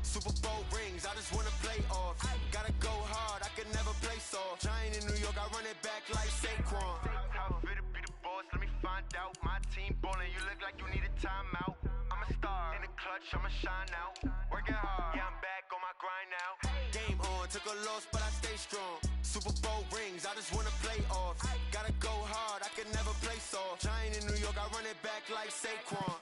Super Bowl rings, I just wanna play off. Gotta go hard, I can never play soft. Giant in New York, I run it back like Saquon. How fit to be the boss, let me find out. My team ballin', you look like you need a timeout. I'm a star, in the clutch, I'ma shine out. Working hard, yeah, I'm back on my grind now. Game on, took a loss, but I stay strong. Super Bowl rings, I just wanna play off. Gotta go hard, I can never play soft. Giant in New York, I run it back like Saquon.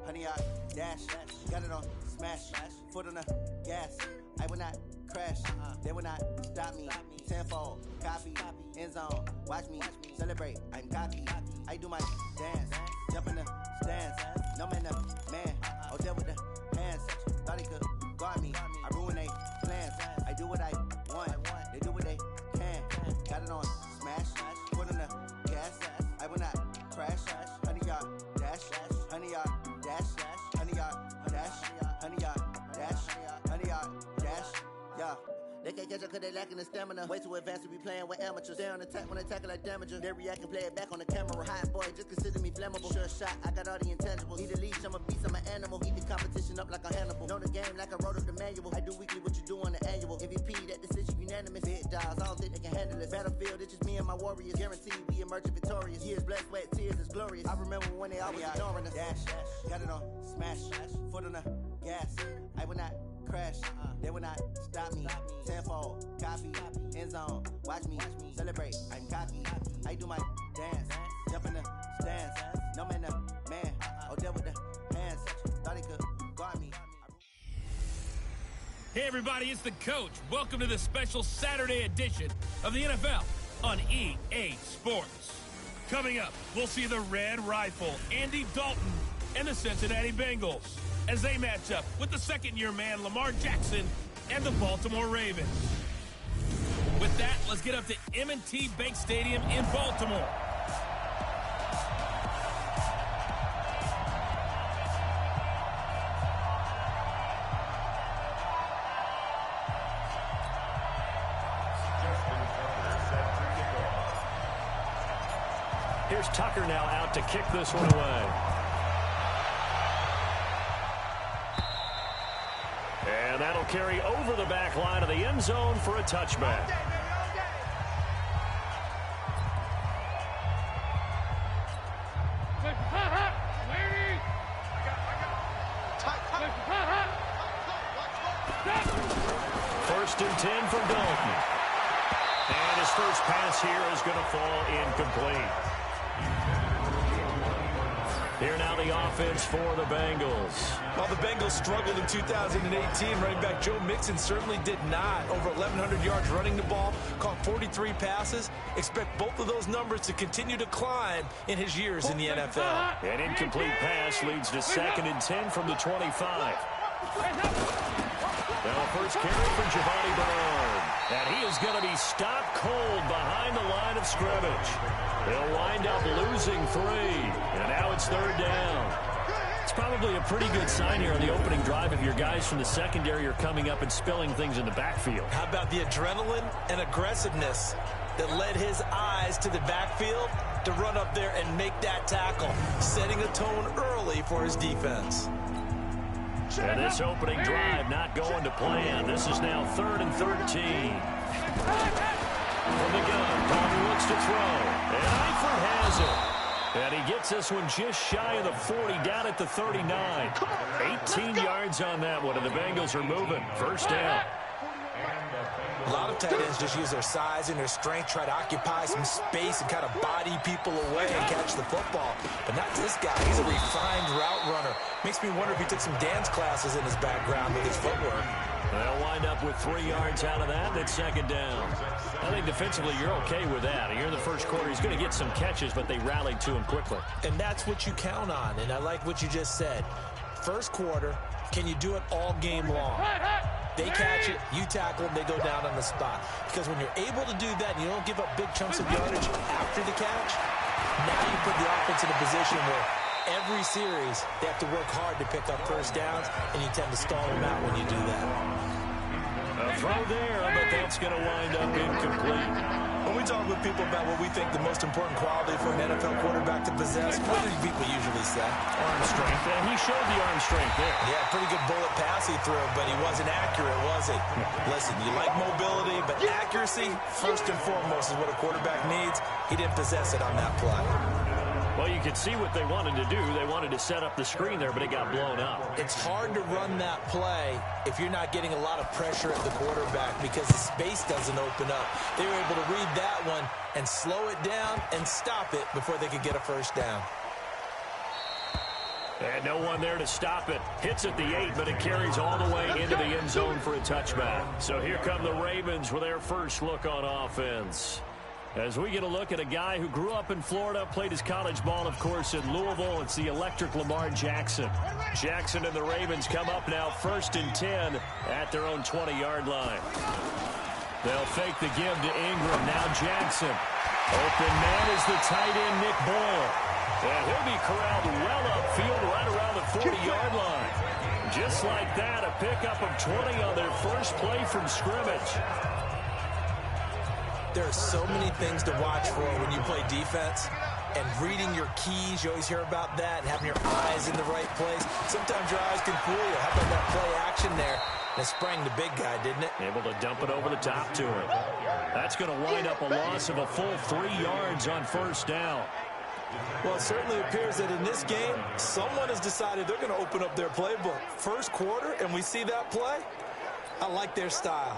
Honey, I dash, got it on smash, foot on the gas. I will not crash, they will not stop me. Tenfold, copy, end zone, watch me celebrate. I'm cocky, I do my dance, jump in the stands. No man, man, oh there with the hands. Thought he could guard me, I ruin they plans. I do what I want, they do what they can. Got it on smash, foot on the gas. I will not crash, honey, y'all dash, honey, y'all dash, honey, y'all dash, honey, y'all dash, honey, y'all dash, yeah. They can't catch up cause they lacking the stamina. Way too advanced to be playing with amateurs. Stay on attack when they tackle like damager. They react and play it back on the camera. Hot boy, just consider me flammable. Sure shot, I got all the intangibles. Need a leash, I'm a beast, I'm an animal. Eat the competition up like a Hannibal. Know the game like I wrote up the manual. I do weekly what you do on the annual. MVP, that decision unanimous. Big dials, I don't think they can handle this. Battlefield, it's just me and my warriors. Guaranteed we emerge victorious. Years, blood, sweat, tears, it's glorious. I remember when they always ignoring us. Dash, got it on smash, foot on the gas. I will not crash, they will not stop me. Tenfold, copy, end zone, watch me celebrate. I'm cocky, I do my dance, jump in the stands. No man, man, oh there with the hands. Thought he could guard me. Hey everybody, it's the coach. Welcome to the special Saturday edition of the NFL on EA Sports. Coming up, we'll see the Red Rifle, Andy Dalton, and the Cincinnati Bengals as they match up with the second-year man Lamar Jackson and the Baltimore Ravens. With that, let's get up to M&T Bank Stadium in Baltimore. Here's Tucker now out to kick this one away. And that'll carry over the back line of the end zone for a touchback. First and 10 for Dalton. And his first pass here is going to fall incomplete. Here now the offense for the Bengals. While the Bengals struggled in 2018, running back Joe Mixon certainly did not. Over 1,100 yards running the ball, caught 43 passes. Expect both of those numbers to continue to climb in his years in the NFL. An incomplete pass leads to 2nd and 10 from the 25. Now first carry for Giovanni Bernard. And he is going to be stopped cold behind the line of scrimmage. They'll wind up losing 3. And now it's 3rd down. It's probably a pretty good sign here on the opening drive if your guys from the secondary are coming up and spilling things in the backfield. How about the adrenaline and aggressiveness that led his eyes to the backfield to run up there and make that tackle, setting a tone early for his defense. And this opening drive not going to plan. This is now 3rd and 13. From the gun, Palmer looks to throw. And Eifert has it. And he gets this one just shy of the 40, down at the 39. 18 yards on that one, and the Bengals are moving. First down. A lot of tight ends just use their size and their strength, try to occupy some space and kind of body people away and catch the football. But not this guy. He's a refined route runner. Makes me wonder if he took some dance classes in his background with his footwork. They'll wind up with 3 yards out of that, and it's 2nd down. I think defensively you're okay with that. Here in the first quarter, he's going to get some catches, but they rallied to him quickly. And that's what you count on, and I like what you just said. First quarter, can you do it all game long? They catch it, you tackle them, they go down on the spot. Because when you're able to do that and you don't give up big chunks of yardage after the catch, now you put the offense in a position where every series they have to work hard to pick up first downs, and you tend to stall them out when you do that. A throw there, but that's going to wind up incomplete. When we talk with people about what we think the most important quality for an NFL quarterback to possess, what do people usually say? Arm strength, and he showed the arm strength there. Yeah, pretty good bullet pass he threw, but he wasn't accurate, was he? Listen, you like mobility, but accuracy, first and foremost, is what a quarterback needs. He didn't possess it on that play. Well, you could see what they wanted to do. They wanted to set up the screen there, but it got blown up. It's hard to run that play if you're not getting a lot of pressure at the quarterback because the space doesn't open up. They were able to read that one and slow it down and stop it before they could get a first down. And no one there to stop it. Hits at the 8, but it carries all the way into the end zone for a touchback. So here come the Ravens with their first look on offense. As we get a look at a guy who grew up in Florida, played his college ball, of course, in Louisville. It's the electric Lamar Jackson. Jackson and the Ravens come up now 1st and 10 at their own 20-yard line. They'll fake the give to Ingram. Now Jackson. Open man is the tight end, Nick Boyle. And he'll be corralled well upfield right around the 40-yard line. Just like that, a pickup of 20 on their first play from scrimmage. There are so many things to watch for when you play defense. And reading your keys, you always hear about that, and having your eyes in the right place. Sometimes your eyes can fool you. How about that play action there? And it sprang the big guy, didn't it? Able to dump it over the top to him. That's going to wind up a loss of a full 3 yards on first down. Well, it certainly appears that in this game, someone has decided they're going to open up their playbook. First quarter, and we see that play. I like their style.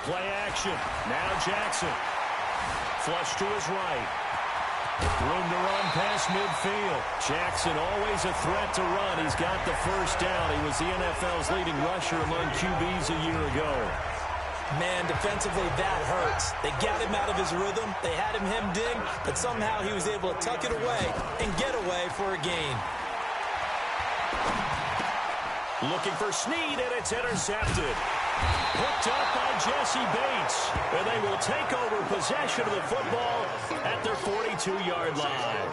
Play action. Now Jackson. Flush to his right. Room to run past midfield. Jackson always a threat to run. He's got the first down. He was the NFL's leading rusher among QBs a year ago. Man, defensively, that hurts. They got him out of his rhythm. They had him hemmed in, but somehow he was able to tuck it away and get away for a gain. Looking for Snead, and it's intercepted. Picked up by Jesse Bates, and they will take over possession of the football at their 42-yard line.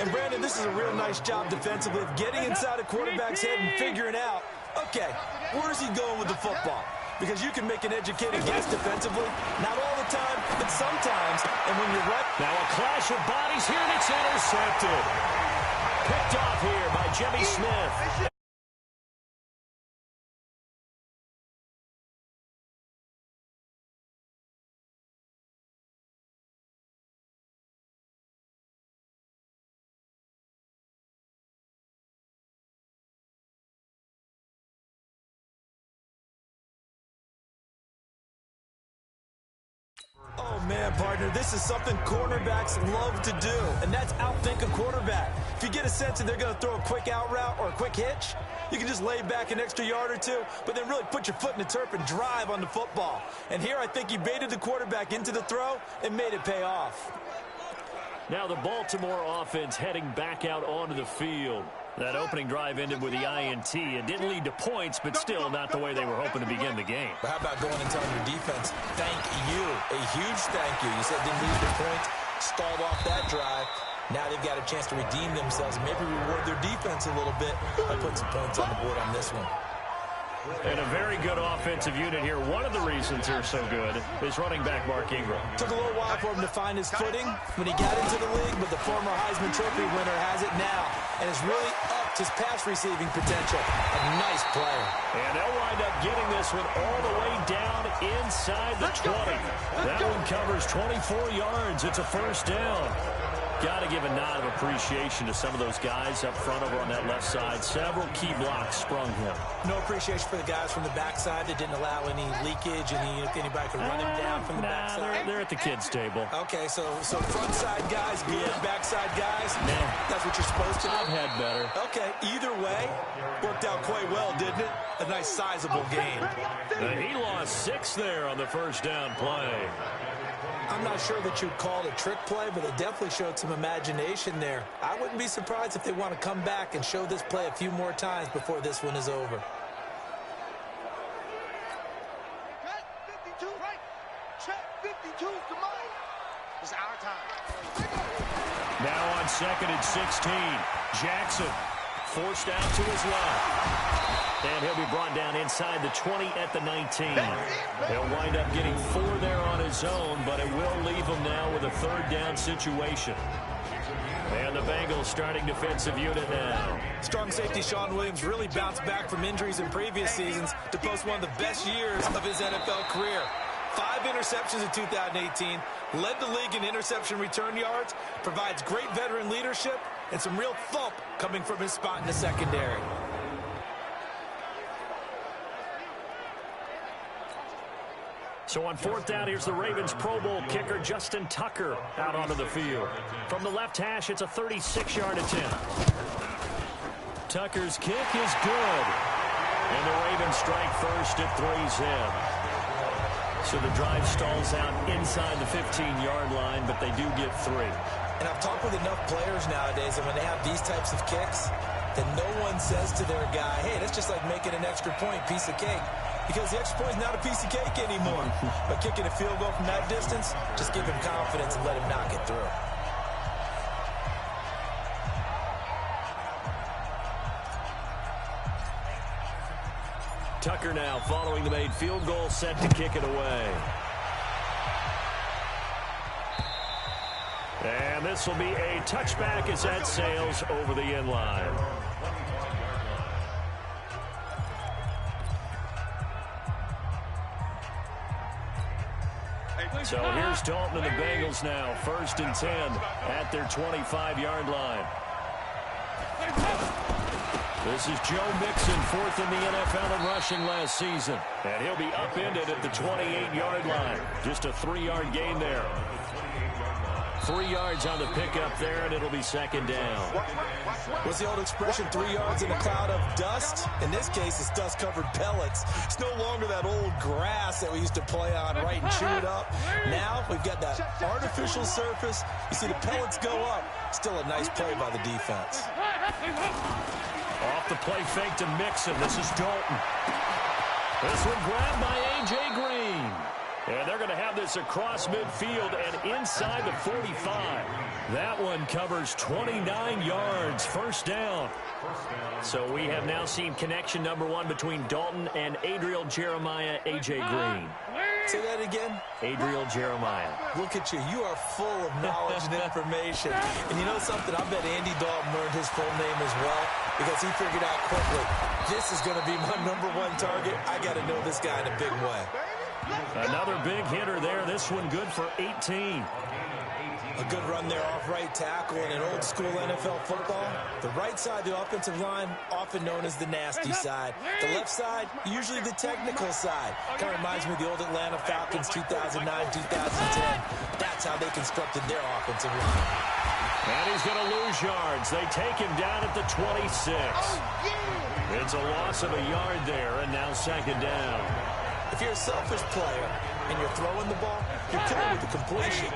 And, Brandon, this is a real nice job defensively of getting inside a quarterback's head and figuring out, okay, where's he going with the football? Because you can make an educated guess defensively, not all the time, but sometimes, and when you're right. Now a clash of bodies here, and it's intercepted. Picked off here by Jimmy Smith. Oh, man, partner, this is something cornerbacks love to do, and that's outthink a quarterback. If you get a sense that they're going to throw a quick out route or a quick hitch, you can just lay back an extra yard or two, but then really put your foot in the turf and drive on the football. And here I think he baited the quarterback into the throw and made it pay off. Now the Baltimore offense heading back out onto the field. That opening drive ended with the INT. It didn't lead to points, but still not the way they were hoping to begin the game. But how about going and telling your defense, thank you, a huge thank you. You said didn't lead to points, stalled off that drive. Now they've got a chance to redeem themselves, maybe reward their defense a little bit by putting some points on the board on this one. And a very good offensive unit here. One of the reasons they're so good is running back Mark Ingram. Took a little while for him to find his footing when he got into the league, but the former Heisman Trophy winner has it now and has really upped his pass receiving potential. A nice player. And they'll wind up getting this one all the way down inside the 20. That one covers 24 yards. It's a first down. Got to give a nod of appreciation to some of those guys up front over on that left side. Several key blocks sprung him. No appreciation for the guys from the backside that didn't allow any leakage, and if anybody could run him down from the backside. They're at the kids' table. Okay, so front side guys, good, backside guys. That's what you're supposed to do. I've had better. Okay, either way, worked out quite well, didn't it? A nice sizable gain. And he lost 6 there on the first down play. I'm not sure that you'd call it a trick play, but they definitely showed some imagination there. I wouldn't be surprised if they want to come back and show this play a few more times before this one is over. Now on 2nd and 16, Jackson forced out to his left. And he'll be brought down inside the 20 at the 19. He'll wind up getting 4 there on his own, but it will leave him now with a 3rd down situation. And the Bengals starting defensive unit now. Strong safety Sean Williams really bounced back from injuries in previous seasons to post one of the best years of his NFL career. 5 interceptions in 2018, led the league in interception return yards, provides great veteran leadership, and some real thump coming from his spot in the secondary. So on 4th down, here's the Ravens Pro Bowl kicker Justin Tucker out onto the field. From the left hash, it's a 36-yard attempt. Tucker's kick is good. And the Ravens strike first at 3-zip. So the drive stalls out inside the 15-yard line, but they do get 3. And I've talked with enough players nowadays, and when they have these types of kicks, then no one says to their guy, hey, that's just like making an extra point, piece of cake. Because the extra point is not a piece of cake anymore. But kicking a field goal from that distance, just give him confidence and let him knock it through. Tucker now following the made field goal, set to kick it away. And this will be a touchback as that sails over the end line. So here's Dalton and the Bengals now, 1st and 10 at their 25-yard line. This is Joe Mixon, 4th in the NFL in rushing last season. And he'll be upended at the 28-yard line. Just a 3-yard gain there. 3 yards on the pickup there, and it'll be 2nd down. What's the old expression, 3 yards in a cloud of dust? In this case, it's dust-covered pellets. It's no longer that old grass that we used to play on, right, and chew it up. Now we've got that artificial surface. You see the pellets go up. Still a nice play by the defense. Off the play fake to Mixon. This is Dalton. This one grabbed by A.J. Green. And they're going to have this across midfield and inside the 45. That one covers 29 yards. 1st down. So we have now seen connection number 1 between Dalton and Adriel Jeremiah, A.J. Green. Say that again. Adriel Jeremiah. Look at you. You are full of knowledge and information. And you know something? I bet Andy Dalton learned his full name as well because he figured out quickly, this is going to be my number 1 target. I got to know this guy in a big way. Another big hitter there. This one good for 18. A good run there off right tackle in an old school NFL football. The right side, the offensive line, often known as the nasty side. The left side, usually the technical side. Kind of reminds me of the old Atlanta Falcons 2009, 2010. That's how they constructed their offensive line. And he's going to lose yards. They take him down at the 26. It's a loss of a yard there, and now 2nd down. If you're a selfish player and you're throwing the ball, you're cool with the completion.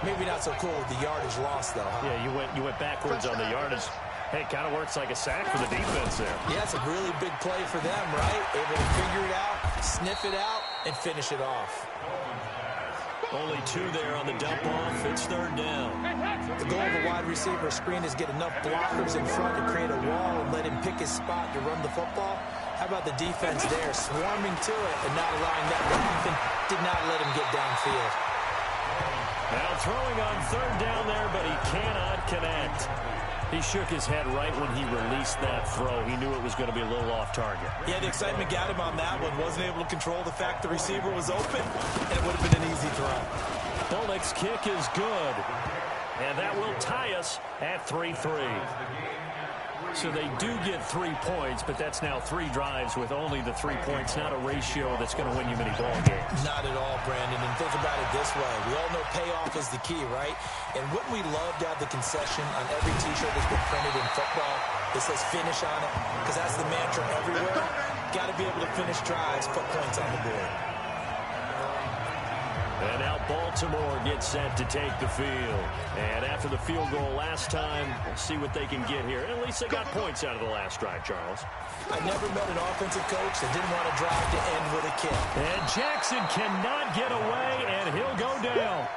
Maybe not so cool with the yardage loss, though, huh? Yeah, you went backwards on the yardage. Hey, it kind of works like a sack for the defense there. Yeah, it's a really big play for them, right? Able to figure it out, sniff it out, and finish it off. Only 2 there on the dump off. It's 3rd down. The goal of a wide receiver screen is get enough blockers in front to create a wall and let him pick his spot to run the football. How about the defense there, swarming to it and not allowing that to happen? Did not let him get downfield. Now throwing on 3rd down there, but he cannot connect. He shook his head right when he released that throw. He knew it was going to be a little off target. Yeah, the excitement got him on that one. Wasn't able to control the fact the receiver was open, and it would have been an easy throw. Bullock's kick is good. And that will tie us at 3-3. So they do get 3 points, but that's now 3 drives with only the 3 points. Not a ratio that's going to win you many ball games. Not at all, Brandon. And think about it this way. We all know payoff is the key, right? And wouldn't we love to have the concession on every T-shirt that's been printed in football that says finish on it? Because that's the mantra everywhere. Got to be able to finish drives, put points on the board. And now Baltimore gets set to take the field. And after the field goal last time, we'll see what they can get here. At least they got points out of the last drive, Charles. I never met an offensive coach that didn't want to drive to end with a kick. And Jackson cannot get away, and he'll go down.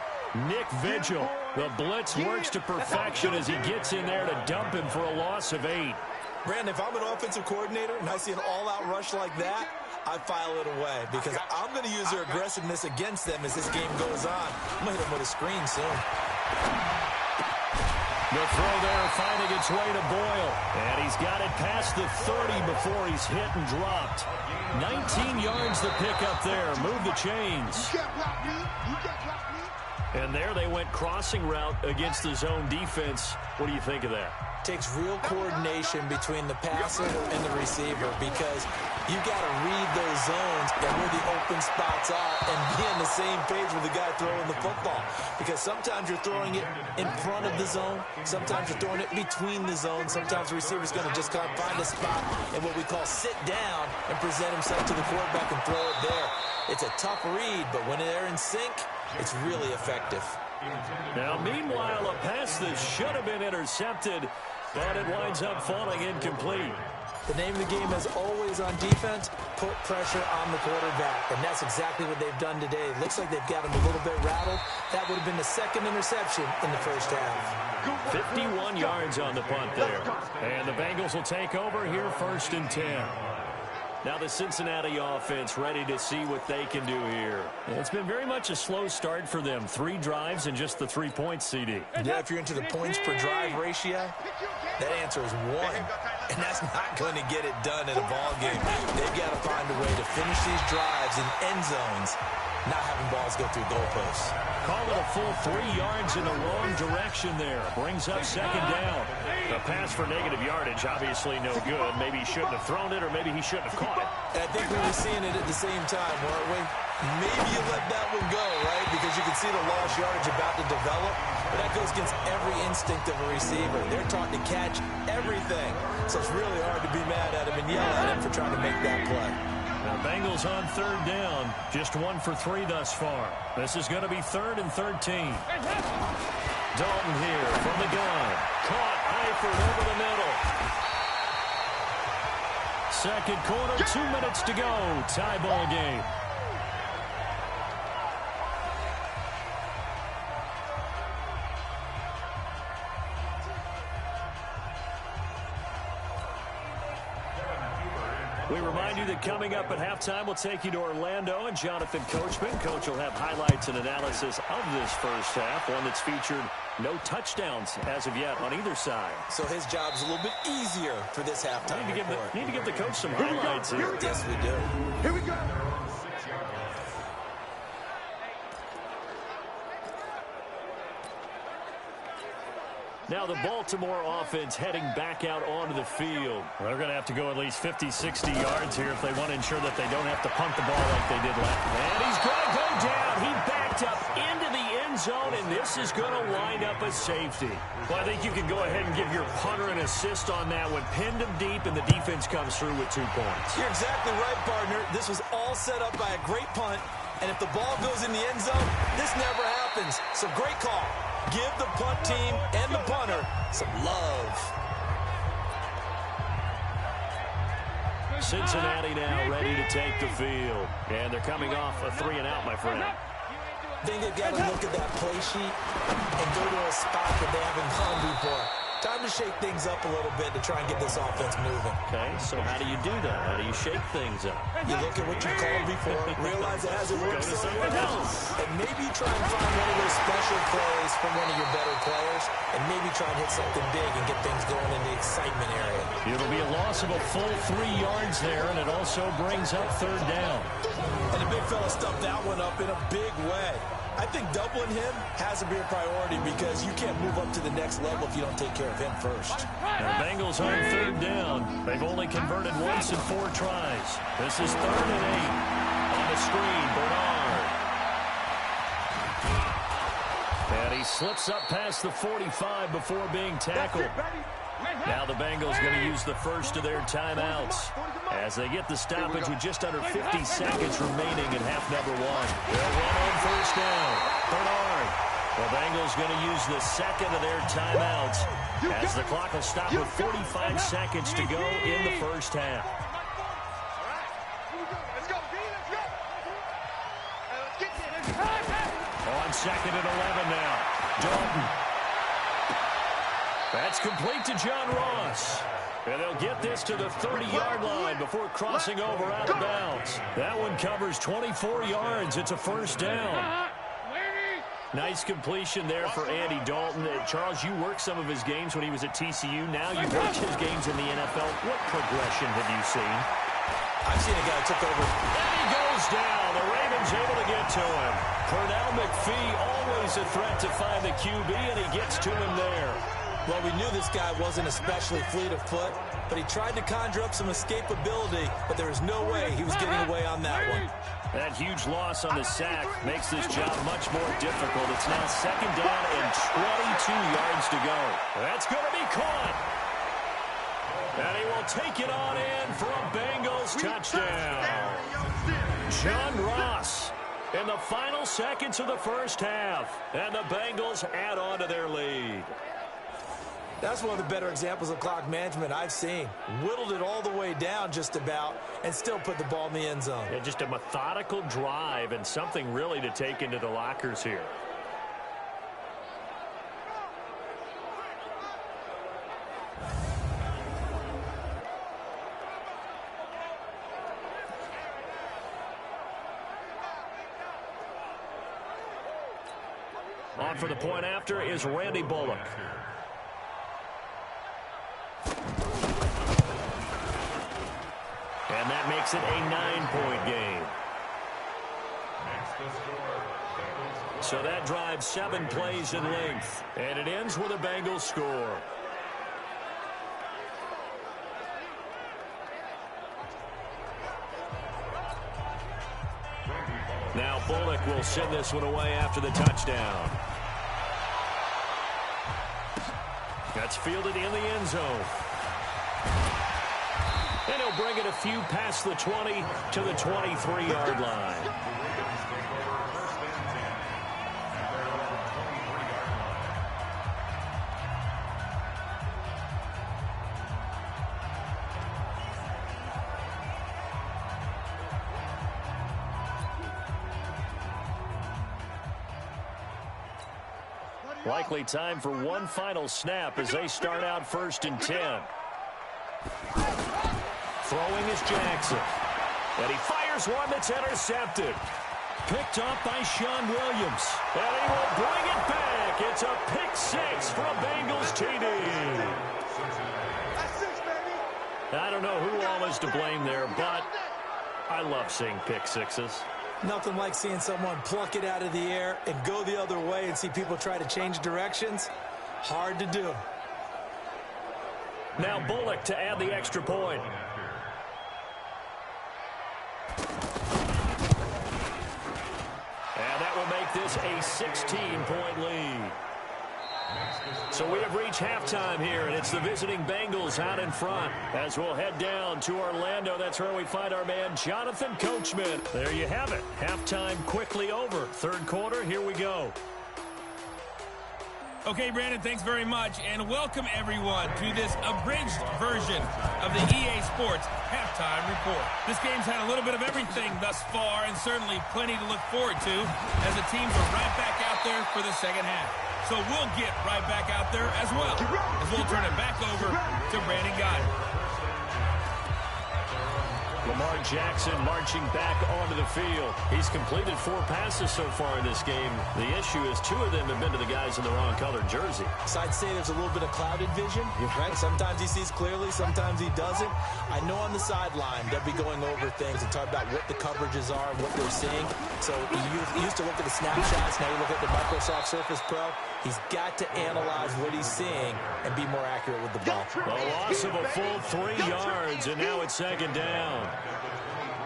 Nick Vigil, the blitz works to perfection as he gets in there to dump him for a loss of 8. Brandon, if I'm an offensive coordinator and I see an all-out rush like that, I file it away because I'm going to use their aggressiveness against them as this game goes on. I'm going to hit them with a screen soon. The throw there finding its way to Boyle. And he's got it past the 30 before he's hit and dropped. 19 yards to pick up there. Move the chains. And there they went crossing route against the zone defense. What do you think of that? Takes real coordination between the passer and the receiver because you got to read those zones and where the open spots are and be on the same page with the guy throwing the football. Because sometimes you're throwing it in front of the zone. Sometimes you're throwing it between the zones. Sometimes the receiver's going to just kind of find a spot and what we call sit down and present himself to the quarterback and throw it there. It's a tough read, but when they're in sync, it's really effective. Now, meanwhile, a pass that should have been intercepted, but it winds up falling incomplete. The name of the game is always on defense, put pressure on the quarterback. And that's exactly what they've done today. Looks like they've got him a little bit rattled. That would have been the second interception in the first half. 51 yards on the punt there. And the Bengals will take over here 1st and 10. Now the Cincinnati offense ready to see what they can do here. It's been very much a slow start for them. 3 drives and just the 3 points, CD. Yeah, if you're into the points per drive ratio, that answer is 1. And that's not going to get it done in a ball game. They've got to find a way to finish these drives in end zones, not having balls go through goalposts. Call it a full 3 yards in the wrong direction there. Brings up 2nd down. The pass for negative yardage, obviously no good. Maybe he shouldn't have thrown it, or maybe he shouldn't have caught it. And I think we were seeing it at the same time, weren't we? Maybe you let that one go, right? Because you can see the lost yardage about to develop. But that goes against every instinct of a receiver. They're taught to catch everything. So it's really hard to be mad at him and yell at him for trying to make that play. Now, Bengals on 3rd down. Just 1 for 3 thus far. This is going to be 3rd and 13. Dalton here from the gun. Caught Eifert over the middle. 2nd quarter, 2 minutes to go. Tie ball game. We remind you that coming up at halftime, we'll take you to Orlando and Jonathan Coachman. Coach will have highlights and analysis of this first half, one that's featured no touchdowns as of yet on either side. So his job is a little bit easier for this halftime report. Need to give the coach some highlights here. Yes, we do. Here we go. Now the Baltimore offense heading back out onto the field. They're going to have to go at least 50, 60 yards here if they want to ensure that they don't have to punt the ball like they did last. And he's going to go down. He backed up into the end zone, and this is going to wind up a safety. Well, I think you can go ahead and give your punter an assist on that one. Pinned him deep, and the defense comes through with 2 points. You're exactly right, partner. This was all set up by a great punt, and if the ball goes in the end zone, this never happens. So great call. Give the punt team and the punter some love. Cincinnati now ready to take the field. And they're coming off a 3-and-out, my friend. I think they've got to look at that play sheet and go to a spot that they haven't gone before. Time to shake things up a little bit to try and get this offense moving. Okay, so how do you do that? How do you shake things up? You look at what you called before, realize it hasn't worked somewhere else, and maybe try and find one of those special plays from one of your better players, and maybe try and hit something big and get things going in the excitement area. It'll be a loss of a full 3 yards there, and it also brings up 3rd down. And the big fella stuffed that one up in a big way. I think doubling him has to be a priority because you can't move up to the next level if you don't take care of him first. The Bengals on 3rd down. They've only converted once in 4 tries. This is 3rd and 8. On the screen, Bernard. And he slips up past the 45 before being tackled. Now the Bengals going to use the first of their timeouts as they get the stoppage with just under 50 seconds remaining in half number one. They'll run on first down. Bernard. The Bengals going to use the second of their timeouts as the clock will stop with 45 seconds to go in the first half. On second and 11 now. Dalton. That's complete to John Ross. And they'll get this to the 30-yard line before crossing over out of bounds. That one covers 24 yards. It's a first down. Nice completion there for Andy Dalton. Charles, you worked some of his games when he was at TCU. Now you've watched his games in the NFL. What progression have you seen? I've seen a guy who took over. And he goes down. The Ravens able to get to him. Pernell McPhee, always a threat to find the QB, and he gets to him there. Well, we knew this guy wasn't especially fleet of foot, but he tried to conjure up some escapability, but there was no way he was getting away on that one. That huge loss on the sack makes this job much more difficult. It's now second down and 22 yards to go. That's going to be caught. And he will take it on in for a Bengals touchdown. John Ross in the final seconds of the first half. And the Bengals add on to their lead. That's one of the better examples of clock management I've seen. Whittled it all the way down just about and still put the ball in the end zone. Yeah, just a methodical drive and something really to take into the lockers here. On for the point after is Randy Bullock. And that makes it a 9-point game. So that drives 7 plays in length. And it ends with a Bengals score. Now Bullock will send this one away after the touchdown. That's fielded in the end zone. And he'll bring it a few past the 20 to the 23-yard line. Likely time for one final snap as they start out 1st and 10. Throwing is Jackson. And he fires one that's intercepted. Picked up by Sean Williams. And he will bring it back. It's a pick 6 for a Bengals TD. I don't know who all is to blame there, but I love seeing pick sixes. Nothing like seeing someone pluck it out of the air and go the other way and see people try to change directions. Hard to do. Now Bullock to add the extra point. And that will make this a 16-point lead. So we have reached halftime here, and it's the visiting Bengals out in front. As we'll head down to Orlando, that's where we find our man Jonathan Coachman. There you have it. Halftime quickly over. Third quarter, here we go. Okay, Brandon, thanks very much, and welcome everyone to this abridged version of the EA Sports Halftime Report. This game's had a little bit of everything thus far, and certainly plenty to look forward to, as the teams are right back out there for the second half. So we'll get right back out there as well, as we'll turn it back over to Brandon Guy. Lamar Jackson marching back onto the field. He's completed 4 passes so far in this game. The issue is 2 of them have been to the guys in the wrong colored jersey. So I'd say there's a little bit of clouded vision, right? Sometimes he sees clearly, sometimes he doesn't. I know on the sideline they'll be going over things and talk about what the coverages are and what they're seeing. So you used to look at the snapshots, now you look at the Microsoft Surface Pro. He's got to analyze what he's seeing and be more accurate with the ball. A loss of a full 3 yards, and now it's second down.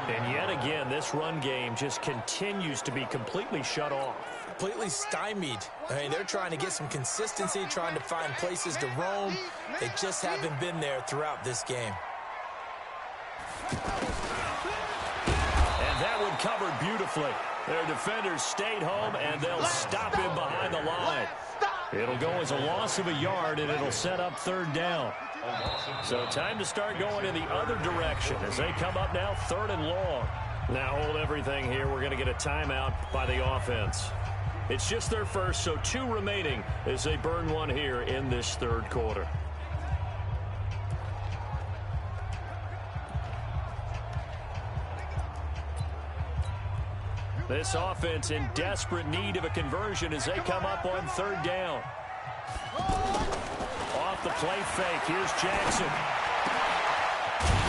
And yet again, this run game just continues to be completely shut off. completely stymied. I mean, they're trying to get some consistency, trying to find places to roam. They just haven't been there throughout this game. And that one covered beautifully. Their defenders stayed home, and they'll stop him behind the line. It'll go as a loss of a yard, and it'll set up third down. So time to start going in the other direction as they come up now 3rd and long. Now hold everything here. We're going to get a timeout by the offense. It's just their first, so 2 remaining as they burn one here in this 3rd quarter. This offense in desperate need of a conversion as they come up on 3rd down. Off the play fake. Here's Jackson.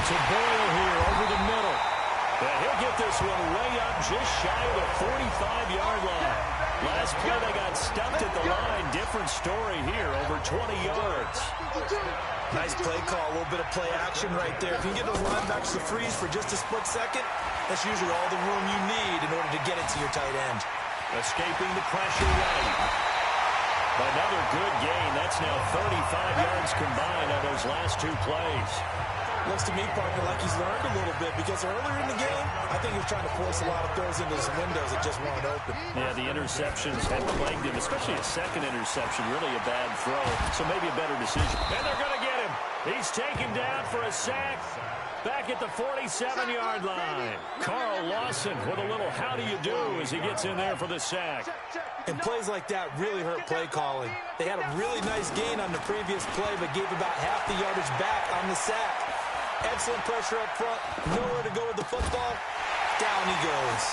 To Boyle here over the middle. And he'll get this one way up just shy of the 45-yard line. Last play they got stuffed at the line. Different story here, over 20 yards. Nice play call, a little bit of play action right there. If you can get those linebacks to freeze for just a split second, that's usually all the room you need in order to get it to your tight end. Escaping the pressure right. Another good gain. That's now 35 yards combined on those last 2 plays. Looks to me, partner, like he's learned a little bit because earlier in the game, I think he was trying to force a lot of throws into his windows that just weren't open. Yeah, the interceptions had plagued him, especially a second interception, really a bad throw. So maybe a better decision. And they're going to get him. He's taken down for a sack. Back at the 47-yard line. Carl Lawson with a little how do you do as he gets in there for the sack. And plays like that really hurt play calling. They had a really nice gain on the previous play, but gave about half the yardage back on the sack. Excellent pressure up front. Nowhere to go with the football. Down he goes.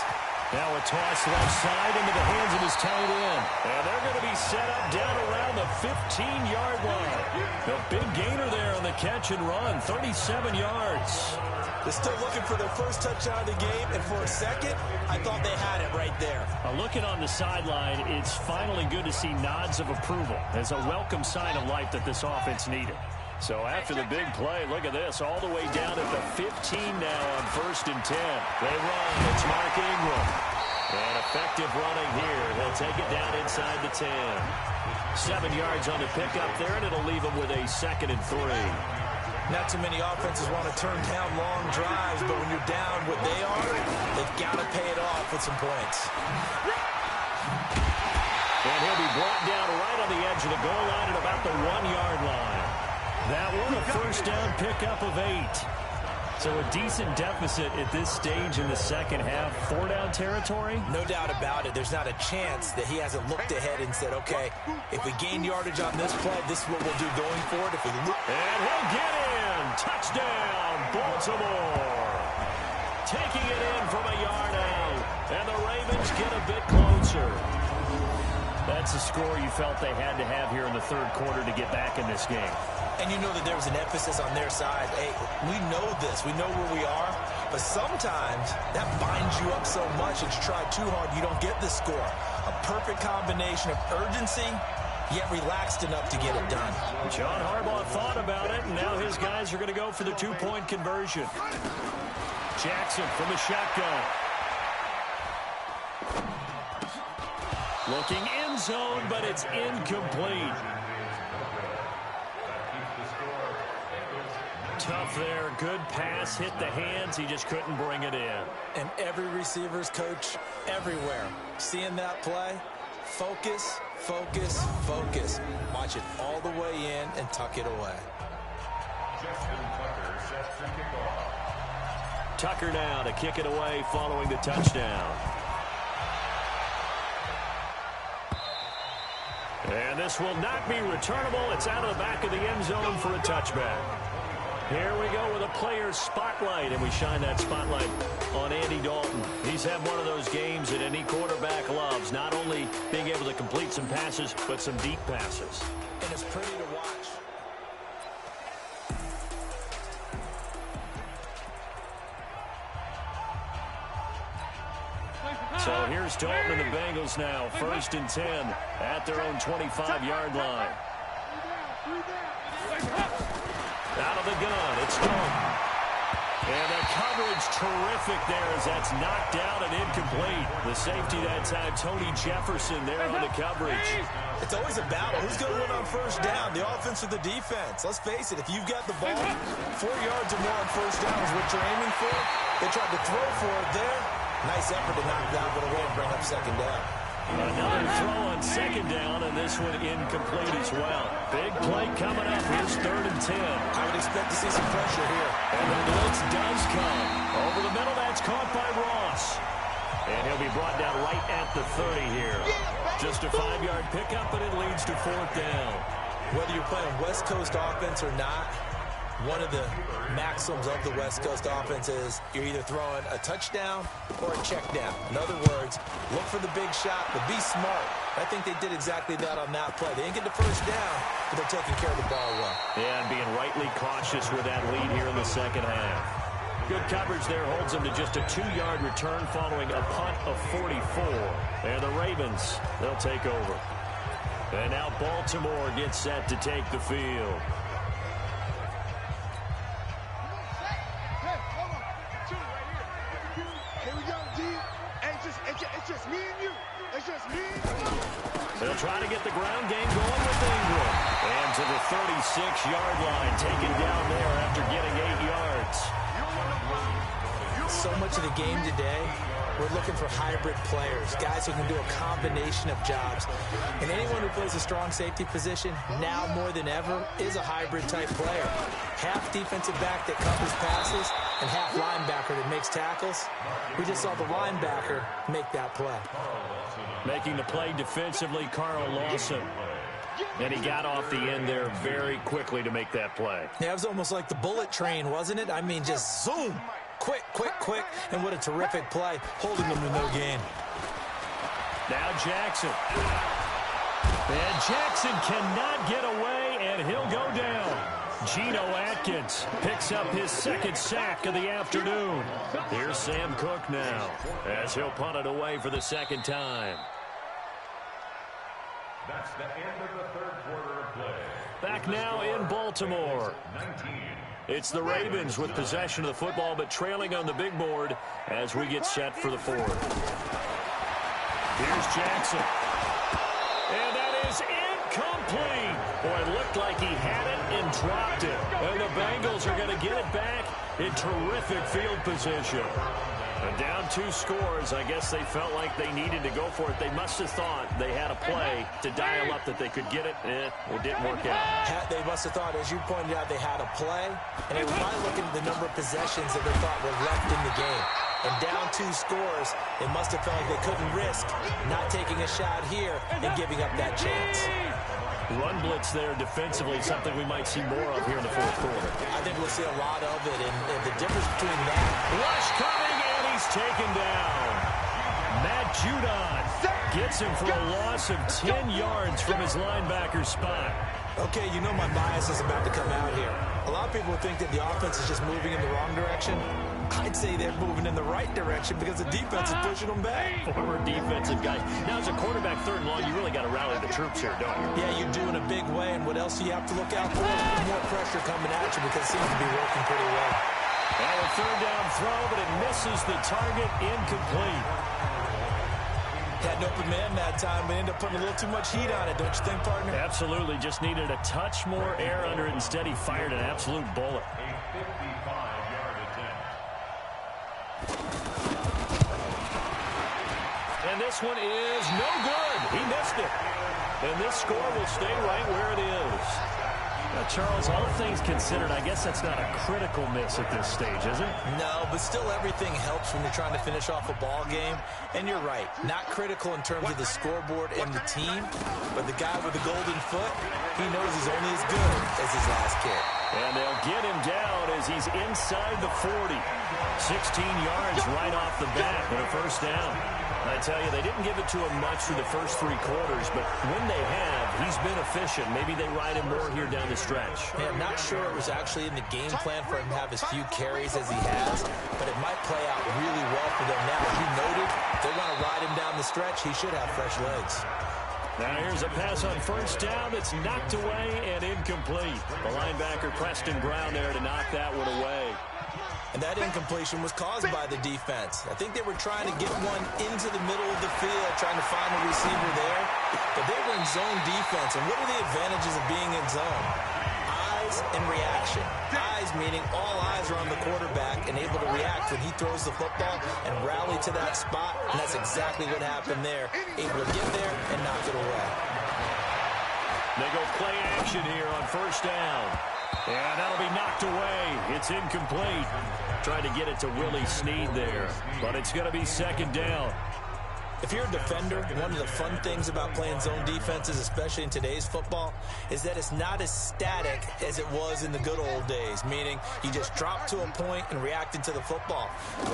Now a toss left side into the hands of his tight end. And they're going to be set up down around the 15-yard line. A big gainer there on the catch and run, 37 yards. They're still looking for their first touchdown of the game, and for a second, I thought they had it right there. Looking on the sideline, it's finally good to see nods of approval as a welcome sign of life that this offense needed. So after the big play, look at this, all the way down at the 15 now on 1st and 10. They run, it's Mark Ingram. And effective running here. He'll take it down inside the 10. 7 yards on the pickup there, and it'll leave him with a 2nd and 3. Not too many offenses want to turn down long drives, but when you're down what they are, they've got to pay it off with some points. And he'll be brought down right on the edge of the goal line at about the 1-yard line. That one a first down pickup of 8. So a decent deficit at this stage in the second half. 4-down territory? No doubt about it. There's not a chance that he hasn't looked ahead and said, okay, if we gain yardage on this play, this is what we'll do going forward. If we look. And he'll get in. Touchdown, Baltimore. Taking it in from a yard out. And the Ravens get a bit closer. That's a score you felt they had to have here in the 3rd quarter to get back in this game. And you know that there was an emphasis on their side. Hey, we know this. We know where we are. But sometimes that binds you up so much that you try too hard, you don't get the score. A perfect combination of urgency, yet relaxed enough to get it done. John Harbaugh thought about it, and now his guys are going to go for the 2-point conversion. Jackson from the shotgun. Looking end zone, but it's incomplete. Tough there. Good pass. Hit the hands. He just couldn't bring it in. And every receiver's coach everywhere. Seeing that play, focus, focus, focus. Watch it all the way in and tuck it away. Tucker now to kick it away following the touchdown. And this will not be returnable. It's out of the back of the end zone for a touchback. Here we go with a player's spotlight, and we shine that spotlight on Andy Dalton. He's had one of those games that any quarterback loves, not only being able to complete some passes, but some deep passes. And it's pretty to watch. So here's Dalton and the Bengals now, 1st and 10 at their own 25-yard line. Out of the gun, it's Dalton. And the coverage terrific there as that's knocked down and incomplete. The safety that time, Tony Jefferson there on the coverage. It's always a battle. Who's going to win on first down, the offense or the defense? Let's face it, if you've got the ball, 4 yards or more on first down is what you're aiming for. They tried to throw for it there. Nice effort to knock that one away and bring up second down. Another throw on second down, and this one incomplete as well. Big play coming up. Here's 3rd and 10. I would expect to see some pressure here. And the blitz does come. Over the middle, that's caught by Ross. And he'll be brought down right at the 30 here. Just a 5-yard pickup, and it leads to 4th down. Whether you're playing West Coast offense or not, one of the maxims of the West Coast offense is you're either throwing a touchdown or a check down. In other words, look for the big shot, but be smart. I think they did exactly that on that play. They didn't get the first down, but they're taking care of the ball well. Yeah, and being rightly cautious with that lead here in the second half. Good coverage there holds them to just a 2-yard return following a punt of 44. And the Ravens, they'll take over. And now Baltimore gets set to take the field. They'll try to get the ground game going with Ingram. And to the 36-yard line, taken down there after getting 8 yards. So much of the game today, we're looking for hybrid players, guys who can do a combination of jobs. And anyone who plays a strong safety position, now more than ever, is a hybrid-type player. Half defensive back that covers passes and half linebacker that makes tackles. We just saw the linebacker make that play. Making the play defensively, Carl Lawson. And he got off the end there very quickly to make that play. Yeah, it was almost like the bullet train, wasn't it? I mean, just zoom. Quick, quick, quick. And what a terrific play, holding them to no gain. Now Jackson. And Jackson cannot get away, and he'll go down. Geno Atkins picks up his 2nd sack of the afternoon. Here's Sam Cook now, as he'll punt it away for the 2nd time. That's the end of the 3rd quarter of play. Back now in Baltimore. It's the Ravens with possession of the football, but trailing on the big board as we get set for the 4th. Here's Jackson. And that is incomplete. Boy, it looked like he had it and dropped it. And the Bengals are going to get it back in terrific field position. And down 2 scores, I guess they felt like they needed to go for it. They must have thought they had a play to dial up that they could get it. It didn't work out. They must have thought, as you pointed out, they had a play. And they were probably looking at the number of possessions that they thought were left in the game. And down 2 scores, they must have felt like they couldn't risk not taking a shot here and giving up that chance. Run blitz there defensively, something we might see more of here in the 4th quarter. I think we'll see a lot of it, and the difference between that... Rush coming, and he's taken down. Matt Judon gets him for a loss of 10 yards from his linebacker spot. Okay, you know my bias is about to come out here. A lot of people think that the offense is just moving in the wrong direction. I'd say they're moving in the right direction because the defense is pushing them back. Former defensive guy. Now, as a quarterback 3rd and long, you really got to rally the troops here, don't you? Yeah, you do in a big way. And what else do you have to look out for? More pressure coming at you because it seems to be working pretty well. And a 3rd down throw, but it misses the target, incomplete. Had an open man that time, but ended up putting a little too much heat on it, don't you think, partner? Absolutely. Just needed a touch more air under it. Instead, he fired an absolute bullet. A 55-yard attempt. And this one is no good. He missed it. And this score will stay right where it is. Now, Charles, all things considered, I guess that's not a critical miss at this stage, is it? No, but still everything helps when you're trying to finish off a ball game. And you're right, not critical in terms of the scoreboard and the team, but the guy with the golden foot, he knows he's only as good as his last kick. And they'll get him down as he's inside the 40. 16 yards right off the bat and a 1st down. I tell you, they didn't give it to him much through the first 3 quarters, but when they have, he's been efficient. Maybe they ride him more here down the stretch. Yeah, I'm not sure it was actually in the game plan for him to have as few carries as he has, but it might play out really well for them now. As you noted, if they want to ride him down the stretch, he should have fresh legs. Now here's a pass on 1st down that's knocked away and incomplete. The linebacker Preston Brown there to knock that one away. And that incompletion was caused by the defense. I think they were trying to get one into the middle of the field, trying to find a receiver there. But they were in zone defense. And what are the advantages of being in zone? Eyes and reaction. Eyes meaning all eyes are on the quarterback and able to react when he throws the football and rally to that spot. And that's exactly what happened there. Able to get there and knock it away. They go play action here on first down. And that'll be knocked away. It's incomplete. Trying to get it to Willie Snead there. But it's going to be second down. If you're a defender, one of the fun things about playing zone defenses, especially in today's football, is that it's not as static as it was in the good old days, meaning you just drop to a point and reacted to the football.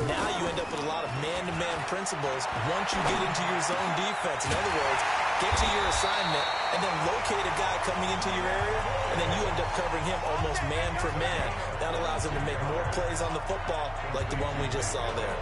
Now you end up with a lot of man-to-man principles once you get into your zone defense. In other words, get to your assignment and then locate a guy coming into your area, and then you end up covering him almost man for man. That allows him to make more plays on the football like the one we just saw there.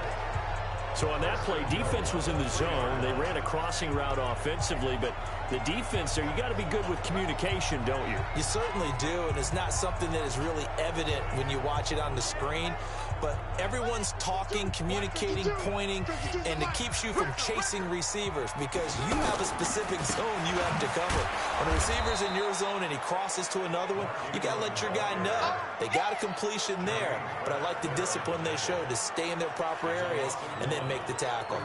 So on that play, defense was in the zone. They ran a crossing route offensively, but the defense there, you got to be good with communication, don't you? You certainly do, and it's not something that is really evident when you watch it on the screen. But everyone's talking, communicating, pointing, and it keeps you from chasing receivers because you have a specific zone you have to cover. When a receiver's in your zone and he crosses to another one, you got to let your guy know. They got a completion there, but I like the discipline they showed to stay in their proper areas and then make the tackle.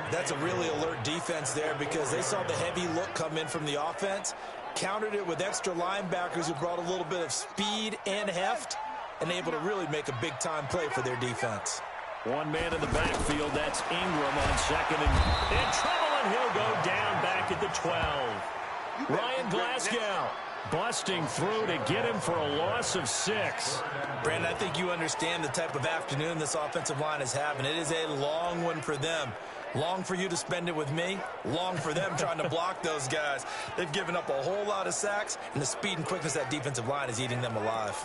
That's a really alert defense there because they saw the heavy look come in from the offense, countered it with extra linebackers who brought a little bit of speed and heft, and able to really make a big-time play for their defense. One man in the backfield, that's Ingram on second and in trouble, and he'll go down back at the 12. Ryan Glasgow busting through to get him for a loss of 6. Brandon, I think you understand the type of afternoon this offensive line is having. It is a long one for them. Long for you to spend it with me. Long for them trying to block those guys. They've given up a whole lot of sacks, and the speed and quickness of that defensive line is eating them alive.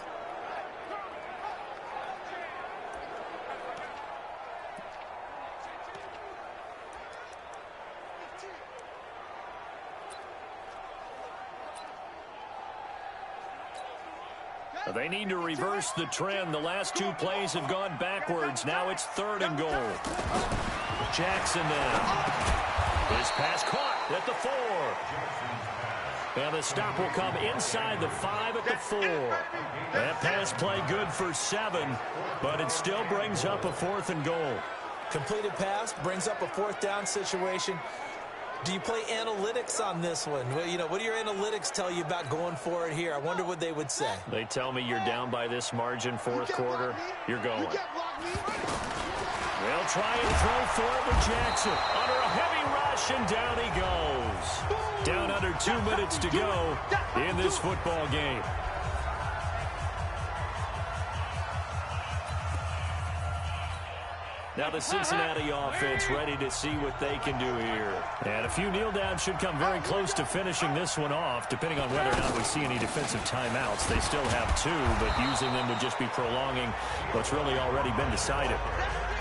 They need to reverse the trend. The last 2 plays have gone backwards. Now it's 3rd and goal. Jackson now. His pass caught at the 4. And the stop will come inside the 5 at the 4. That pass play good for 7, but it still brings up a 4th and goal. Completed pass brings up a 4th down situation. Do you play analytics on this one? Well, you know, what do your analytics tell you about going for it here? I wonder what they would say. They tell me you're down by this margin, 4th quarter. You're going. They'll try and throw for it with Jackson. Under a heavy rush, and down he goes. Down under 2 minutes to go in this football game. Now the Cincinnati offense ready to see what they can do here. And a few kneel downs should come very close to finishing this one off, depending on whether or not we see any defensive timeouts. They still have 2, but using them would just be prolonging what's really already been decided.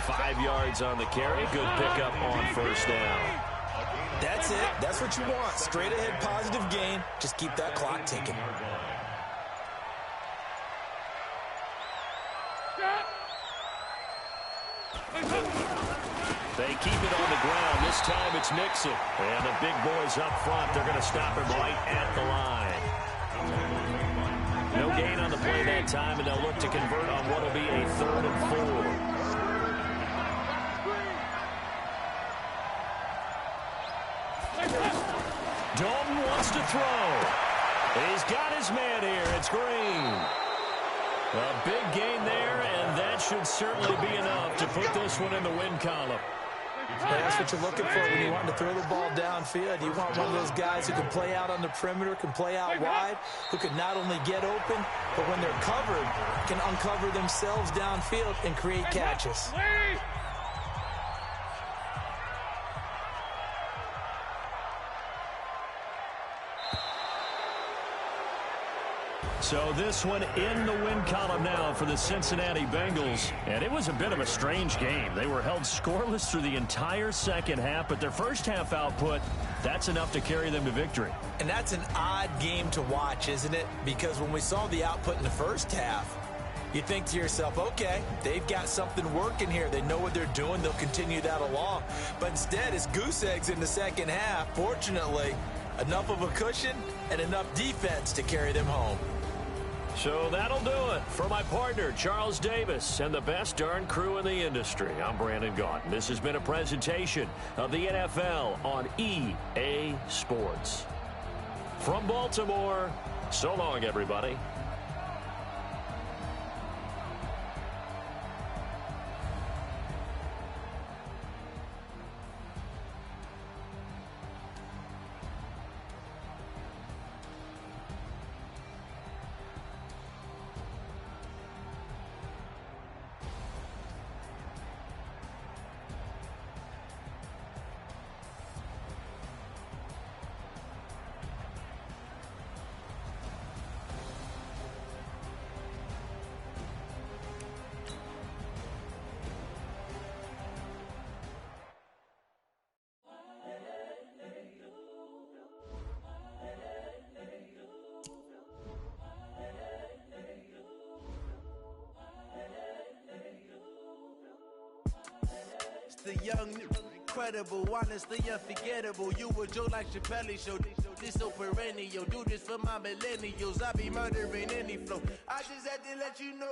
5 yards on the carry. Good pickup on first down. That's it. That's what you want. Straight ahead positive gain. Just keep that clock ticking. They keep it on the ground. This time it's Nixon. And the big boys up front, they're going to stop him right at the line. No gain on the play that time, and they'll look to convert on what will be a 3rd and 4. Dalton wants to throw. He's got his man here. It's Green. A big gain there, and that should certainly be enough to put this one in the win column. That's what you're looking for when you want to throw the ball downfield. You want one of those guys who can play out on the perimeter, can play out wide, who can not only get open, but when they're covered, can uncover themselves downfield and create catches. So this one in the win column now for the Cincinnati Bengals. And it was a bit of a strange game. They were held scoreless through the entire second half, but their first half output, that's enough to carry them to victory. And that's an odd game to watch, isn't it? Because when we saw the output in the first half, You think to yourself, okay, they've got something working here. They know what they're doing. They'll continue that along. But instead, it's goose eggs in the second half. Fortunately, enough of a cushion and enough defense to carry them home. So that'll do it for my partner, Charles Davis, and the best darn crew in the industry. I'm Brandon Gaudin. This has been a presentation of the NFL on EA Sports. From Baltimore, so long, everybody. The young, incredible, honestly unforgettable. You a Joe like Chappelle show. This so perennial. Do this for my millennials. I be murdering any flow. I just had to let you know.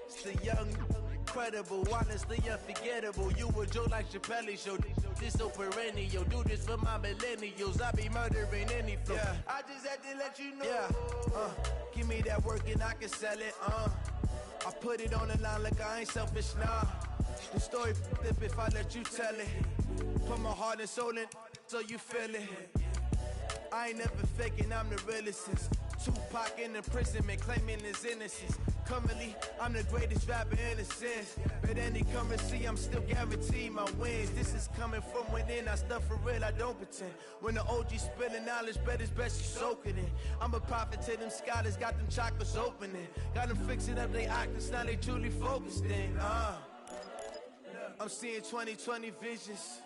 It's the young, incredible, honestly unforgettable. You a Joe like Chappelle show. This so perennial. Do this for my millennials. I be murdering any flow. Yeah. I just had to let you know. Yeah. Give me that work and I can sell it. I put it on the line like I ain't selfish, nah. The story flip if I let you tell it. Put my heart and soul in so you feel it. I ain't never faking, I'm the realest. Tupac in imprisonment, claiming his innocence. Currently, I'm the greatest rapper in a sense. But any currency, I'm still guaranteed my wins. This is coming from within, I stuff for real, I don't pretend. When the OG spilling knowledge, bet it's best you soak it in. I'm a prophet to them scholars, got them chakras opening. Got them fixing up they octaves, now they truly focused in. I'm seeing 2020 visions.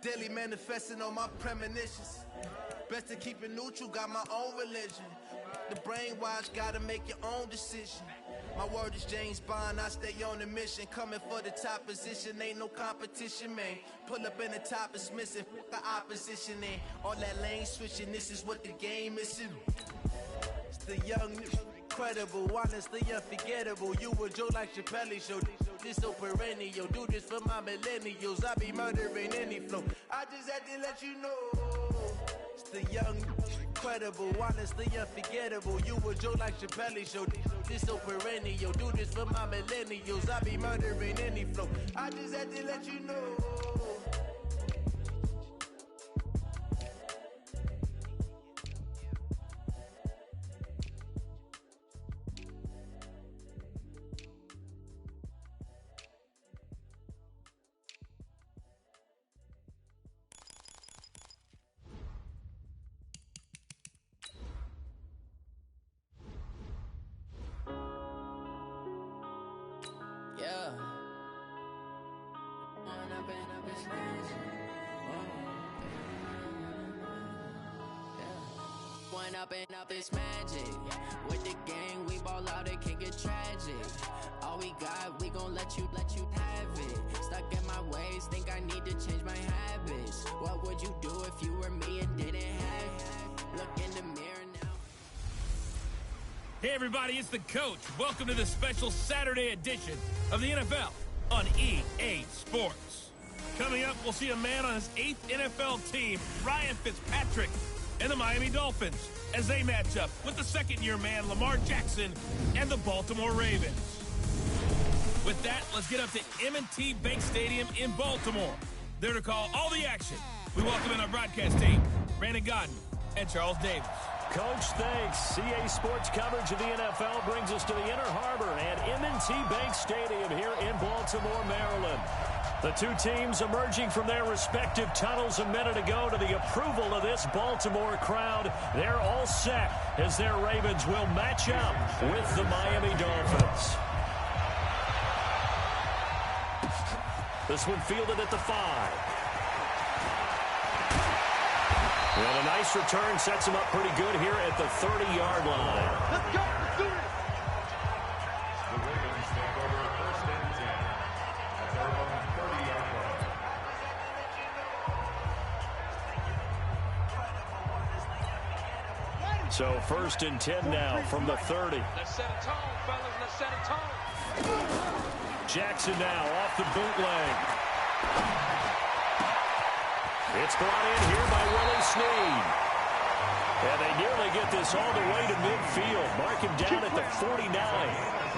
Daily manifesting on my premonitions. Best to keep it neutral, got my own religion. The brainwash, gotta make your own decision. My word is James Bond, I stay on the mission. Coming for the top position, ain't no competition, man. Pull up in the top, it's missing, the opposition in. All that lane switching, this is what the game is. It's the young, incredible, honestly unforgettable. You a Joe like Chappelle show. This so perennial. Do this for my millennials. I be murdering any flow. I just had to let you know. It's the young, incredible, honestly unforgettable. You a Joe like Chappelle show. This so perennial. Do this for my millennials. I be murdering any flow. I just had to let you know. Yeah. One up and up is magic. With the gang, we ball out, it can get tragic. All we got, we gon' let you have it. Stuck in my ways, think I need to change my habits. What would you do if you were me and didn't have it? Look in the mirror now. Hey everybody, it's the coach. Welcome to this special Saturday edition of the NFL on EA Sports. Coming up, we'll see a man on his 8th NFL team, Ryan Fitzpatrick, and the Miami Dolphins, as they match up with the second-year man, Lamar Jackson, and the Baltimore Ravens. With that, let's get up to M&T Bank Stadium in Baltimore. There to call all the action, we welcome in our broadcast team, Brandon Gaudin and Charles Davis. Coach, thanks. CA Sports coverage of the NFL brings us to the Inner Harbor at M&T Bank Stadium here in Baltimore, Maryland. The two teams emerging from their respective tunnels a minute ago to the approval of this Baltimore crowd. They're all set as their Ravens will match up with the Miami Dolphins. This one fielded at the 5. And a nice return sets him up pretty good here at the 30-yard line. Let's go. Let's do it. So 1st and 10 now from the 30. Let's set a tone, fellas. Let's set a tone. Jackson now off the bootleg. It's brought in here by Willie Snead. And they nearly get this all the way to midfield. Mark him down at the 49.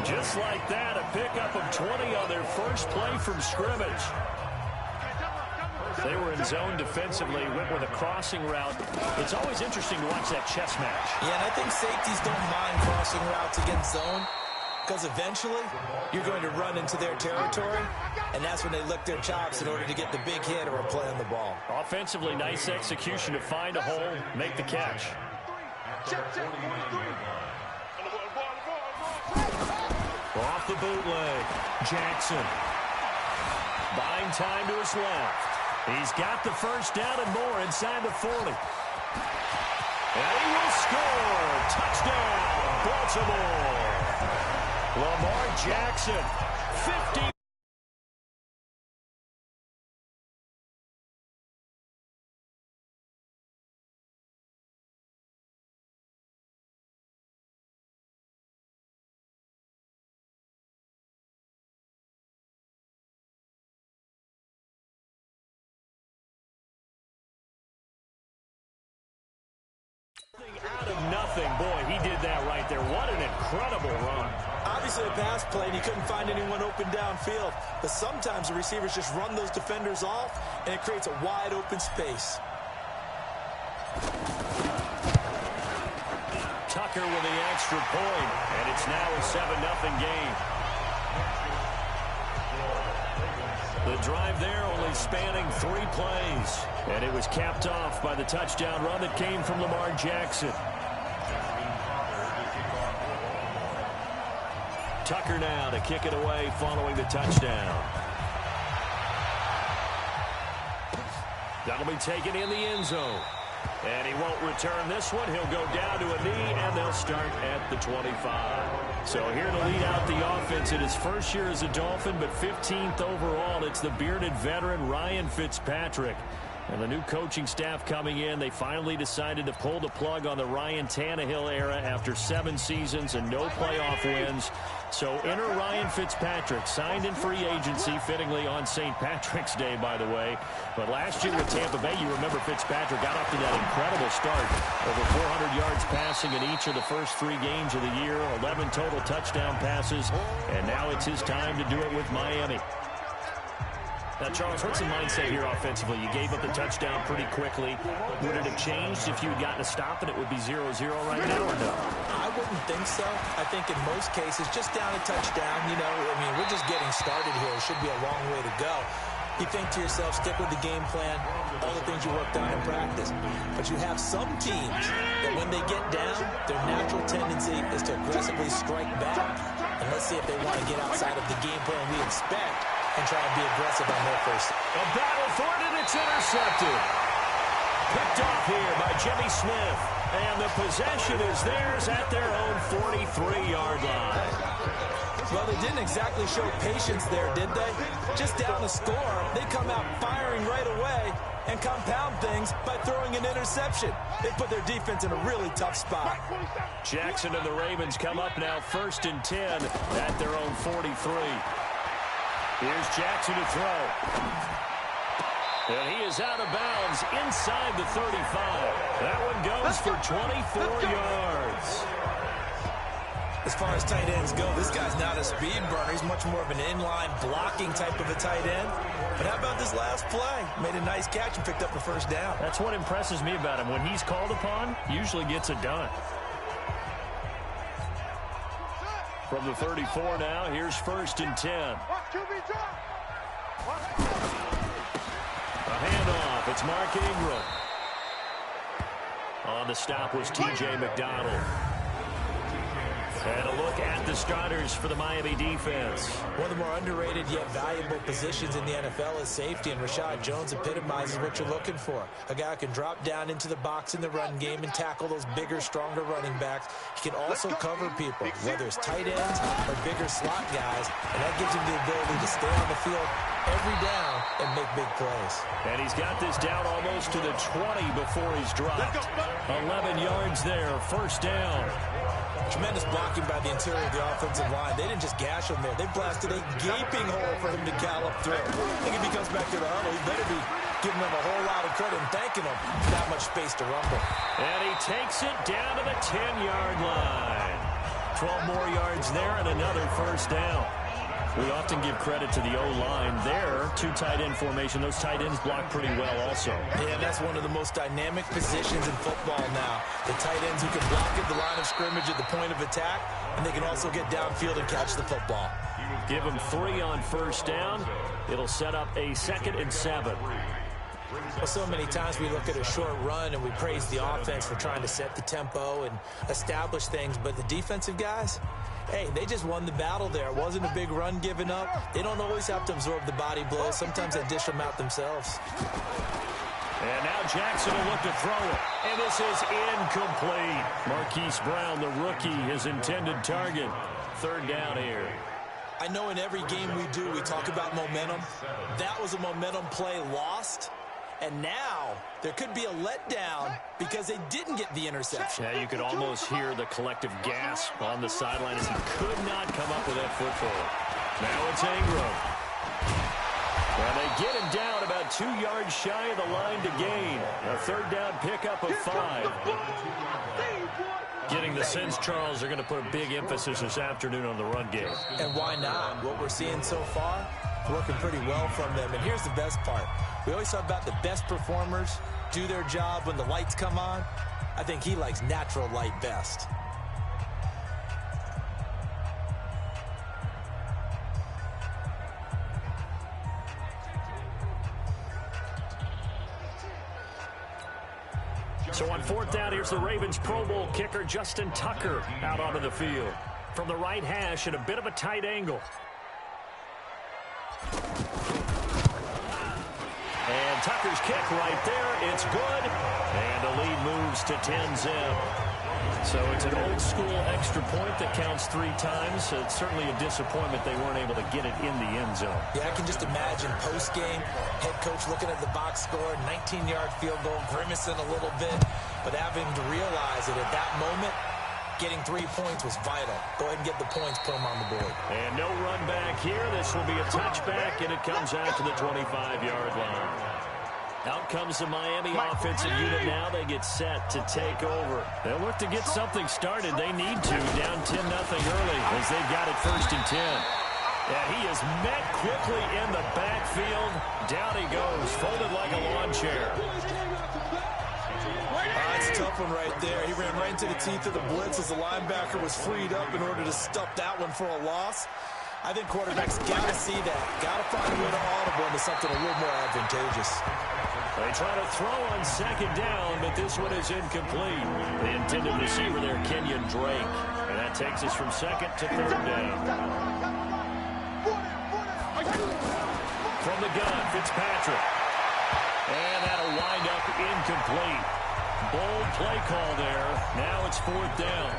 Just like that, a pickup of 20 on their first play from scrimmage. They were in zone defensively, went with a crossing route. It's always interesting to watch that chess match. Yeah, and I think safeties don't mind crossing routes against zone, because eventually you're going to run into their territory, and that's when they lick their chops in order to get the big hit or a play on the ball. Offensively, nice execution to find a hole, make the catch. Off the bootleg, Jackson. Buying time to his left. He's got the first down and more inside the 40. And he will score. Touchdown, Baltimore. Lamar Jackson, 50. Out of nothing. Boy, he did that right there. What an incredible run. Obviously a pass play, and he couldn't find anyone open downfield. But sometimes the receivers just run those defenders off, and it creates a wide open space. Tucker with the extra point, and it's now a 7-0 game. The drive there only spanning 3 plays. And it was capped off by the touchdown run that came from Lamar Jackson. Tucker now to kick it away following the touchdown. That'll be taken in the end zone. And he won't return this one. He'll go down to a knee, and they'll start at the 25. So here to lead out the offense in his first year as a Dolphin, but 15th overall, it's the bearded veteran Ryan Fitzpatrick. And the new coaching staff coming in, they finally decided to pull the plug on the Ryan Tannehill era after 7 seasons and no playoff wins. So enter Ryan Fitzpatrick, signed in free agency, fittingly on St. Patrick's Day, by the way. But last year with Tampa Bay, you remember Fitzpatrick got up to that incredible start. Over 400 yards passing in each of the first 3 games of the year, 11 total touchdown passes, and now it's his time to do it with Miami. Now, Charles, what's the mindset here offensively? You gave up the touchdown pretty quickly. Would it have changed if you had gotten a stop and it would be 0-0 right now, or no? I wouldn't think so. I think in most cases, just down a touchdown, you know, I mean, we're just getting started here. It should be a long way to go. You think to yourself, stick with the game plan, all the things you worked on in practice. But you have some teams that when they get down, their natural tendency is to aggressively strike back. And let's see if they want to get outside of the game plan we expect and try and be aggressive on their first. A battle for it, and it's intercepted. Picked off here by Jimmy Smith. And the possession is theirs at their own 43-yard line. Well, they didn't exactly show patience there, did they? Just down a score, they come out firing right away and compound things by throwing an interception. They put their defense in a really tough spot. Jackson and the Ravens come up now 1st and 10 at their own 43. Here's Jackson to throw. And he is out of bounds inside the 35. That one goes for 24 yards. As far as tight ends go, this guy's not a speed burner. He's much more of an inline blocking type of a tight end. But how about this last play? Made a nice catch and picked up a first down. That's what impresses me about him. When he's called upon, usually gets it done. From the 34 now, here's 1st and 10. A handoff. It's Mark Ingram. On the stop was T.J. McDonald. And a look at the starters for the Miami defense. One of the more underrated yet valuable positions in the NFL is safety, and Rashad Jones epitomizes what you're looking for. A guy who can drop down into the box in the run game and tackle those bigger, stronger running backs. He can also cover people, whether it's tight ends or bigger slot guys, and that gives him the ability to stay on the field every down and make big plays. And he's got this down almost to the 20 before he's dropped. 11 yards there, first down. Tremendous blocking by the interior of the offensive line. They didn't just gash him there. They blasted a gaping hole for him to gallop through. I think if he comes back to the huddle, he better be giving them a whole lot of credit and thanking them for that much space to rumble. And he takes it down to the 10-yard line. 12 more yards there and another first down. We often give credit to the O-line there. Two tight end formation. Those tight ends block pretty well also. Yeah, that's one of the most dynamic positions in football now. The tight ends who can block at the line of scrimmage at the point of attack, and they can also get downfield and catch the football. Give them 3 on first down. It'll set up a 2nd and 7. Well, so many times we look at a short run and we praise the offense for trying to set the tempo and establish things, but the defensive guys, hey, they just won the battle there. It wasn't a big run given up. They don't always have to absorb the body blows. Sometimes they dish them out themselves. And now Jackson will look to throw it. And this is incomplete. Marquise Brown, the rookie, his intended target. 3rd down here. I know in every game we do, we talk about momentum. That was a momentum play lost. And now there could be a letdown because they didn't get the interception. Yeah, you could almost hear the collective gasp on the sideline as he could not come up with that football. Now it's Ingram. Well, they get him down about 2 yards shy of the line to gain. A 3rd down pickup of 5. Getting the sense, Charles, they're going to put a big emphasis this afternoon on the run game. And why not? What we're seeing so far, working pretty well from them. And here's the best part. We always talk about the best performers do their job when the lights come on. I think he likes natural light best. So on 4th down, here's the Ravens Pro Bowl kicker Justin Tucker out onto the field. From the right hash at a bit of a tight angle. And Tucker's kick right there. It's good. And the lead moves to 10-zip. So it's an old-school extra point that counts 3 times. It's certainly a disappointment they weren't able to get it in the end zone. Yeah, I can just imagine post-game, head coach looking at the box score, 19-yard field goal, grimacing a little bit, but having to realize that at that moment, getting 3 points was vital. Go ahead and get the points, put them on the board. And no run back here. This will be a touchback, and it comes out to the 25-yard line. Out comes the Miami offensive unit now. They get set to take over. They'll look to get something started. They need to. Down 10-0 early as they've got it 1st and 10. And he is met quickly in the backfield. Down he goes, folded like a lawn chair. It's a tough one right there. He ran right into the teeth of the blitz as the linebacker was freed up in order to stuff that one for a loss. I think quarterbacks got to see that. Got to find a way to audible into something a little more advantageous. They try to throw on 2nd down, but this one is incomplete. The intended receiver there, Kenyon Drake. And that takes us from 2nd to 3rd down. From the gun, Fitzpatrick. And that'll wind up incomplete. Bold play call there. Now it's 4th down.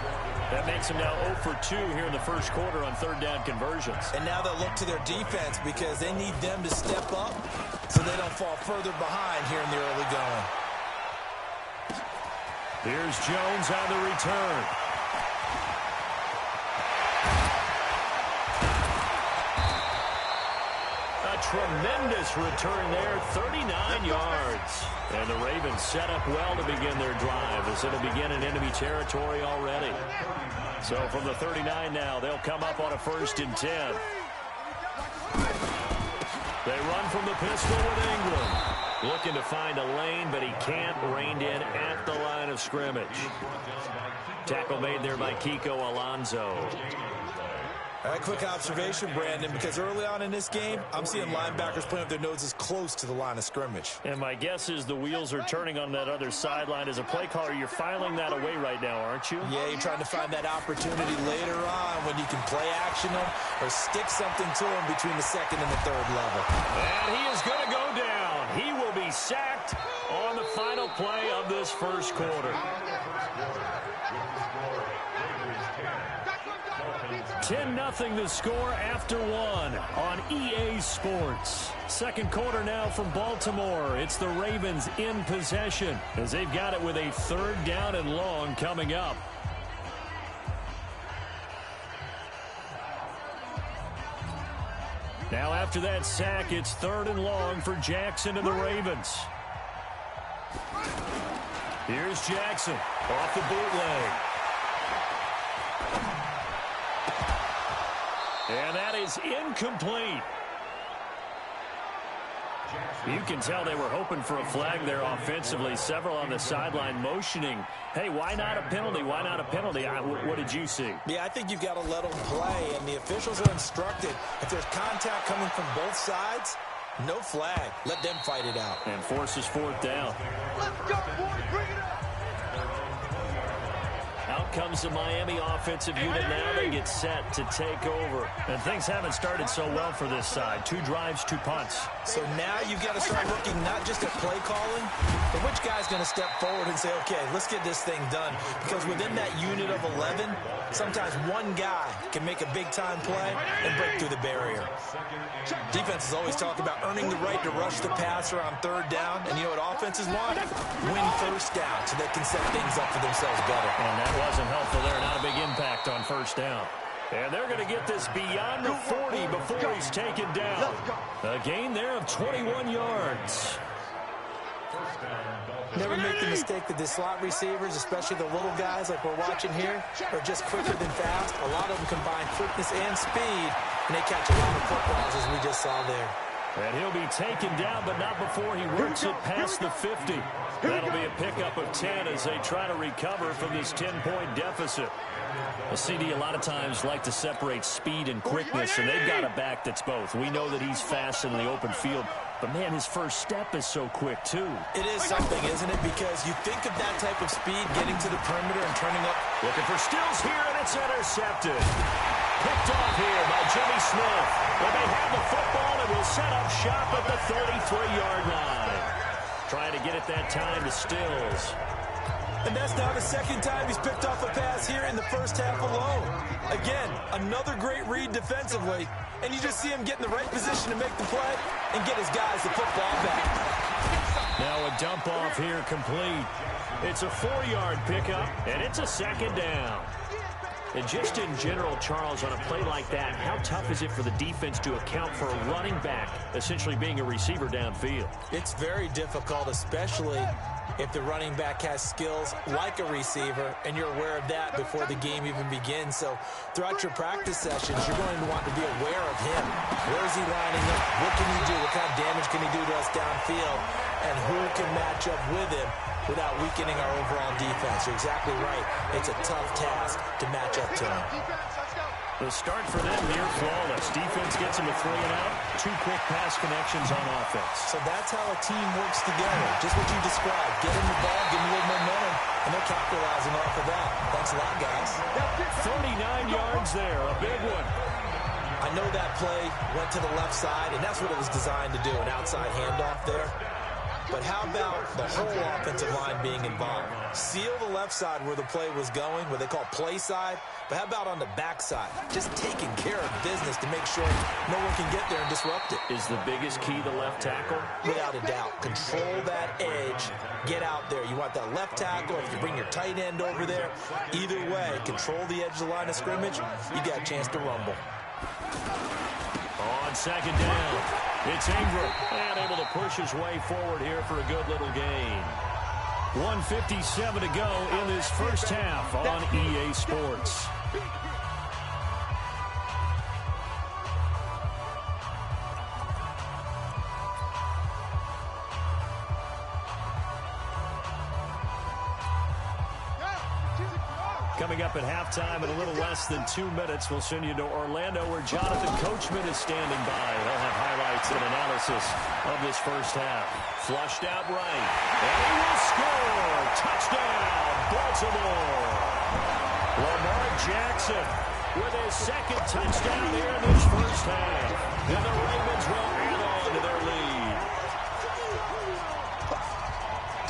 That makes them now 0 for 2 here in the first quarter on 3rd down conversions. And now they'll look to their defense because they need them to step up so they don't fall further behind here in the early going. Here's Jones on the return. A tremendous return there, 39 yards. And the Ravens set up well to begin their drive as it'll begin in enemy territory already. So from the 39 now, they'll come up on a 1st and 10. They run from the pistol with Ingram. Looking to find a lane, but he can't. Reined in at the line of scrimmage. Tackle made there by Kiko Alonso. A quick observation, Brandon, because early on in this game, I'm seeing linebackers playing with their noses close to the line of scrimmage. And my guess is the wheels are turning on that other sideline. As a play caller, you're filing that away right now, aren't you? Yeah, you're trying to find that opportunity later on when you can play action them or stick something to them between the second and the third level. And he is going to go down. He will be sacked on the final play of this first quarter. 10-0 the score after one on EA Sports. Second quarter now from Baltimore. It's the Ravens in possession as they've got it with a third down and long coming up. Now after that sack, it's third and long for Jackson and the Ravens. Here's Jackson off the bootleg. And that is incomplete. You can tell they were hoping for a flag there offensively. Several on the sideline motioning, hey, why not a penalty? Why not a penalty? What did you see? Yeah, I think you've got to let them play, and the officials are instructed. If there's contact coming from both sides, no flag. Let them fight it out. And forces fourth down. Let's go, boys. Bring it up. Out comes the Miami offensive unit now. They get set to take over. And things haven't started so well for this side. 2 drives, 2 punts. So now you've got to start looking not just at play calling, but which guy's going to step forward and say, okay, let's get this thing done. Because within that unit of 11, sometimes one guy can make a big-time play and break through the barrier. Defenses always talk about earning the right to rush the passer on third down. And you know what offenses want? Win first down so they can set things up for themselves better. And that wasn't helpful there. Not a big impact on first down. And they're going to get this beyond the 40 before he's taken down. A gain there of 21 yards. Never make the mistake that the slot receivers, especially the little guys like we're watching here, are just quicker than fast. A lot of them combine quickness and speed, and they catch a lot of footballs, as we just saw there. And he'll be taken down, but not before he works it past the 50. That'll be a pickup of 10 as they try to recover from this 10-point deficit. A CD a lot of times like to separate speed and quickness, and they've got a back that's both. We know that he's fast in the open field, but, man, his first step is so quick, too. It is something, isn't it? Because you think of that type of speed getting to the perimeter and turning up. Looking for Stills here, and it's intercepted. Picked off here by Jimmy Smith. But they have the football and will set up shop at the 33-yard line. Trying to get it that time to Stills. And that's now the second time he's picked off a pass here in the first half alone. Again, another great read defensively. And you just see him get in the right position to make the play and get his guys the football back. Now a dump off here complete. It's a 4-yard pickup, and it's a second down. And just in general, Charles, on a play like that, how tough is it for the defense to account for a running back essentially being a receiver downfield? It's very difficult, especially if the running back has skills like a receiver, and you're aware of that before the game even begins. So throughout your practice sessions, you're going to want to be aware of him. Where is he lining up? What can he do? What kind of damage can he do to us downfield? And who can match up with him without weakening our overall defense? You're exactly right. It's a tough task to match up to him. The start for them near flawless. Defense gets them a 3 and out. 2 quick pass connections on offense. So that's how a team works together. Just what you described. Get them the ball, give them a little momentum, and they're capitalizing off of that. Thanks a lot, guys. 39 yards there. A big one. I know that play went to the left side, and that's what it was designed to do, an outside handoff there. But how about the whole offensive line being involved? Seal the left side where the play was going, what they call play side. But how about on the back side? Just taking care of business to make sure no one can get there and disrupt it. Is the biggest key the left tackle? Without a doubt. Control that edge. Get out there. You want that left tackle. If you bring your tight end over there, either way, control the edge of the line of scrimmage, you got a chance to rumble. On second down, it's Ingram, and able to push his way forward here for a good little gain. 1:57 to go in this first half on EA Sports. Coming up at halftime in a little less than 2 minutes, we'll send you to Orlando where Jonathan Coachman is standing by. He'll have highlights and analysis of this first half. Flushed out right, and he will score. Touchdown, Baltimore. Lamar Jackson with his second touchdown here in this first half. And the Ravens will add on to their lead.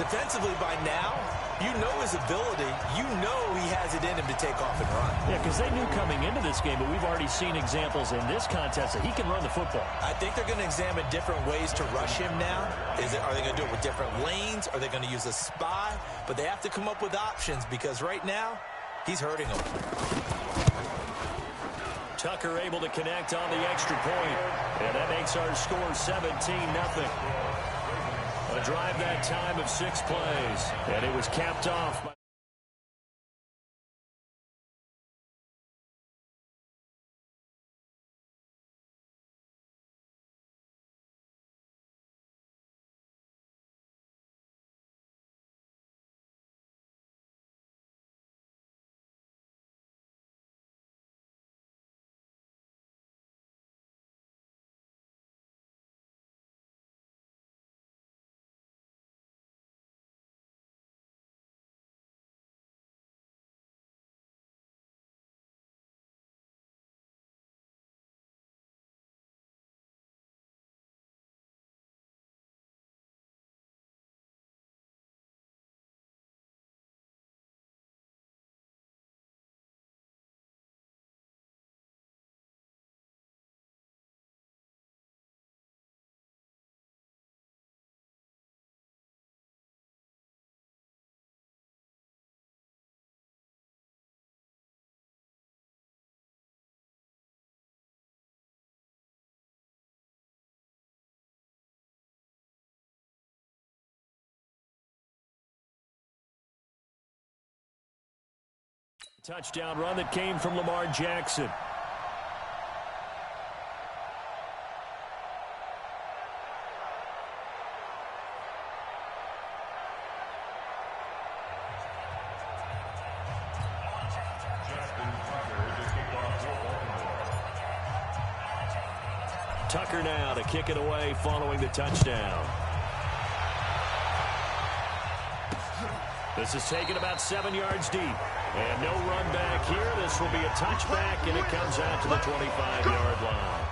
Defensively by now, you know his ability. You know he has it in him to take off and run. Yeah, because they knew coming into this game, but we've already seen examples in this contest that he can run the football. I think they're going to examine different ways to rush him now. Are they going to do it with different lanes? Are they going to use a spy? But they have to come up with options because right now, he's hurting them. Tucker able to connect on the extra point. And that makes our score 17-0. A drive that time of 6 plays. And it was capped off by touchdown run that came from Lamar Jackson. Tucker now to kick it away following the touchdown. This is taken about 7 yards deep. And no run back here. This will be a touchback, and it comes out to the 25-yard line.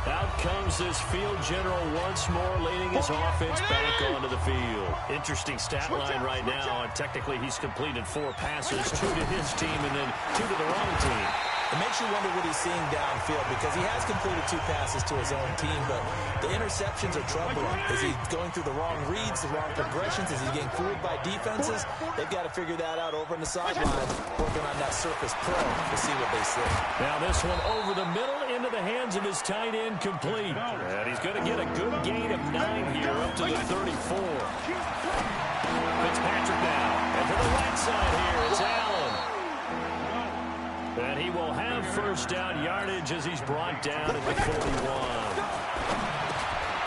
Out comes this field general once more, leading his offense back onto the field. Interesting stat line right now. And technically, he's completed 4 passes, 2 to his team and then 2 to the wrong team. It makes you wonder what he's seeing downfield because he has completed 2 passes to his own team, but the interceptions are troubling. Is he going through the wrong reads, the wrong progressions? Is he getting fooled by defenses? They've got to figure that out over on the sideline, working on that Circus Pro to see what they see. Now this one over the middle into the hands of his tight end complete. And he's going to get a good gain of 9 here up to the 34. Fitzpatrick now. And to the right side here, it's Allen. And he will have first down yardage as he's brought down at the 41.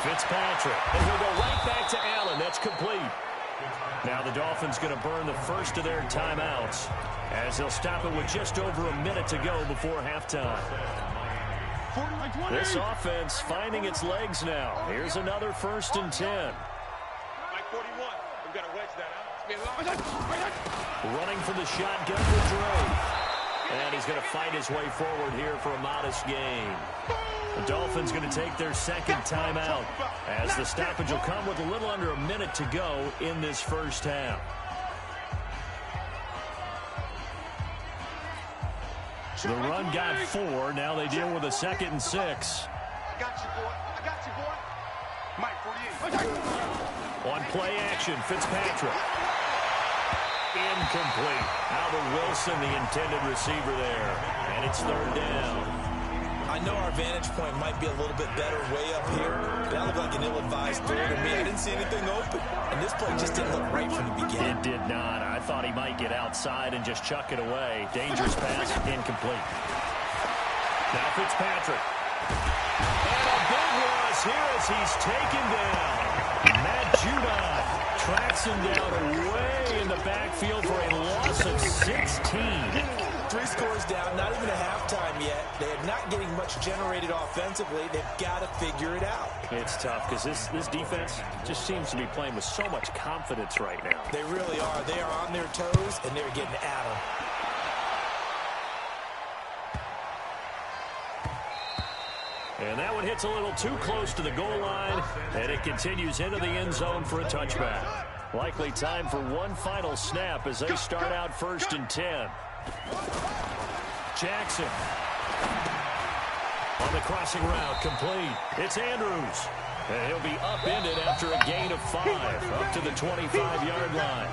Fitzpatrick. And he'll go right back to Allen. That's complete. Now the Dolphins going to burn the first of their timeouts as they'll stop it with just over a minute to go before halftime. This offense finding its legs now. Here's another 1st and 10. Running for the shotgun with Dre. And he's going to fight his way forward here for a modest gain. The Dolphins going to take their second timeout as the stoppage will come with a little under a minute to go in this first half. The run got 4. Now they deal with a 2nd and 6. I got you, boy. I got you, boy. Mike 48. On play action, Fitzpatrick. Incomplete. Albert Wilson, the intended receiver there. And it's 3rd down. I know our vantage point might be a little bit better way up here, but that looked like an ill-advised throw to me. I didn't see anything open. And this play just didn't look right from the beginning. It did not. I thought he might get outside and just chuck it away. Dangerous pass, incomplete. Now Fitzpatrick. And a big loss here as he's taken down. Matt Judon tracks him down away in the backfield for a loss of 16. 3 scores down, not even a halftime yet. They are not getting much generated offensively. They've got to figure it out. It's tough because this defense just seems to be playing with so much confidence right now. They really are. They are on their toes, and they're getting at them. And that one hits a little too close to the goal line, and it continues into the end zone for a touchback. Likely time for one final snap as they start out 1st and 10. Jackson on the crossing route, complete. It's Andrews, and he'll be upended after a gain of 5 up to the 25-yard line.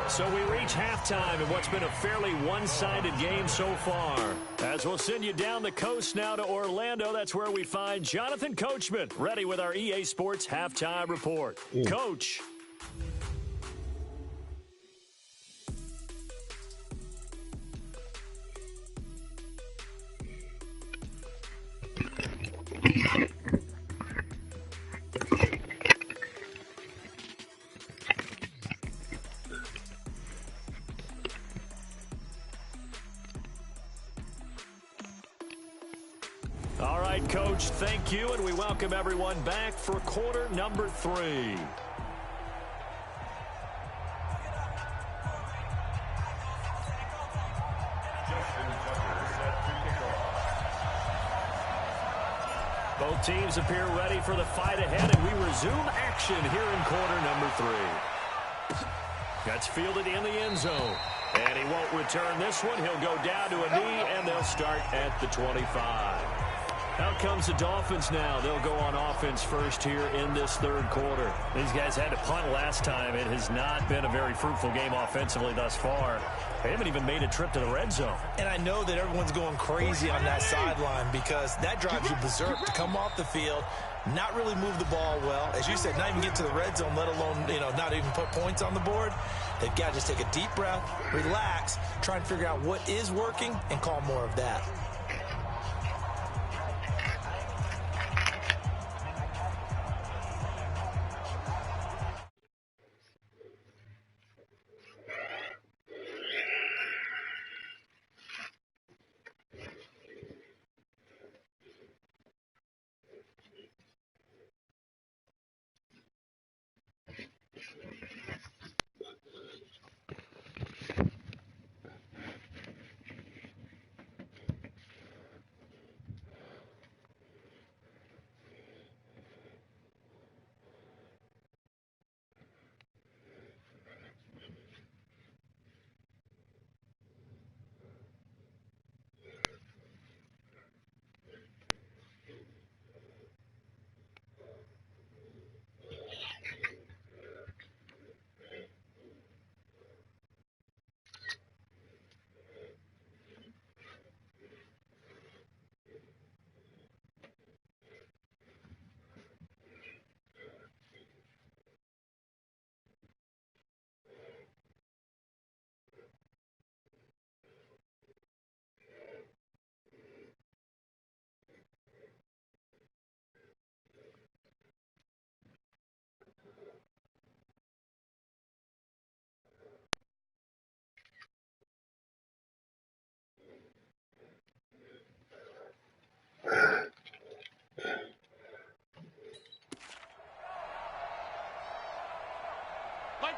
So we reach halftime in what's been a fairly one-sided game so far. As we'll send you down the coast now to Orlando, that's where we find Jonathan Coachman, ready with our EA Sports Halftime Report. Coach. All right, Coach, thank you, and we welcome everyone back for quarter number 3. Both teams appear ready for the fight ahead, and we resume action here in quarter number 3. That's fielded in the end zone, and he won't return this one. He'll go down to a knee, and they'll start at the 25. Out comes the Dolphins now. They'll go on offense first here in this 3rd quarter. These guys had to punt last time. It has not been a very fruitful game offensively thus far. They haven't even made a trip to the red zone. And I know that everyone's going crazy on that sideline because that drives you berserk to come off the field, not really move the ball well. As you said, not even get to the red zone, let alone, not even put points on the board. They've got to just take a deep breath, relax, try and figure out what is working, and call more of that.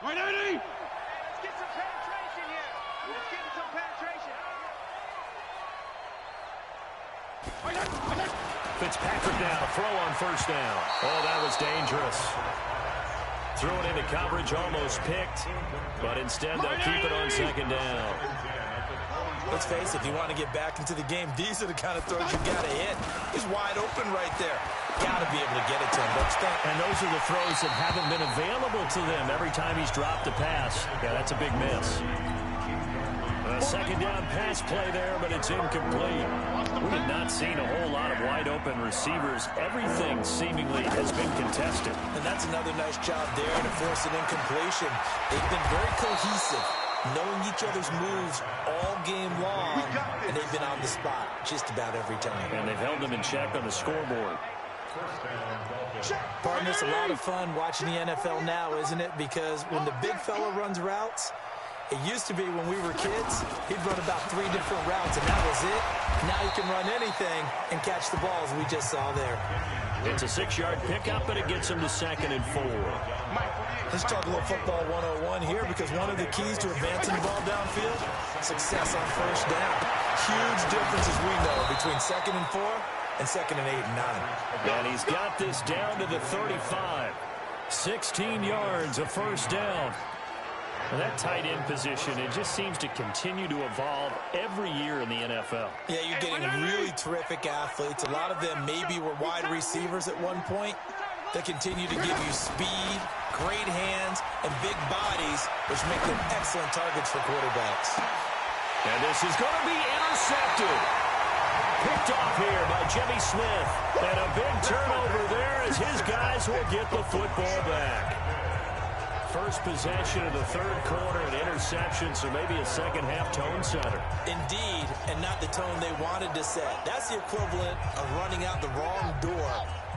Right, Eddie! Let's get some penetration here. Let's get some penetration. Fitzpatrick now, throw on 1st down. Oh, that was dangerous. Threw it into coverage, almost picked, but instead they'll keep it on 2nd down. Let's face it, if you want to get back into the game, these are the kind of throws you got to hit. He's wide open right there. Got to be able to get it to him, don't you think? And those are the throws that haven't been available to them every time he's dropped a pass. Yeah, that's a big miss. A 2nd down pass play there, but it's incomplete. We have not seen a whole lot of wide-open receivers. Everything seemingly has been contested. And that's another nice job there to force an incompletion. They've been very cohesive, knowing each other's moves all game long, and they've been on the spot just about every time. And they've held them in check on the scoreboard. Partner, it's a lot of fun watching the NFL now, isn't it? Because when the big fella runs routes, it used to be when we were kids, he'd run about 3 different routes, and that was it. Now he can run anything and catch the balls we just saw there. It's a 6-yard pickup, and it gets him to 2nd and 4. Let's talk a little football 101 here, because one of the keys to advancing the ball downfield, success on first down. Huge difference, as we know, between 2nd and 4 and 2nd and 8 and 9. And he's got this down to the 35. 16 yards of first down. And that tight end position, it just seems to continue to evolve every year in the NFL. Yeah, you're getting really terrific athletes. A lot of them maybe were wide receivers at one point. They continue to give you speed, great hands, and big bodies, which make them excellent targets for quarterbacks. And this is going to be intercepted. Picked off here by Jimmy Smith. And a big turnover there as his guys will get the football back. First possession of the third quarter, an interception, so maybe a second-half tone setter. Indeed, and not the tone they wanted to set. That's the equivalent of running out the wrong door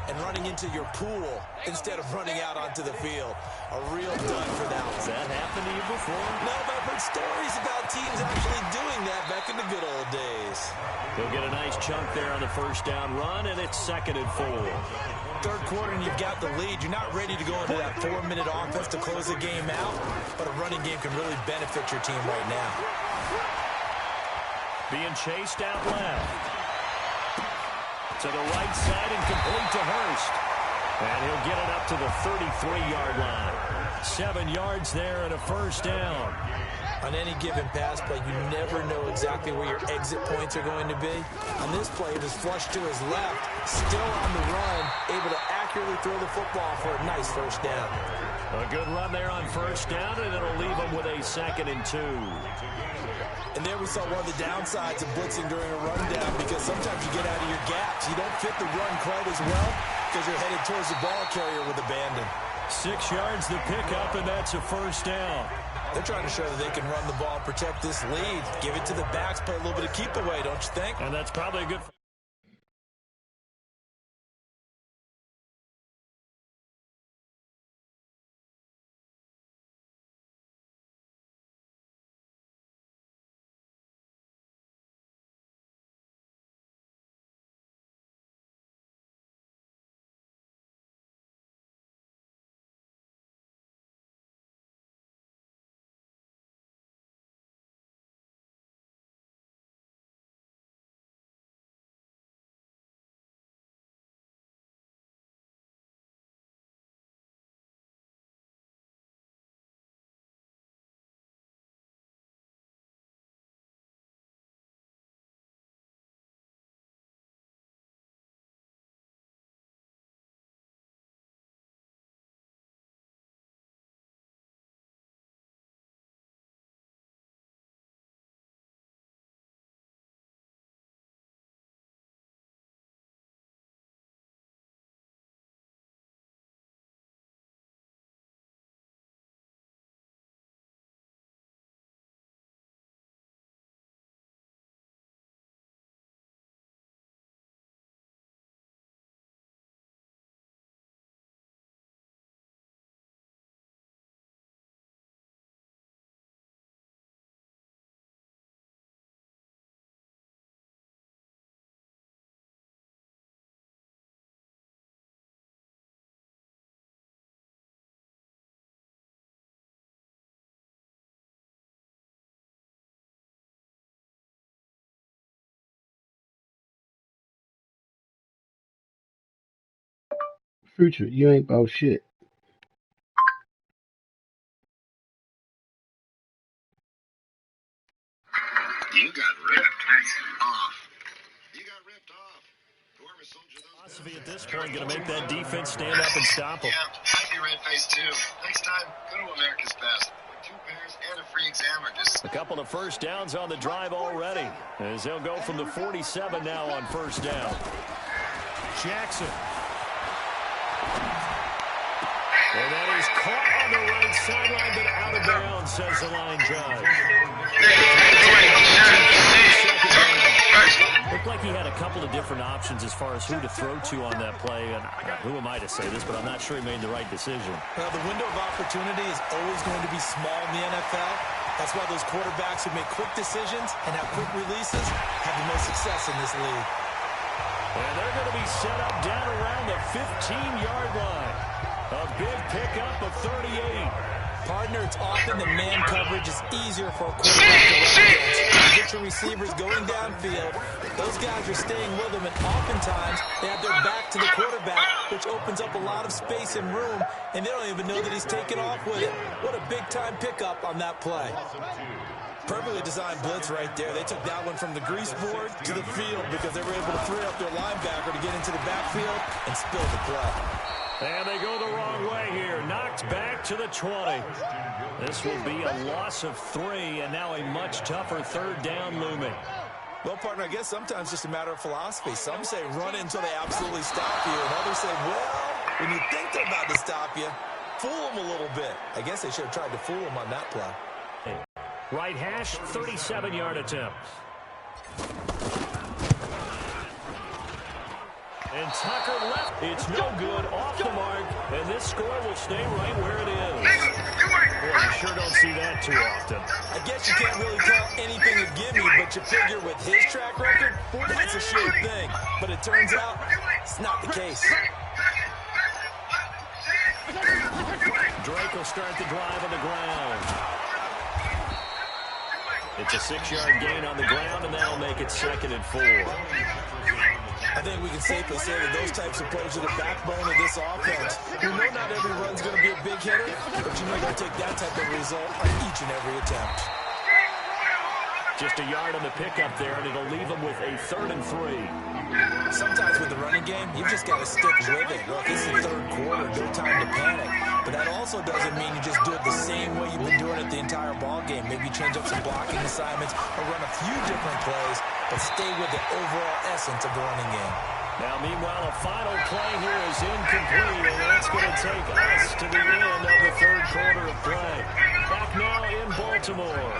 and running into your pool instead of running out onto the field. A real dud for that one. Has that happened to you before? No, but I've heard stories about teams actually doing that back in the good old days. They'll get a nice chunk there on the first down run, and it's 2nd and 4. Third quarter and you've got the lead. You're not ready to go into that 4-minute offense to close the game out, but a running game can really benefit your team right now. Being chased out left. To the right side and complete to Hurst. And he'll get it up to the 33-yard line. 7 yards there and a first down. On any given pass play, you never know exactly where your exit points are going to be. On this play, it was flushed to his left, still on the run, able to accurately throw the football for a nice first down. A good run there on first down, and it'll leave him with a 2nd and 2. And there we saw one of the downsides of blitzing during a rundown, because sometimes you get out of your gaps. You don't fit the run quite as well because you're headed towards the ball carrier with abandon. 6 yards the pickup, and that's a first down. They're trying to show that they can run the ball and protect this lead. Give it to the backs, play a little bit of keep away, don't you think? And that's probably a good... Future, you ain't about shit. You got ripped off. You got ripped off. Whoever sold you those Philosophy at this point going to make that defense stand up and stop them. Yeah, happy red face too. Next time, go to America's Best. With 2 pairs and a free exam or just... A couple of first downs on the drive already, as they'll go from the 47 now on first down. Jackson. And that is caught on the right sideline, but out of bounds, says the line judge. Looked like he had a couple of different options as far as who to throw to on that play. And who am I to say this, but I'm not sure he made the right decision. Well, the window of opportunity is always going to be small in the NFL. That's why those quarterbacks who make quick decisions and have quick releases have the most success in this league. And they're going to be set up down around the 15-yard line. A big pickup of 38. Partner, it's often the man coverage is easier for a quarterback to run against. You get your receivers going downfield. Those guys are staying with them, and oftentimes they have their back to the quarterback, which opens up a lot of space and room, and they don't even know that he's taking off with it. What a big-time pickup on that play. Perfectly designed blitz right there. They took that one from the grease board to the field because they were able to free up their linebacker to get into the backfield and spill the play. And they go the wrong way here. Knocked back to the 20. This will be a loss of 3, and now a much tougher third down looming. Well, partner, I guess sometimes it's just a matter of philosophy. Some say run until they absolutely stop you, and others say, well, when you think they're about to stop you, fool them a little bit. I guess they should have tried to fool them on that play. Right hash, 37-yard attempt. And Tucker left. It's no good. Off the mark. And this score will stay right where it is. Boy, you sure don't see that too often. I guess you can't really tell anything to give me, but you figure with his track record, that's a sure thing. But it turns out it's not the case. Drake will start the drive on the ground. It's a 6-yard gain on the ground, and that'll make it 2nd and 4. I think we can safely say that those types of plays are the backbone of this offense. We know not every run's going to be a big hitter, but you know they'll take that type of result on each and every attempt. Just a yard on the pickup there, and it'll leave them with a 3rd and 3. Sometimes with the running game, you've just got to stick with it. Look, it's the third quarter, no time to panic. But that also doesn't mean you just do it the same way you've been doing it the entire ball game. Maybe change up some blocking assignments or run a few different plays, but stay with the overall essence of the running game. Now, meanwhile, a final play here is incomplete, and that's going to take us to the end of the third quarter of play. Back now in Baltimore.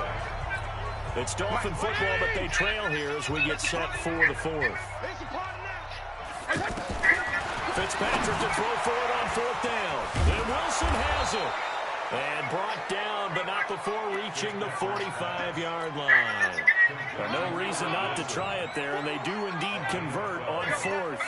It's Dolphin football, but they trail here as we get set for the 4th. Fitzpatrick to throw for it on 4th down. And Wilson has it. And brought down, but not before reaching the 45-yard line. But no reason not to try it there, and they do indeed convert on 4th.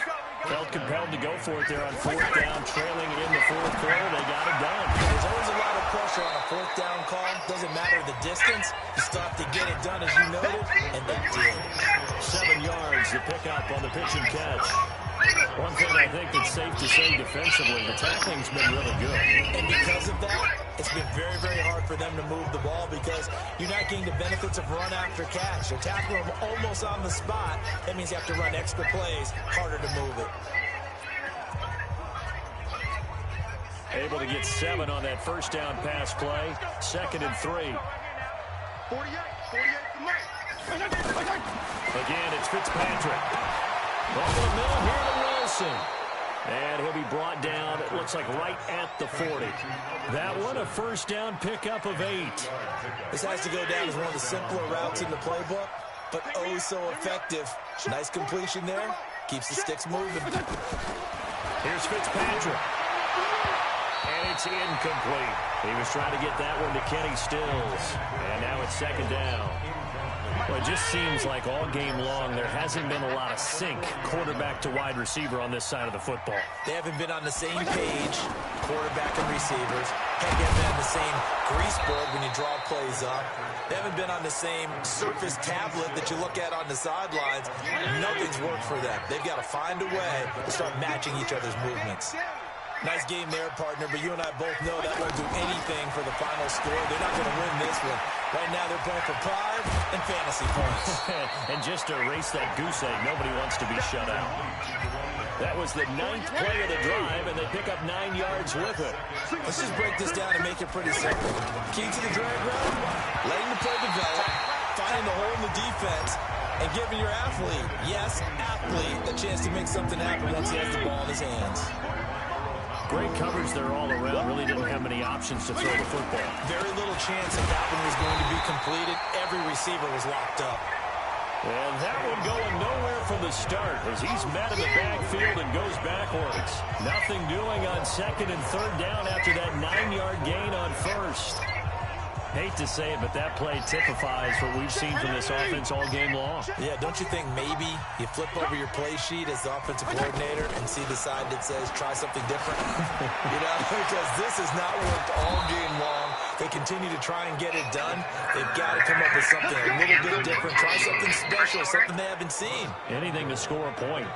Felt compelled to go for it there on 4th down, trailing in the 4th quarter. They got it done. There's always a lot of pressure on a 4th down call. Doesn't matter the distance. You still have to get it done, as you noted, and they did. 7 yards, the pickup on the pitch and catch. One thing I think that's safe to say defensively, the tackling's been really good. And because of that, it's been very, very hard for them to move the ball because you're not getting the benefits of run after catch. You're tackling them almost on the spot. That means you have to run extra plays, harder to move it. Able to get 7 on that first down pass play. 2nd and 3. 48 Again, it's Fitzpatrick. Over the middle here to Wilson. And he'll be brought down, it looks like right at the 40. That one, a first down pickup of 8. This has to go down as one of the simpler routes in the playbook, but oh so effective. Nice completion there. Keeps the sticks moving. Here's Fitzpatrick. And it's incomplete. He was trying to get that one to Kenny Stills. And now it's 2nd down. Well, it just seems like all game long there hasn't been a lot of sync quarterback to wide receiver on this side of the football. They haven't been on the same page, quarterback and receivers. They haven't been on the same grease board when you draw plays up. They haven't been on the same surface tablet that you look at on the sidelines. Nothing's worked for them. They've got to find a way to start matching each other's movements. Nice game there, partner, but you and I both know that won't do anything for the final score. They're not going to win this one. Right now they're playing for pride and fantasy points. And just to erase that goose egg, nobody wants to be shut out. That was the 9th play of the drive, and they pick up 9 yards with it. Let's just break this down and make it pretty simple. Key to the drag route, letting the play develop, finding the hole in the defense, and giving your athlete, yes, athlete, a chance to make something happen once he has the ball in his hands. Great coverage there all around. Really didn't have many options to throw the football. Very little chance that that one was going to be completed. Every receiver was locked up. And that one going nowhere from the start as he's met in the backfield and goes backwards. Nothing doing on second and third down after that 9-yard gain on first. Hate to say it, but that play typifies what we've seen from this offense all game long. Yeah, don't you think maybe you flip over your play sheet as the offensive coordinator and see the side that says try something different? Because this has not worked all game long. They continue to try and get it done. They've got to come up with something a little bit different. Try something special, something they haven't seen. Anything to score a point.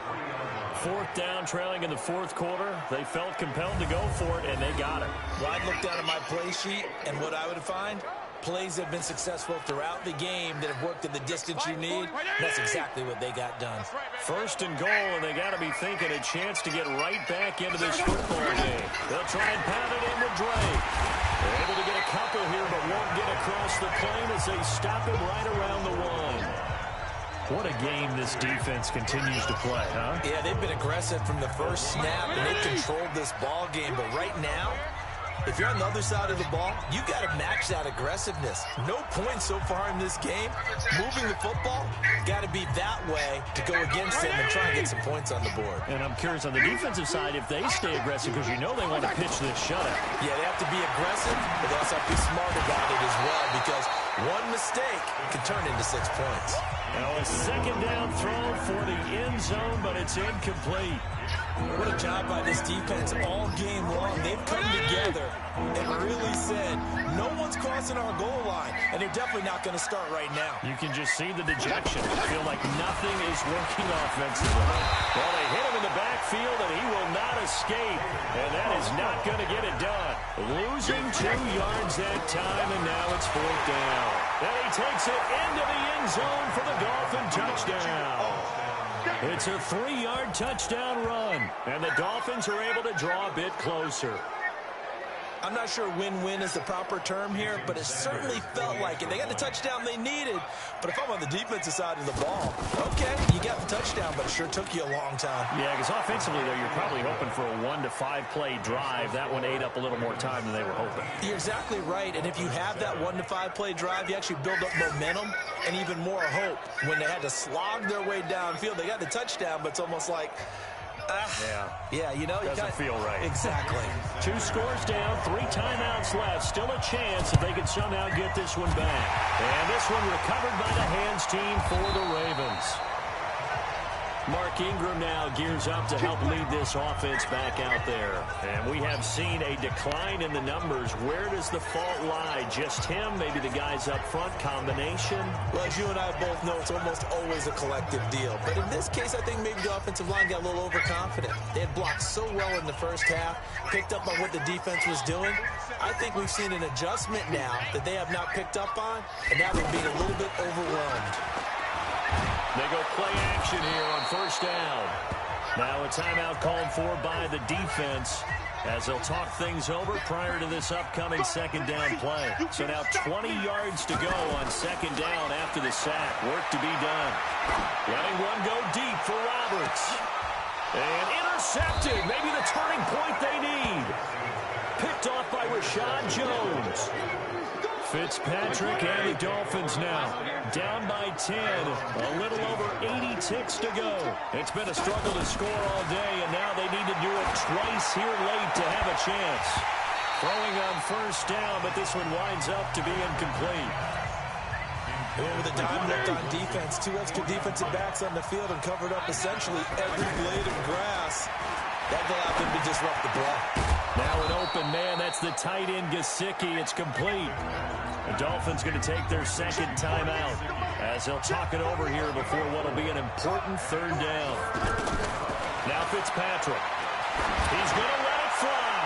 Fourth down, trailing in the fourth quarter. They felt compelled to go for it, and they got it. Well, I'd look down at my play sheet, and what I would find, plays that have been successful throughout the game that have worked at the distance you need. That's exactly what they got done. First and goal, and they got to be thinking a chance to get right back into this football game. They'll try and pound it in with Drake. They're able to get a couple here, but won't get across the plane as they stop him right around the one. What a game this defense continues to play, huh? Yeah, they've been aggressive from the first snap, and they've controlled this ball game. But right now, if you're on the other side of the ball, you got to match that aggressiveness. No points so far in this game. Moving the football, got to be that way to go against them and try and get some points on the board. And I'm curious on the defensive side if they stay aggressive because you know they want to pitch this shutout. Yeah, they have to be aggressive, but they also have to be smart about it as well because one mistake can turn into 6 points. Now a second down throw for the end zone, but it's incomplete. What a job by this defense all game long. They've come together and really said, no one's crossing our goal line, and they're definitely not going to start right now. You can just see the dejection. Feel like nothing is working offensively. Well, they hit him in the backfield, and he will not escape, and that is not going to get it done. Losing 2 yards that time, and now it's fourth down. And he takes it into the end zone for the Dolphin touchdown. It's a 3-yard touchdown run, and the Dolphins are able to draw a bit closer. I'm not sure win-win is the proper term here, but it certainly felt like it. They got the touchdown they needed, but if I'm on the defensive side of the ball, okay, you got the touchdown, but it sure took you a long time. Yeah, because offensively, though, you're probably hoping for a 1 to 5 play drive. That one ate up a little more time than they were hoping. You're exactly right, and if you have that 1 to 5 play drive, you actually build up momentum and even more hope. When they had to slog their way downfield, they got the touchdown, but it's almost like, yeah, you know, doesn't feel right. Exactly. 2 scores down, 3 timeouts left. Still a chance if they can somehow get this one back. And this one recovered by the hands team for the Ravens. Mark Ingram now gears up to help lead this offense back out there. And we have seen a decline in the numbers. Where does the fault lie? Just him? Maybe the guys up front? Combination? Well, as you and I both know, it's almost always a collective deal. But in this case, I think maybe the offensive line got a little overconfident. They had blocked so well in the first half, picked up on what the defense was doing. I think we've seen an adjustment now that they have not picked up on, and now they're being a little bit overwhelmed. They go play action here on first down. Now a timeout called for by the defense as they'll talk things over prior to this upcoming second down play. So now 20 yards to go on second down after the sack. Work to be done. Letting one go deep for Roberts. And intercepted. Maybe the turning point they need. Picked off by Rashad Jones. Fitzpatrick and the Dolphins now down by 10. A little over 80 ticks to go. It's been a struggle to score all day, and now they need to do it twice here late to have a chance. Throwing on first down, but this one winds up to be incomplete. With a dime left on defense, 2 extra defensive backs on the field and covered up essentially every blade of grass. That allowed them to disrupt the play. Now an open man. That's the tight end, Gesicki. It's complete. The Dolphins going to take their second timeout as they'll talk it over here before what will be an important third down. Now Fitzpatrick. He's going to let it fly.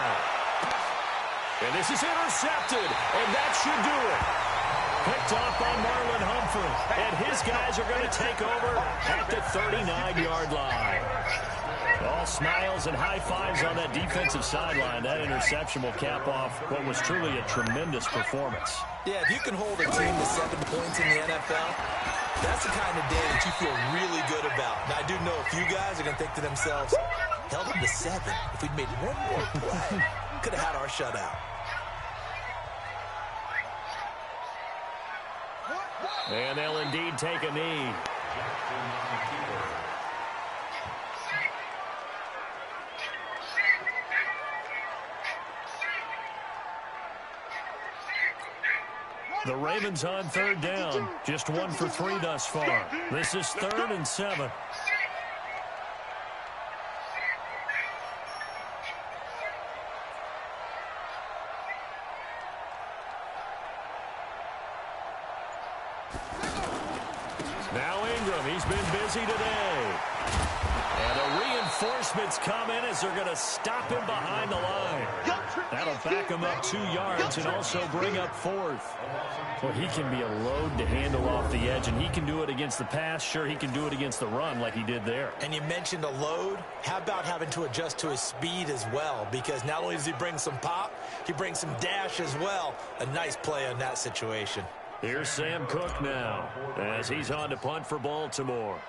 And this is intercepted, and that should do it. Picked off by Marlon Humphrey. And his guys are going to take over at the 39-yard line. All smiles and high fives on that defensive sideline. That interception will cap off what was truly a tremendous performance. Yeah, if you can hold a team to 7 points in the NFL, that's the kind of day that you feel really good about. Now, I do know a few guys are going to think to themselves, held them to 7. If we'd made one more play, could have had our shutout. And they'll indeed take a knee. The Ravens on third down. Just 1 for 3 thus far. This is 3rd and 7. Now Ingram, he's been busy today. And the reinforcements come in as they're going to stop him behind the line. That'll back him up 2 yards and also bring up 4th. Well, he can be a load to handle off the edge, and he can do it against the pass. Sure, he can do it against the run like he did there. And you mentioned a load. How about having to adjust to his speed as well? Because not only does he bring some pop, he brings some dash as well. A nice play on that situation. Here's Sam Cook now as he's on to punt for Baltimore.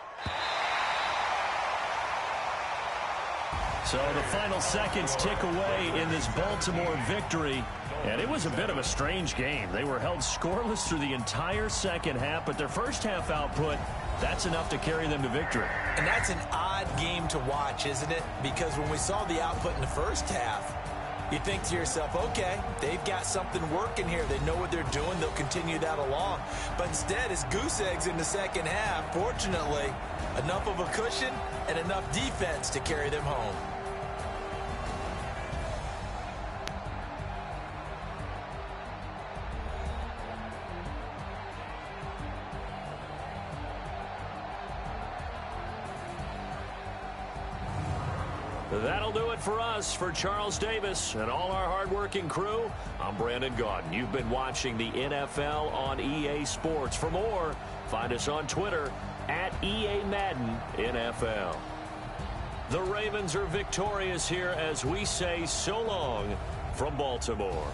So the final seconds tick away in this Baltimore victory. And it was a bit of a strange game. They were held scoreless through the entire second half, but their first half output, that's enough to carry them to victory. And that's an odd game to watch, isn't it? Because when we saw the output in the first half, you think to yourself, okay, they've got something working here. They know what they're doing. They'll continue that along. But instead, it's goose eggs in the second half. Fortunately, enough of a cushion and enough defense to carry them home. That'll do it for us. For Charles Davis and all our hardworking crew, I'm Brandon Gaudin. You've been watching the NFL on EA Sports. For more, find us on Twitter at EA Madden NFL. The Ravens are victorious here as we say so long from Baltimore.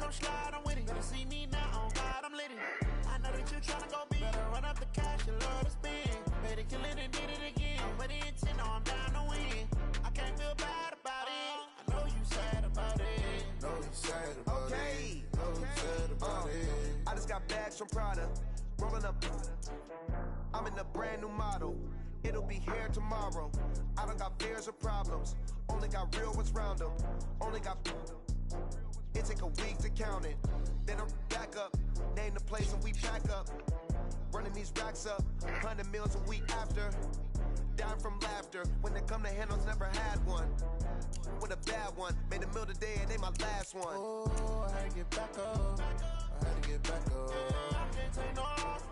come slide, I'm with it. Better see me now, on God, I'm lit it. I know that you tryna go big. Better run up the cash, you love to spend. Better kill it and did it again. But the intent, no, I'm down to win. I can't feel bad about it. I know you sad about it. Know you sad about it. Know you sad about it. I just got bags from Prada. Rolling up. I'm in a brand new model. It'll be here tomorrow. I don't got fears or problems. Only got real ones round them. Only got. It take a week to count it. Then I'm back up. Name the place and we pack up. Running these racks up. 100 meals a week after. Dying from laughter. When it come to handles, never had one. With a bad one. Made a meal today and they my last one. Oh, I had to get back up. I had to get back up. I can't take no off.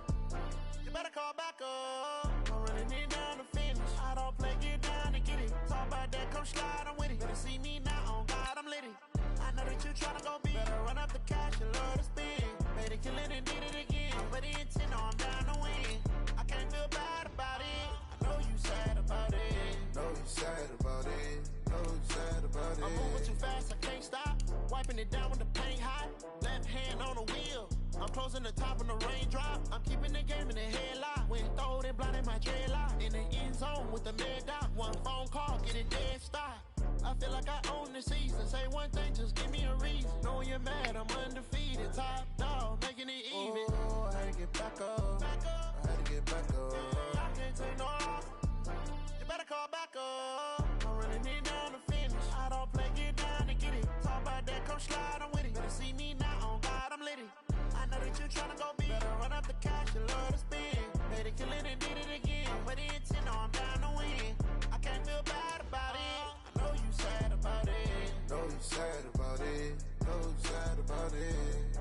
You better call back up. I'm running it down to finish. I don't play, get down and get it. Talk about that, come slide, I'm with it. Better see me now, on God, I'm lit it. I know that you tryna go big. Better run up the cash, you love to spend. Better kill it and did it again. But the intent, no, I'm down to win. I can't feel bad about it. I know you sad about it. Know you sad about it. Know you sad about it. I'm moving too fast, I can't stop. Wiping it down with the paint hot. Left hand on the wheel. I'm closing the top of the raindrop. I'm keeping the game in the headlock. When throwed and blinded my dreadlock. In the end zone with the mad dot. One phone call, get it dead stop. I feel like I own the season. Say one thing, just give me a reason. Knowing you're mad, I'm undefeated. Top dog, making it even. Oh, I had to get back up. I had to get back up. I can't take no off. You better call back up. I'm running it down to finish. I don't play, get down and get it. Talk about that, come slide, I'm with it. Better see me now, on God, I'm lit it. I know that you tryna go big. Better run up the cash, you love to spend. Better kill it and did it again. But the intent, no, I'm down to win. I can't feel bad about it. I know you sad about it. Know you sad about it. Know you sad about it.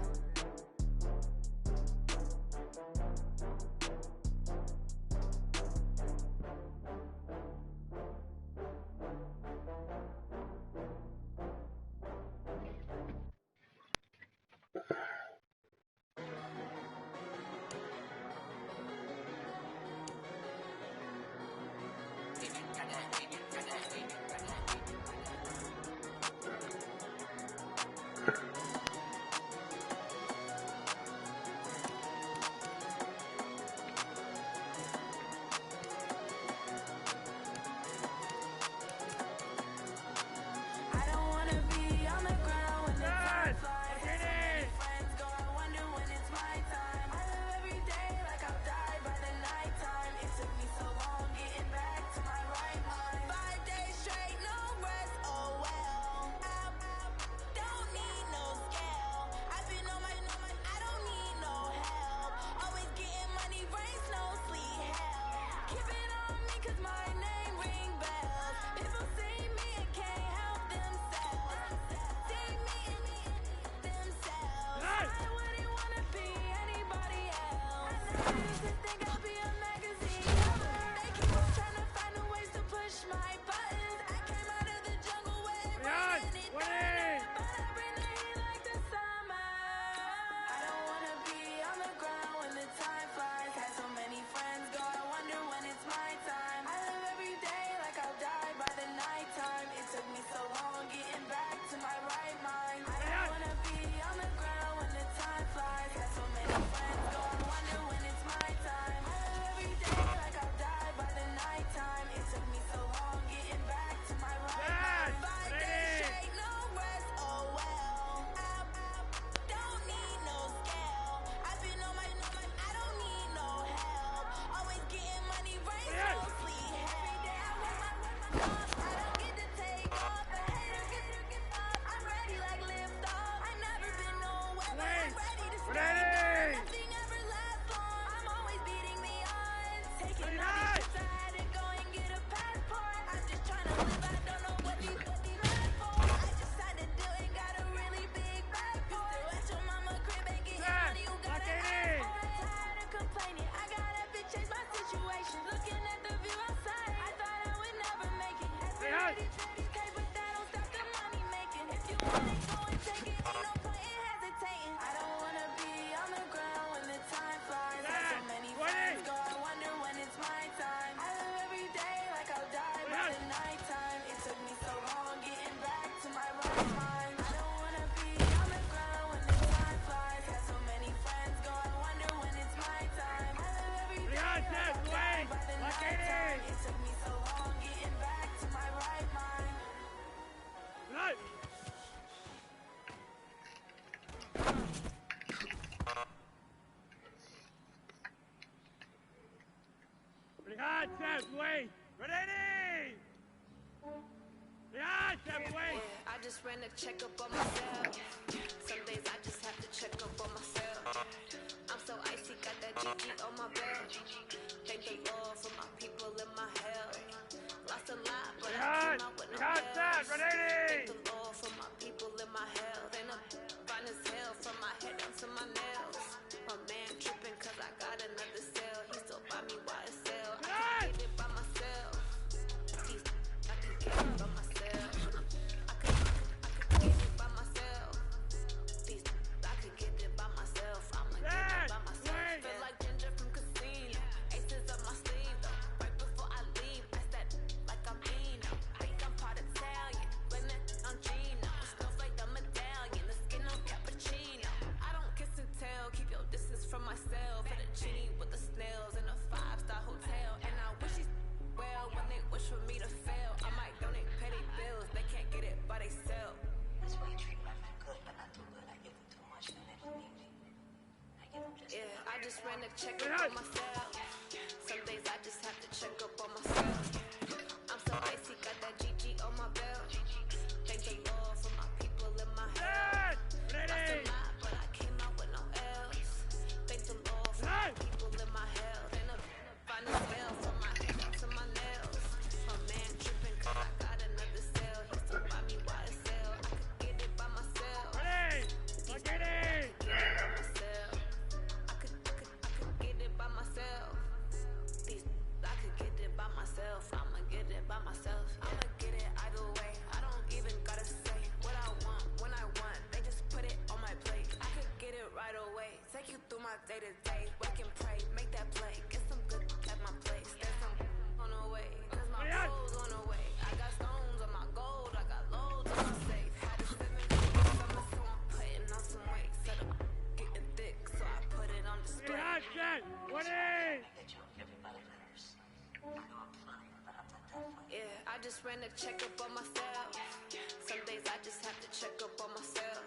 Ready? Yeah, I just ran a checkup on myself. Some days I just have to check up on myself. I'm so icy, got that GG on my belt. Thank the Lord for my people in my hell. Lost a lot, but I came out with no hell. Thank the Lord for my people in my hell. Then I'm fine as hell from my head down to my nails. My man tripping cause I got another cell. He still buy me YSL. I can get it by myself. I can get it by myself. I could get it by myself. I could get it by myself. I'ma get it by myself. Feel like Ginger from Casino. Aces up my sleeve though. Right before I leave, that's that like I'm Eno. Think I'm part Italian. Blame it on Gino. Smells like the medallion. The skin on cappuccino. I don't kiss and tell. Keep your distance from myself. For the genie with the snails in a 5-star hotel. And I wish he's well when they wish for me to fail. I might donate petty bills. They can't get it by they sell. That's why you treat my men good, but not too good. I give them too much, then they don't need me. I give them just I just ran a checkup on myself. Some days I just have to check up on myself. I'm so icy, got that GG on my belt. Thank the Lord for my people in my hell. Lost a lot, but I came out with no L's. Thank the Lord for my people in my hell. Then I'm fine as hell from my head down to my nails. My man tripping cause I got another cell. He still buy me YSL. I could get it by myself. I could get it by myself. I could get it by myself. I could get it by myself. I'ma get it by myself. I'ma get it either way. I don't even gotta say what I want when I want. They just put it on my plate. I could get it right away. Take you through my day to day. Wake and pray, make that play. Get some good at my place. There's some on the way. Cause my goals on the way. I got stones on my gold. I got loads on my safe. Had a 7-figure summer, so I'm putting on some weight. Set up getting thick, so I put it on display. I just ran a checkup on myself. Some days I just have to check up on myself.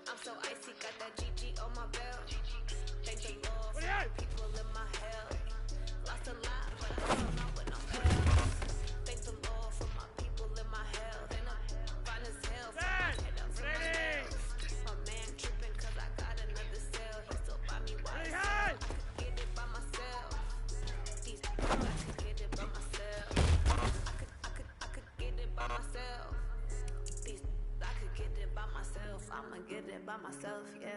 I'm so icy, got that GG on my belt. Thank the Lord for the people in my hell. Lost a lot, but I came out with no hell. Thank the Lord for my people in my hell. Then I'm fine as hell from my head down to my nails. My man tripping cause I got another cell. He still buy me YSL. I could get it by myself. I could get it by myself. I could get it by myself. I could get it by myself. I'ma get it by myself, yeah.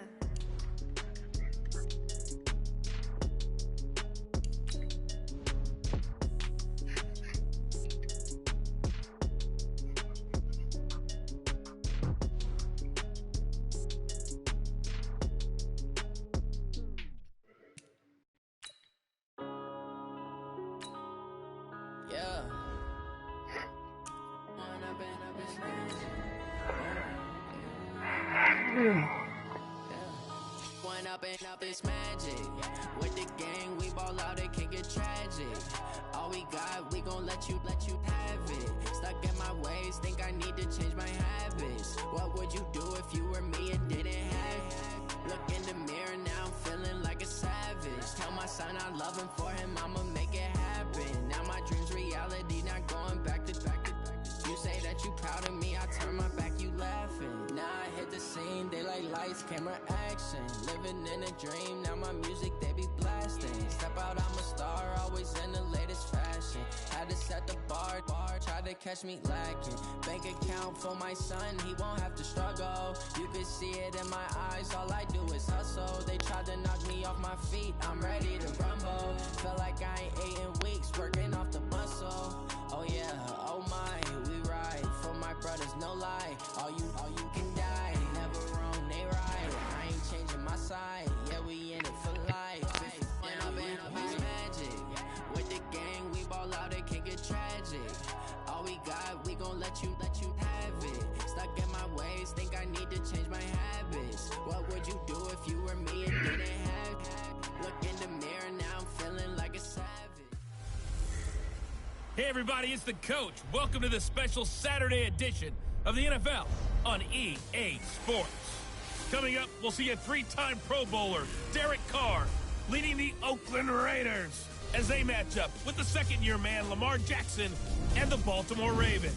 Up it's magic. With the gang, we ball out, it can get tragic. All we got, we gon' let you have it. Stuck in my ways, think I need to change my habits. What would you do if you were me and didn't have it? Look in the mirror, now I'm feeling like a savage. Tell my son I love him, for him I'ma make it happen. Now my dream's reality, not going back to back. You say that you proud of me, I turn my back, you laughing. Now I hit the scene, they like lights, camera, action. Living in a dream, now my music, they be blasting. Step out, I'm a star, always in the latest fashion. Had to set the bar, tried to catch me lacking. Bank account for my son, he won't have to struggle. You can see it in my eyes, all I do is hustle. They tried to knock me off my feet, I'm ready to rumble. Feel like I ain't ate in weeks, working off the muscle. Oh yeah, oh my, we ride for my brothers, no lie. All you can die, never wrong, they right. I ain't changing my side, yeah, we in it for life. Up it's magic. With the gang, we ball out, it can get tragic. All we got, we gon' let you have it. Stuck in my ways, think I need to change my habits. What would you do if you were me and didn't have it? Look in the mirror, now I'm feeling like a savage. Hey everybody, it's the coach. Welcome to the special Saturday edition of the NFL on EA Sports. Coming up, we'll see a 3-time Pro Bowler, Derek Carr, leading the Oakland Raiders. as they match up with the second-year man Lamar Jackson and the Baltimore Ravens.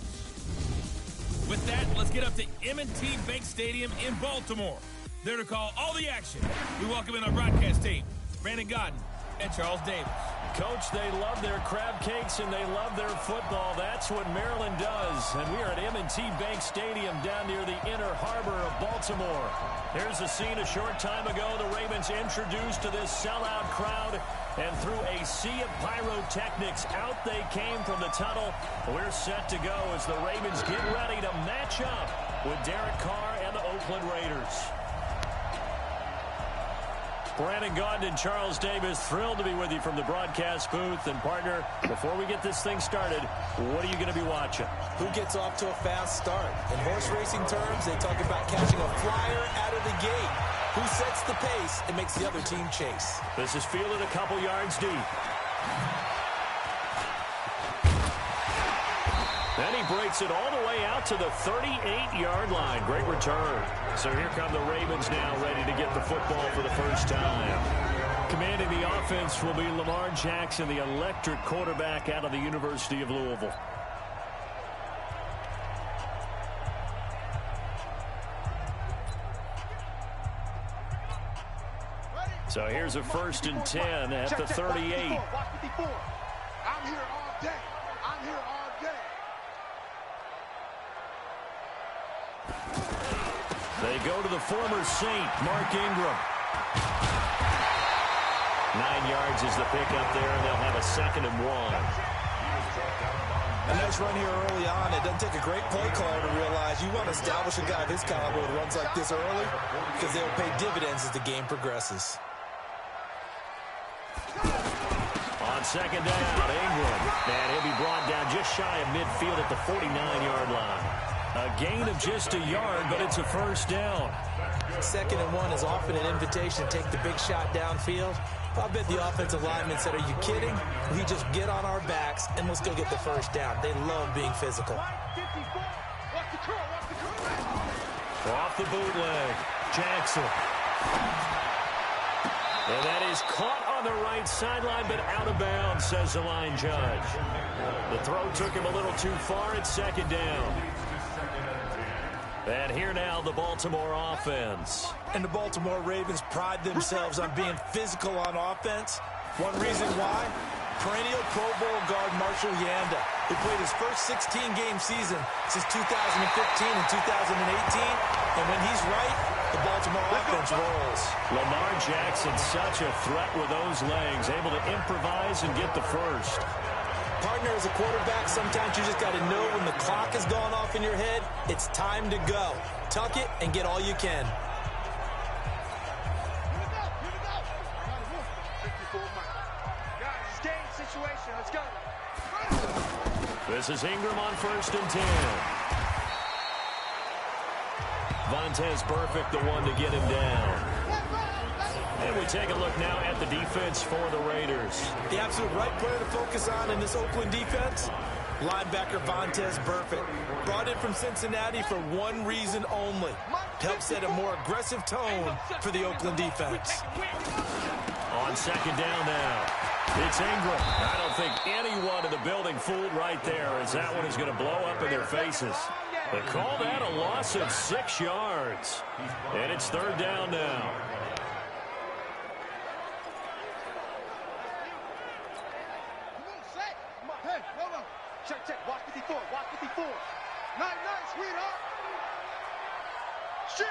With that, let's get up to M&T Bank Stadium in Baltimore. There to call all the action, we welcome in our broadcast team, Brandon Gaudin and Charles Davis. Coach, they love their crab cakes and they love their football. That's what Maryland does. And we are at M&T Bank Stadium down near the inner harbor of Baltimore. Here's a scene a short time ago. The Ravens introduced to this sellout crowd, and through a sea of pyrotechnics, out they came from the tunnel. We're set to go as the Ravens get ready to match up with Derek Carr and the Oakland Raiders. Brandon Gaudin and Charles Davis, thrilled to be with you from the broadcast booth. And, partner, before we get this thing started, what are you going to be watching? Who gets off to a fast start? In horse racing terms, they talk about catching a flyer out of the gate. Who sets the pace and makes the other team chase? This is fielded a couple yards deep. Then he breaks it all the way out to the 38-yard line. Great return. So here come the Ravens now, ready to get the football for the first time. Commanding the offense will be Lamar Jackson, the electric quarterback out of the University of Louisville. So here's a 1st and 10 at the 38. I'm here all day. I'm here all day. They go to the former Saint, Mark Ingram. 9 yards is the pickup there, and they'll have a 2nd and 1. A nice run here early on. It doesn't take a great play caller to realize you want to establish a guy of his caliber with runs like this early, because they'll pay dividends as the game progresses. On 2nd down, Ingram. And he'll be brought down just shy of midfield at the 49-yard line. A gain of just a yard, but it's a 1st down. 2nd and 1 is often an invitation to take the big shot downfield. I bet the offensive lineman said, are you kidding? We just get on our backs and let's go get the 1st down. They love being physical. Off the bootleg, Jackson. And that is caught on the right sideline, but out of bounds, says the line judge. The throw took him a little too far. It's 2nd down. And here now, the Baltimore offense. And the Baltimore Ravens pride themselves on being physical on offense. One reason why? Perennial Pro Bowl guard Marshall Yanda, who played his first 16-game season since 2015 and 2018. And when he's right, the Baltimore offense rolls. Lamar Jackson, such a threat with those legs, able to improvise and get the 1st. Partner, as a quarterback, sometimes you just got to know when the clock has gone off in your head, it's time to go. Tuck it and get all you can. Let's go. This is Ingram on 1st and 10. Vontaze Burfict, the one to get him down. And we take a look now at the defense for the Raiders. The absolute right player to focus on in this Oakland defense, linebacker Vontaze Burfict. Brought in from Cincinnati for one reason only. To help set a more aggressive tone for the Oakland defense. On 2nd down now, it's Ingram. I don't think anyone in the building fooled right there, as that one is going to blow up in their faces. They call that a loss of 6 yards. And it's 3rd down now. Check. Watch 54. Watch 54. Nice, sweetheart. Shit.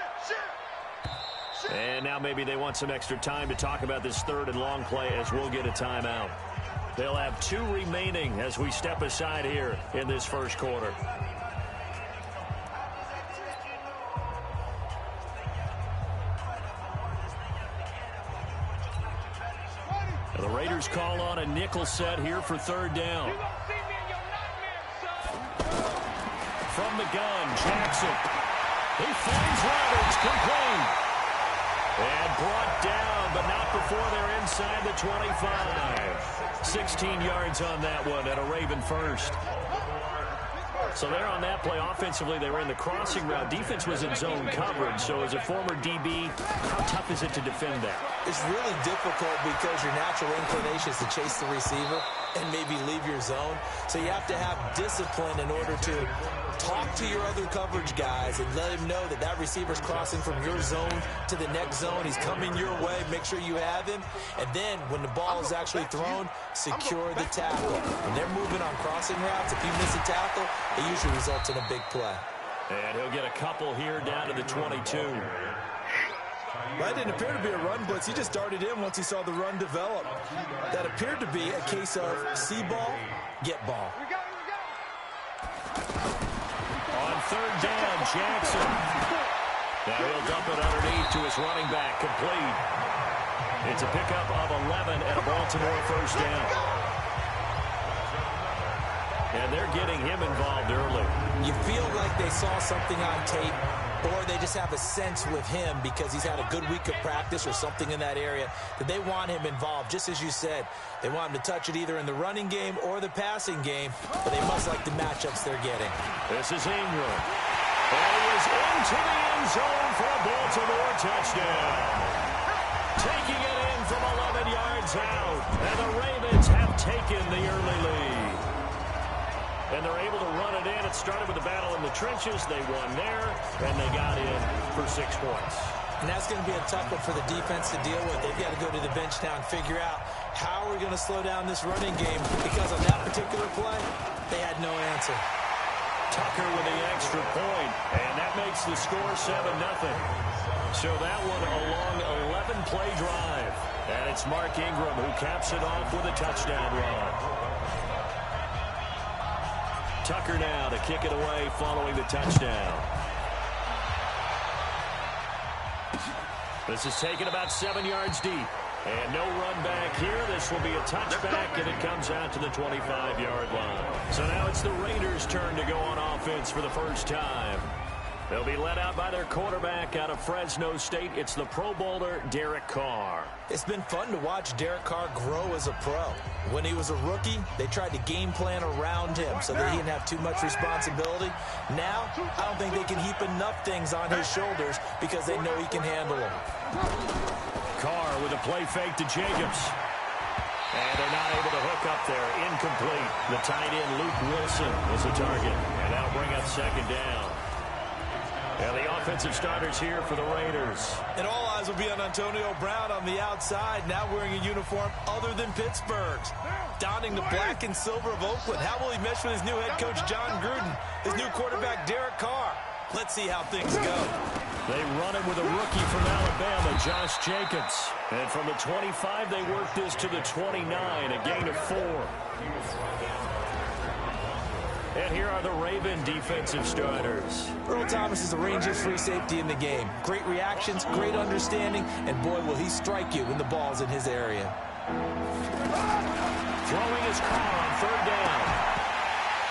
And now maybe they want some extra time to talk about this 3rd and long play, as we'll get a timeout. They'll have 2 remaining as we step aside here in this 1st quarter. And the Raiders call on a nickel set here for 3rd down. From the gun, Jackson. He finds Roberts, complete. And brought down, but not before they're inside the 25. 16 yards on that one, and a Raven 1st. So there on that play, offensively, they were in the crossing route. Defense was in zone coverage, so as a former DB, how tough is it to defend that? It's really difficult because your natural inclination is to chase the receiver and maybe leave your zone. So you have to have discipline in order to talk to your other coverage guys and let him know that that receiver's crossing from your zone to the next zone. He's coming your way. Make sure you have him. And then when the ball is actually thrown, secure the tackle. When they're moving on crossing routes, if you miss a tackle, it usually results in a big play. And he'll get a couple here down to the 22. That didn't appear to be a run blitz. He just darted in once he saw the run develop. That appeared to be a case of see ball, get ball. On third down, Jackson. Now he'll dump it underneath to his running back, complete. It's a pickup of 11 and a Baltimore first down. And they're getting him involved early. You feel like they saw something on tape, or they just have a sense with him because he's had a good week of practice or something in that area that they want him involved. Just as you said, they want him to touch it either in the running game or the passing game, but they must like the matchups they're getting. This is Ingram. And he is into the end zone for a Baltimore touchdown. Taking it in from 11 yards out, and the Ravens have taken the early lead. And they're able to run it in. It started with a battle in the trenches. They won there, and they got in for 6 points. And that's going to be a tough one for the defense to deal with. They've got to go to the bench now and figure out how are we going to slow down this running game, because on that particular play, they had no answer. Tucker with the extra point, and that makes the score 7-0. So that one a long 11-play drive. And it's Mark Ingram who caps it off with a touchdown run. Tucker now to kick it away following the touchdown. This is taken about 7 yards deep. And no run back here. This will be a touchback, and it comes out to the 25-yard line. So now it's the Raiders' turn to go on offense for the first time. They'll be led out by their quarterback out of Fresno State. It's the Pro Bowler, Derek Carr. It's been fun to watch Derek Carr grow as a pro. When he was a rookie, they tried to game plan around him so that he didn't have too much responsibility. Now, I don't think they can heap enough things on his shoulders because they know he can handle them. Carr with a play fake to Jacobs. And they're not able to hook up there. Incomplete. The tight end, Luke Wilson, was the target. And that'll bring up second down. And the offensive starters here for the Raiders. And all eyes will be on Antonio Brown on the outside, now wearing a uniform other than Pittsburgh's. Donning the black and silver of Oakland. How will he mesh with his new head coach, John Gruden? His new quarterback, Derek Carr. Let's see how things go. They run it with a rookie from Alabama, Josh Jacobs. And from the 25, they work this to the 29, a gain of 4. And here are the Raven defensive starters. Earl Thomas is the Rangers' free safety in the game. Great reactions, great understanding, and boy, will he strike you when the ball's in his area. Throwing his Carr on third down.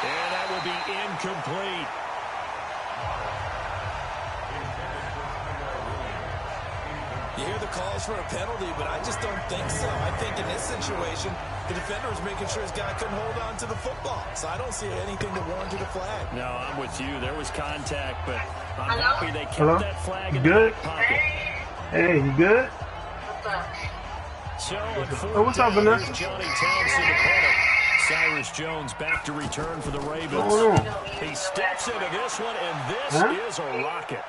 And that will be incomplete. You hear the calls for a penalty, but I just don't think so. I think in this situation, the defender was making sure his guy couldn't hold on to the football. So I don't see anything that warranted a flag. No, I'm with you. There was contact, but I'm happy they kept that flag in the back pocket. Hey, you good? So, what's up, Vanessa? Johnny Townsend to punt it. Cyrus Jones back to return for the Ravens. He steps into this one, and this is a rocket.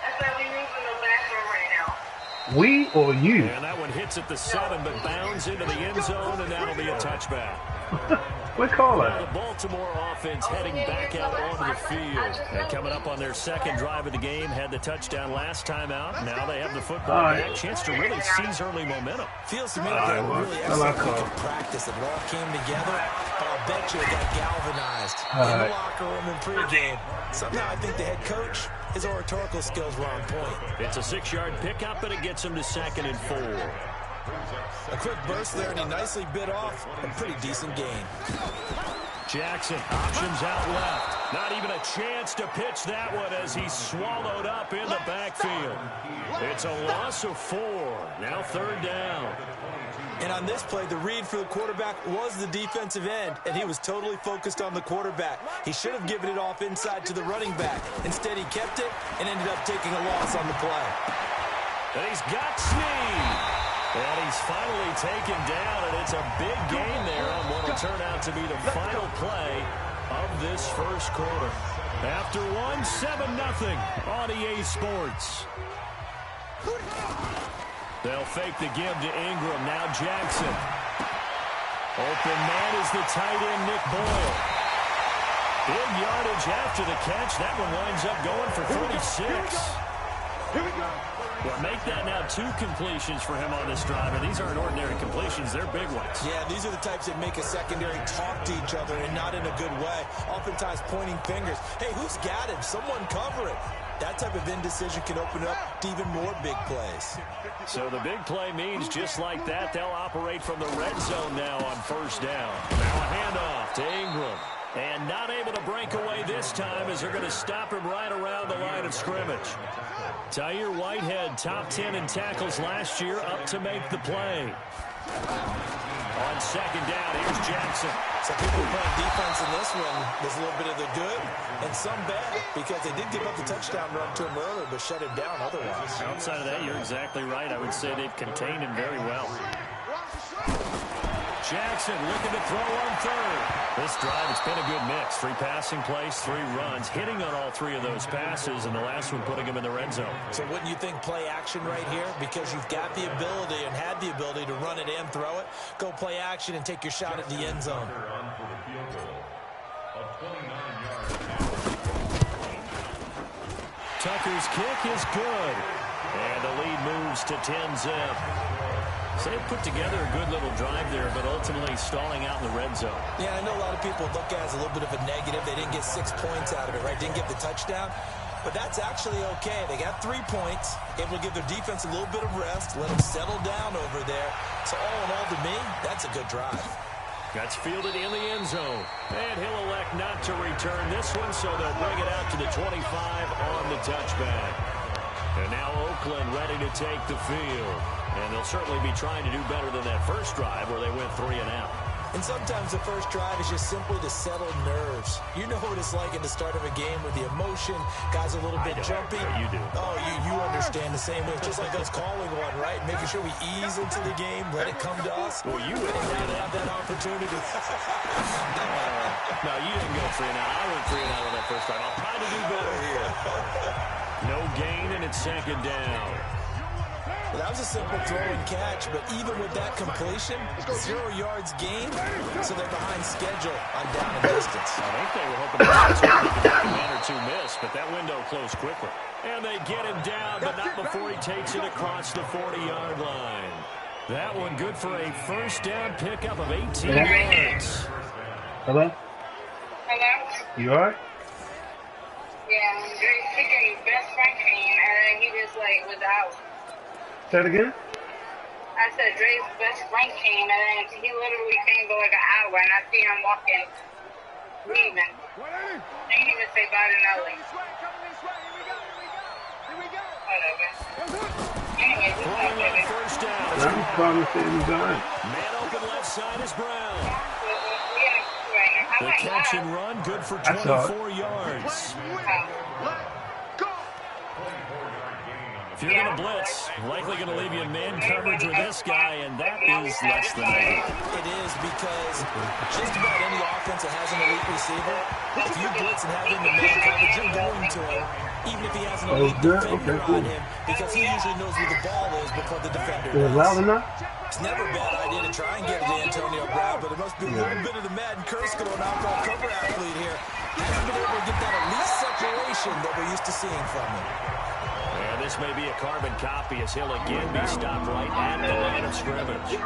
That's why we're using the bathroom right now. We or you? And that one hits at the 7, but bounds into the end zone, and that'll be a touchback. What call it? The Baltimore offense heading back out onto the field. And coming up on their second drive of the game, had the touchdown last time out. Now they have the football back. Chance to really seize early momentum. Feels to me like a really excellent week of practice. It all came together, but I'll bet you it got galvanized in the locker room and pregame. Somehow I think the head coach, his oratorical skills were on point. It's a 6-yard pickup, and it gets him to 2nd and 4. A quick burst there, and he nicely bit off a pretty decent gain. Jackson options out left. Not even a chance to pitch that one as he's swallowed up in the backfield. It's a loss of 4. Now 3rd down. And on this play, the read for the quarterback was the defensive end, and he was totally focused on the quarterback. He should have given it off inside to the running back. Instead, he kept it and ended up taking a loss on the play. And he's got Snead. he's finally taken down, and it's a big gain there on what will turn out to be the final play of this first quarter. After one, 7-0 on EA Sports. They'll fake the give to Ingram. Now Jackson. Open man is the tight end, Nick Boyle. Big yardage after the catch. That one winds up going for 46. Here we go. Well, make that now 2 completions for him on this drive, and these aren't ordinary completions. They're big ones. Yeah, these are the types that make a secondary talk to each other and not in a good way. Oftentimes pointing fingers. Hey, who's got him? Someone cover it. That type of indecision can open up to even more big plays. So the big play means just like that, they'll operate from the red zone now on first down. Now a handoff to Ingram. And not able to break away this time as they're going to stop him right around the line of scrimmage. Tyre Whitehead, top 10 in tackles last year, up to make the play. On second down, here's Jackson. So people playing defense in this one, there's a little bit of the good and some bad because they did give up the touchdown run to him earlier but shut him down otherwise. Outside of that, you're exactly right. I would say they've contained him very well. Jackson looking to throw on third. This drive, it's been a good mix. 3 passing plays, 3 runs, hitting on all 3 of those passes, and the last one putting him in the red zone. So wouldn't you think play action right here? Because you've got the ability and had the ability to run it and throw it. Go play action and take your shot at the end zone. Tucker's kick is good. And the lead moves to 10-zip. So they put together a good little drive there, but ultimately stalling out in the red zone. Yeah, I know a lot of people look at it as a little bit of a negative. They didn't get 6 points out of it, right? Didn't get the touchdown. But that's actually okay. They got 3 points, able to give their defense a little bit of rest, let them settle down over there. So all in all, to me, that's a good drive. That's fielded in the end zone. And he'll elect not to return this one, so they'll bring it out to the 25 on the touchback. And now Oakland ready to take the field. And they'll certainly be trying to do better than that first drive where they went 3 and out. And sometimes the first drive is just simply to settle nerves. You know what it's like at the start of a game with the emotion. Guys are a little bit jumpy. You do. Oh, you understand the same way. It's just like us calling one, right? Making sure we ease into the game, let it come to us. Well, you would have that opportunity. No, you didn't go 3 and out. I went 3 and out on that first drive. I'll try to do better here. No gain, and it's second down. Well, that was a simple throw and catch, but even with that completion, 0 yards gained, so they're behind schedule on down and distance. I think they were hoping to get a man or 2 miss, but that window closed quickly. And they get him down, but not before he takes it across the 40-yard line. That one good for a first down pickup of 18 yards. Hello? Hello? You alright? Yeah, Dre's kicking best friend came, and then he just, was out. Say it again? I said Dre's best friend came, and then he literally came for an hour, and I see him walking, leaving. I didn't even say bye to Nelly. Whatever. Anyway, first down. I'm promising you guys. Man open left side is Brown. The catch and run, good for 24 yards. If you're going to blitz, likely going to leave you in man coverage with this guy, and that is less than that. It is because just about any offense that has an elite receiver, if you blitz and have him in man coverage, you're going to him, even if he has an elite defender on him, because he usually knows where the ball is before the defender does. Is it loud enough? It's never a bad idea to try and get it to Antonio Brown, but it must be a little bit of the Madden curse going on for our cover athlete here. He hasn't been able to get that elite separation that we're used to seeing from him. And this may be a carbon copy as he'll again be stopped right at the line of scrimmage.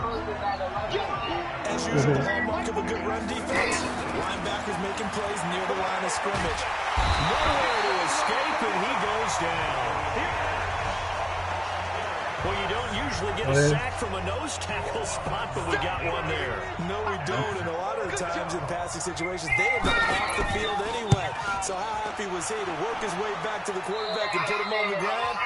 As usual, the hallmark of a good run defense, linebackers making plays near the line of scrimmage. Nowhere to escape, and he goes down. Well, you don't usually get a sack from a nose tackle spot, but we got one there. No, we don't, and a lot of the times in passing situations, they end up off the field anyway. So how happy was he to work his way back to the quarterback and put him on the ground?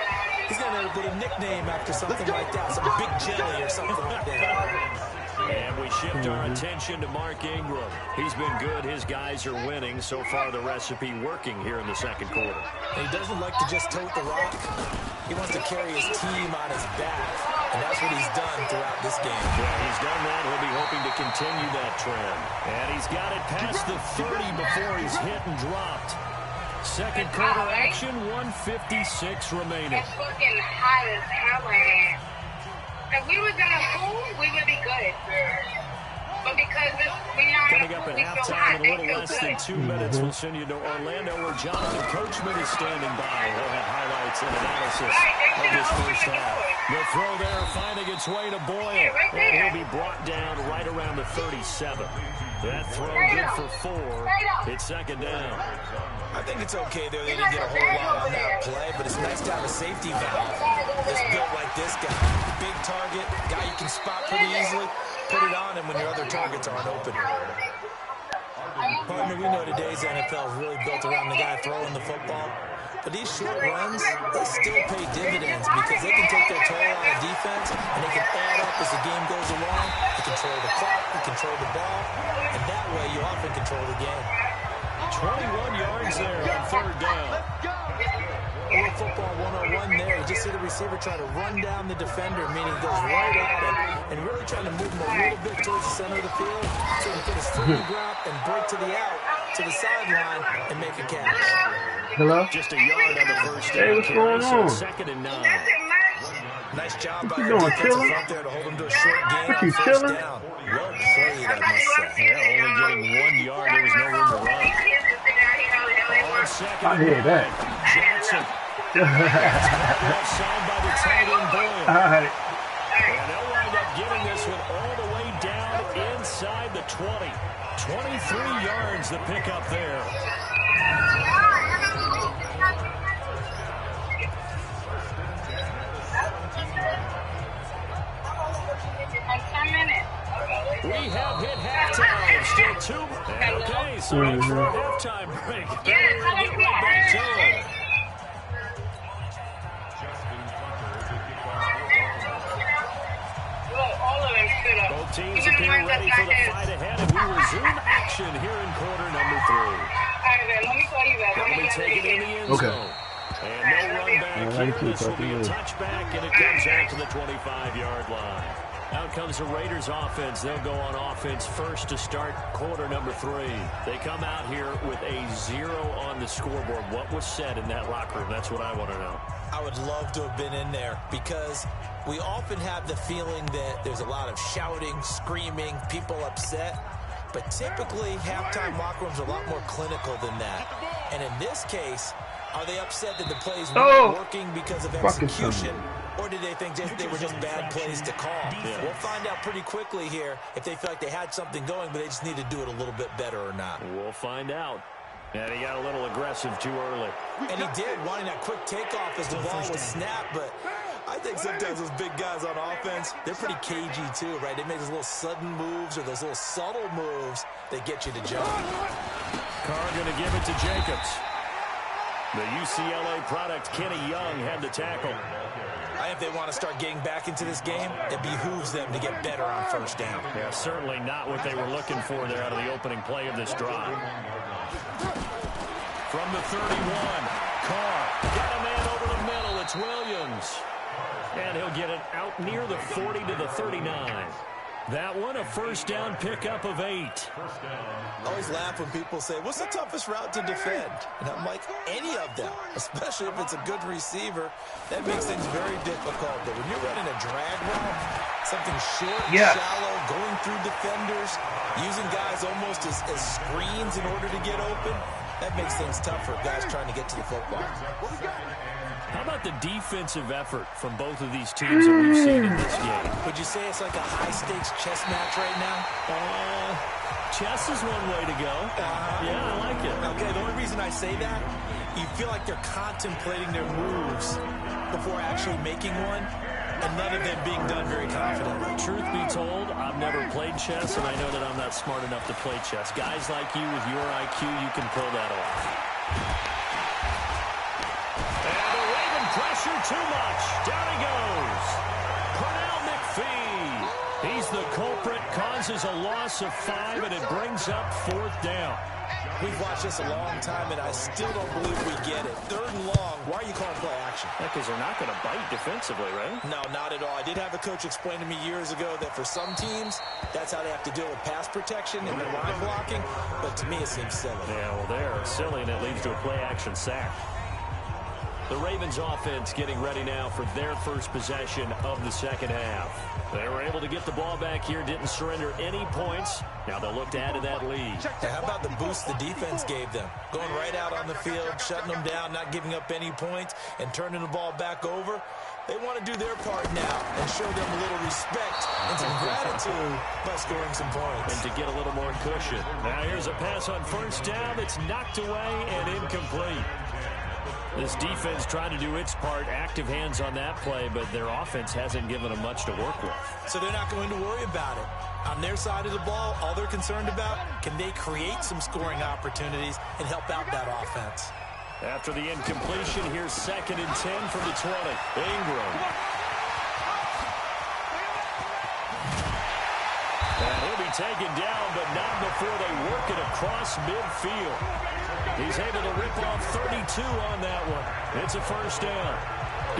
He's going to put a nickname after something like that, some Big Jelly or something like that. And we shift our attention to Mark Ingram. He's been good. His guys are winning. So far, the recipe working here in the second quarter. He doesn't like to just tote the rock. He wants to carry his team on his back, and that's what he's done throughout this game. Yeah, he's done that. He'll be hoping to continue that trend. And he's got it past the 30 before he's hit and dropped. Second quarter action, 1:56 remaining. It's fucking hot as hell in here. If we was in a pool, we would be good. But because we're not coming up at halftime in a little less than 2 minutes, we'll send you to Orlando where Jonathan Coachman is standing by. He'll have highlights and analysis of this first half. The throw there finding its way to Boyle. And he'll be brought down right around the 37. That throw good for 4. It's second down. I think it's okay there. They didn't get a whole lot on that play, but it's nice to have a safety valve that's built like this guy. Big target, guy you can spot pretty easily. Put it on him when your other targets aren't open. Partner, we know today's NFL is really built around the guy throwing the football. But these short runs, they still pay dividends because they can take their toll on a defense and they can add up as the game goes along. They control the clock, they control the ball, and that way you often control the game. 21 yards there on third down. A little football 101 there. You just see the receiver try to run down the defender, meaning he goes right at him, and really trying to move him a little bit towards the center of the field so he can put his foot in the ground and break to the out, to the sideline, and make a catch. Hello? Just a yard on the first down. Hey, what's going on? Second and 9. Nice job by you the doing, defensive chilling? front there to hold him to a short gain What, on you first chilling? down. Well played, I must say. Yeah, only getting 1 yard. There was no room to run. On second I hear that. Johnson. Left side by the tight end Boyle. All right. And they'll wind up getting this one all the way down inside the 20. 23 yards the pickup there. We have hit halftime. Still 2. Okay, so it's for a halftime break. Then we're going to get right back to it. Both teams appear ready for the fight ahead, and we resume action here in quarter number 3. They'll be taken in the end zone. And no run back here. This will be a touchback, and it comes out to the 25-yard line. Out comes the Raiders offense. They'll go on offense first to start quarter number 3. They come out here with a 0 on the scoreboard. What was said in that locker room? That's what I want to know. I would love to have been in there because we often have the feeling that there's a lot of shouting, screaming, people upset. But typically, halftime locker rooms are a lot more clinical than that. And in this case, are they upset that the plays weren't working because of execution? Or did they think they were just bad plays to call? Yeah. We'll find out pretty quickly here if they feel like they had something going, but they just need to do it a little bit better or not. We'll find out. And he got a little aggressive too early. And he did, wanting that quick takeoff as the ball was snapped, but I think sometimes those big guys on offense, they're pretty cagey too, right? They make those little sudden moves or those little subtle moves that get you to jump. Carr going to give it to Jacobs. The UCLA product, Kenny Young, had the tackle. I think if they want to start getting back into this game, it behooves them to get better on first down. Yeah, certainly not what they were looking for there out of the opening play of this drive. From the 31, Carr got a man over the middle. It's Williams. And he'll get it out near the 40 to the 39. That one, a first down pickup of 8. I always laugh when people say, what's the toughest route to defend? And I'm like, any of them, especially if it's a good receiver. That makes things very difficult. But when you're running a drag route, something short, shallow, going through defenders, using guys almost as screens in order to get open, that makes things tough for guys trying to get to the football. How about the defensive effort from both of these teams that we've seen in this game? Would you say it's like a high-stakes chess match right now? Chess is one way to go. Yeah, I like it. Okay, the only reason I say that, you feel like they're contemplating their moves before actually making one, and none of them being done very confidently. Truth be told, I've never played chess, and I know that I'm not smart enough to play chess. Guys like you with your IQ, you can pull that off. Pressure too much. Down he goes. Pernell McPhee. He's the culprit, causes a loss of 5, and it brings up 4th down. We've watched this a long time, and I still don't believe we get it. 3rd and long. Why are you calling play action? Because they're not going to bite defensively, right? No, not at all. I did have a coach explain to me years ago that for some teams, that's how they have to deal with pass protection and their line blocking. But to me, it seems silly. Yeah, well, they're silly, and it leads to a play action sack. The Ravens offense getting ready now for their first possession of the second half. They were able to get the ball back here, didn't surrender any points. Now they'll look to add to that lead. Yeah, how about the boost the defense gave them? Going right out on the field, shutting them down, not giving up any points, and turning the ball back over. They want to do their part now and show them a little respect and some gratitude by scoring some points. And to get a little more cushion. Now here's a pass on 1st down that's knocked away and incomplete. This defense trying to do its part, active hands on that play, but their offense hasn't given them much to work with. So they're not going to worry about it. On their side of the ball, all they're concerned about, can they create some scoring opportunities and help out that offense? After the incompletion, here's 2nd and 10 from the 20. Ingram. And he'll be taken down, but not before they work it across midfield. He's able to rip off 32 on that one. It's a 1st down.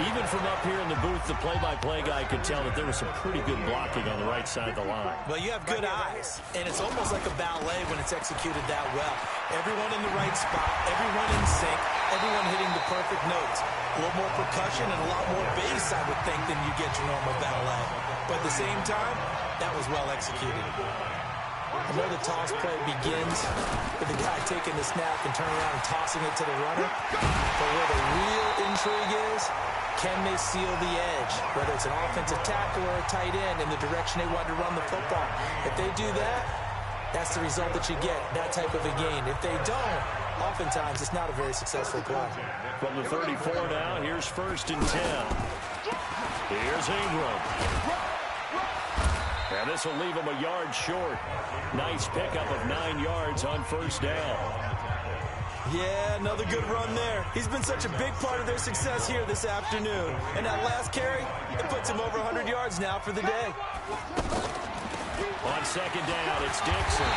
Even from up here in the booth, the play-by-play guy could tell that there was some pretty good blocking on the right side of the line. Well, you have good eyes, and it's almost like a ballet when it's executed that well. Everyone in the right spot, everyone in sync, everyone hitting the perfect notes. A little more percussion and a lot more bass, I would think, than you get your normal ballet. But at the same time, that was well executed. I know the toss play begins with the guy taking the snap and turning around and tossing it to the runner. But where the real intrigue is, can they seal the edge? Whether it's an offensive tackle or a tight end in the direction they want to run the football. If they do that, that's the result that you get, that type of a gain. If they don't, oftentimes it's not a very successful play. From the 34 now, here's 1st and 10. Here's Ingram. And this will leave him a yard short. Nice pickup of 9 yards on 1st down. Yeah, another good run there. He's been such a big part of their success here this afternoon. And that last carry, it puts him over 100 yards now for the day. On 2nd down, it's Dixon.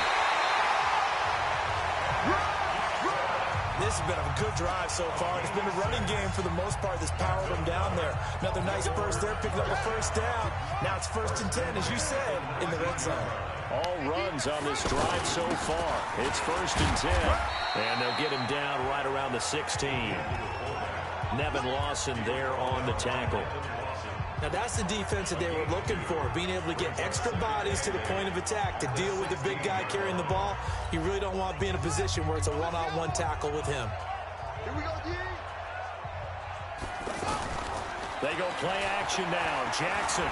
This has been a good drive so far. It's been a running game for the most part that's powered them down there. Another nice burst there, picking up a 1st down. Now it's 1st and 10, as you said, in the red zone. All runs on this drive so far. It's 1st and 10. And they'll get him down right around the 16. Nevin Lawson there on the tackle. Now that's the defense that they were looking for, being able to get extra bodies to the point of attack to deal with the big guy carrying the ball. You really don't want to be in a position where it's a one-on-one tackle with him. Here we go, D. They go play action now. Jackson.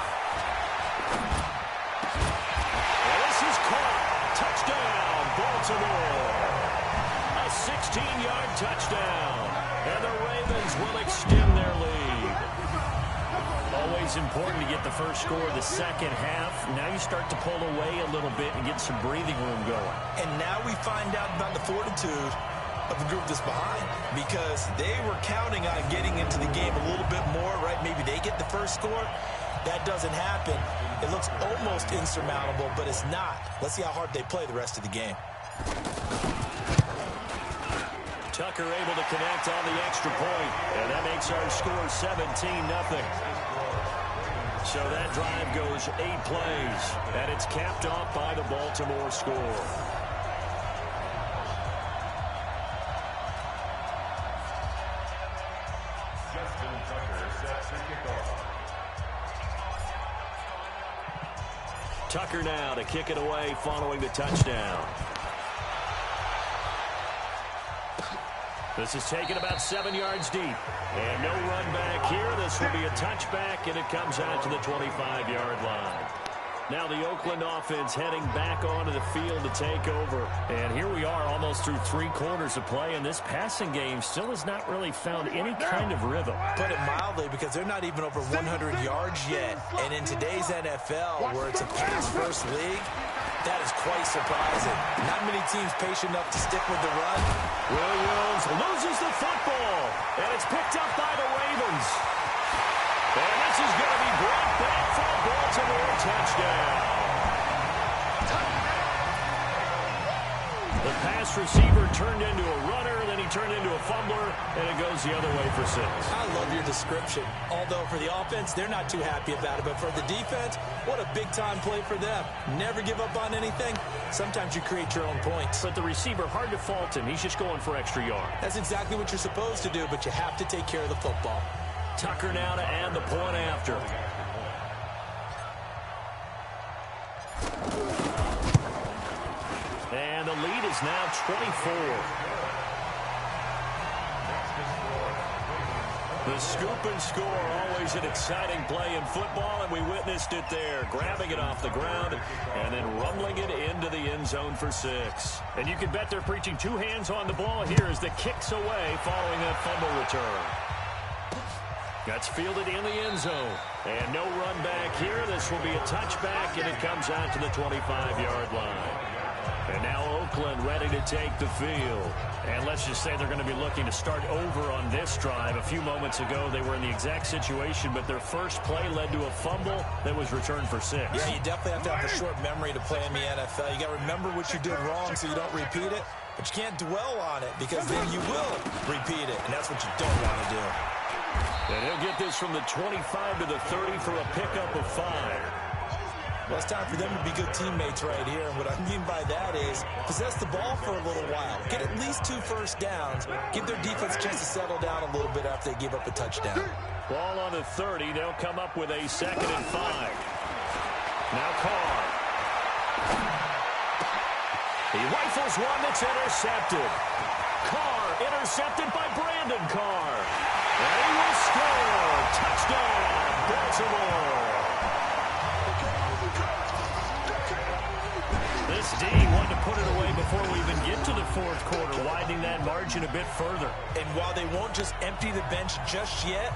Well, this is caught. Touchdown, Baltimore. A 16-yard touchdown. And the Ravens will extend their lead. Always important to get the first score of the second half. Now you start to pull away a little bit and get some breathing room going. And now we find out about the fortitude of the group that's behind, because they were counting on getting into the game a little bit more, right? Maybe they get the first score. That doesn't happen. It looks almost insurmountable, but it's not. Let's see how hard they play the rest of the game. Tucker able to connect on the extra point, and that makes our score 17-0. So that drive goes 8 plays, and it's capped off by the Baltimore score. Justin Tucker sets the kickoff. Tucker now to kick it away following the touchdown. This is taken about 7 yards deep. And no run back here. This will be a touchback, and it comes out to the 25-yard line. Now the Oakland offense heading back onto the field to take over. And here we are almost through 3 quarters of play, and this passing game still has not really found any kind of rhythm. Put it mildly, because they're not even over 100 yards yet. And in today's NFL, where it's a pass-first league, that is quite surprising. Not many teams patient enough to stick with the run. Williams loses the football, and it's picked up by the Ravens. And this is going to be brought back for a Baltimore touchdown. pass receiver turned into a runner, then he turned into a fumbler, and it goes the other way for 6. I love your description. Although for the offense, they're not too happy about it. But for the defense, what a big-time play for them. Never give up on anything. Sometimes you create your own points. But the receiver, hard to fault him. He's just going for extra yard. That's exactly what you're supposed to do, but you have to take care of the football. Tucker now to add the point after. And the lead is now 24. The scoop and score, always an exciting play in football, and we witnessed it there, grabbing it off the ground and then rumbling it into the end zone for 6. And you can bet they're preaching 2 hands on the ball here as the kick's away following that fumble return. That's fielded in the end zone. And no run back here. This will be a touchback, and it comes out to the 25-yard line. And now Oakland ready to take the field. And let's just say they're going to be looking to start over on this drive. A few moments ago, they were in the exact situation, but their first play led to a fumble that was returned for 6. Yeah, you definitely have to have a short memory to play in the NFL. You got to remember what you did wrong so you don't repeat it. But you can't dwell on it because then you will repeat it, and that's what you don't want to do. And he'll get this from the 25 to the 30 for a pickup of 5. Well, it's time for them to be good teammates right here. And what I mean by that is possess the ball for a little while. Get at least 2 first downs. Give their defense a chance to settle down a little bit after they give up a touchdown. Ball on the 30. They'll come up with a 2nd and 5. Now Carr. He rifles one that's intercepted. Carr intercepted by Brandon Carr. And he will score. Touchdown, Baltimore. This D wanted to put it away before we even get to the 4th quarter, widening that margin a bit further. And while they won't just empty the bench just yet,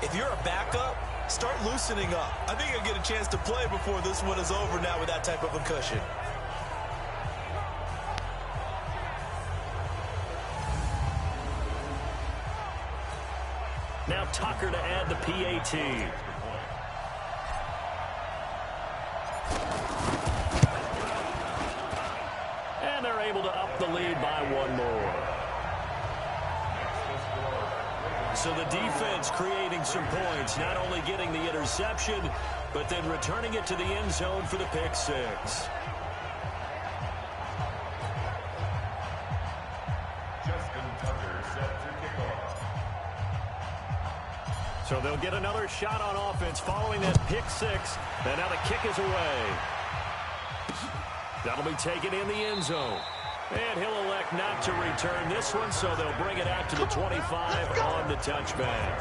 if you're a backup, start loosening up. I think you'll get a chance to play before this one is over now with that type of a cushion. Now Tucker to add the PAT. And they're able to up the lead by 1 more. So the defense creating some points, not only getting the interception, but then returning it to the end zone for the pick 6. So they'll get another shot on offense following that pick 6. And now the kick is away. That'll be taken in the end zone. And he'll elect not to return this one, so they'll bring it out to the 25 on the touchback.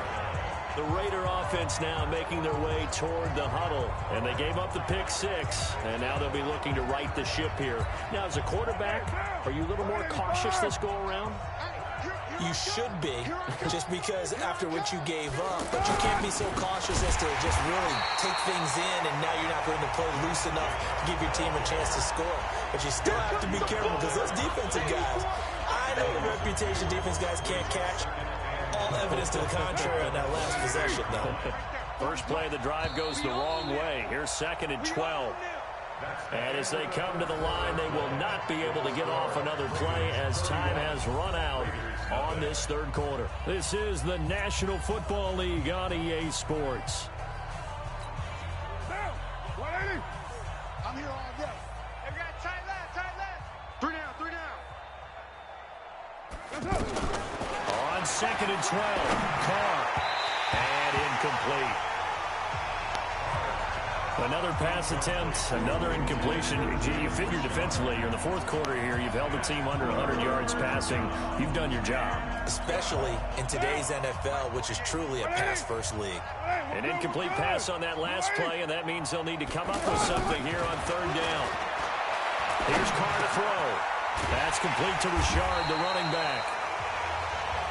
The Raider offense now making their way toward the huddle. And they gave up the pick 6, and now they'll be looking to right the ship here. Now, as a quarterback, are you a little more cautious this go-around? You should be, just because after what you gave up. But you can't be so cautious as to just really take things in, and now you're not going to play loose enough to give your team a chance to score. But you still have to be careful because those defensive guys, I know the reputation defense guys can't catch. All evidence to the contrary on that last possession, though. First play of the drive goes the wrong way. Here's 2nd and 12. And as they come to the line, they will not be able to get off another play as time has run out on this 3rd quarter. This is the National Football League on EA Sports. I'm here all day. Hey, we got tight left. 3 down. On 2nd and 12, Carr. And incomplete. Another pass attempt, another incompletion. Gee, you figure defensively, you're in the 4th quarter here. You've held the team under 100 yards passing. You've done your job. Especially in today's NFL, which is truly a pass-first league. An incomplete pass on that last play, and that means they'll need to come up with something here on 3rd down. Here's Carr to throw. That's complete to Richard, the running back.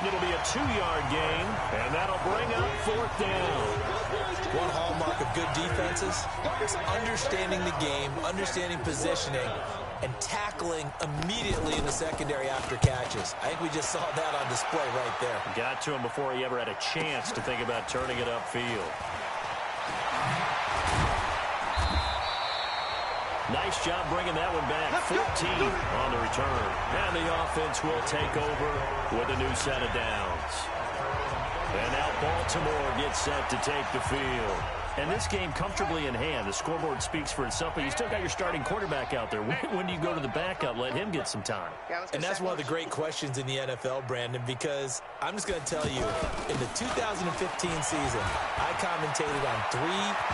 It'll be a 2-yard gain, and that'll bring up 4th down. One hallmark of good defenses is understanding the game, understanding positioning, and tackling immediately in the secondary after catches. I think we just saw that on display right there. Got to him before he ever had a chance to think about turning it upfield. Nice job bringing that one back. 14 on the return. And the offense will take over with a new set of downs. And now Baltimore gets set to take the field. And this game comfortably in hand. The scoreboard speaks for itself, but you still got your starting quarterback out there. When do you go to the backup? Let him get some time. And that's one of the great questions in the NFL, Brandon, because I'm just going to tell you, in the 2015 season, I commentated on 3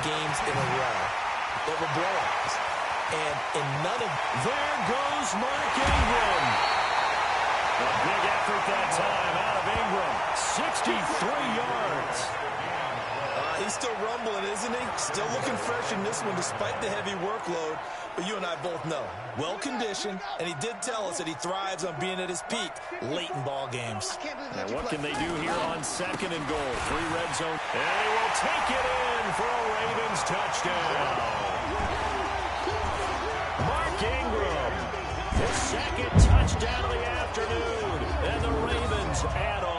games in a row that were blowouts. And in none of... There goes Mark Ingram. A big effort that time out of Ingram. 63 yards. He's still rumbling, isn't he? Still looking fresh in this one despite the heavy workload. But you and I both know, well-conditioned, and he did tell us that he thrives on being at his peak late in ball games. Now what can they do here on 2nd and goal? 3 red zone. And he will take it in for a Ravens touchdown. Mark Ingram, his 2nd touchdown of the afternoon. And the Ravens add on.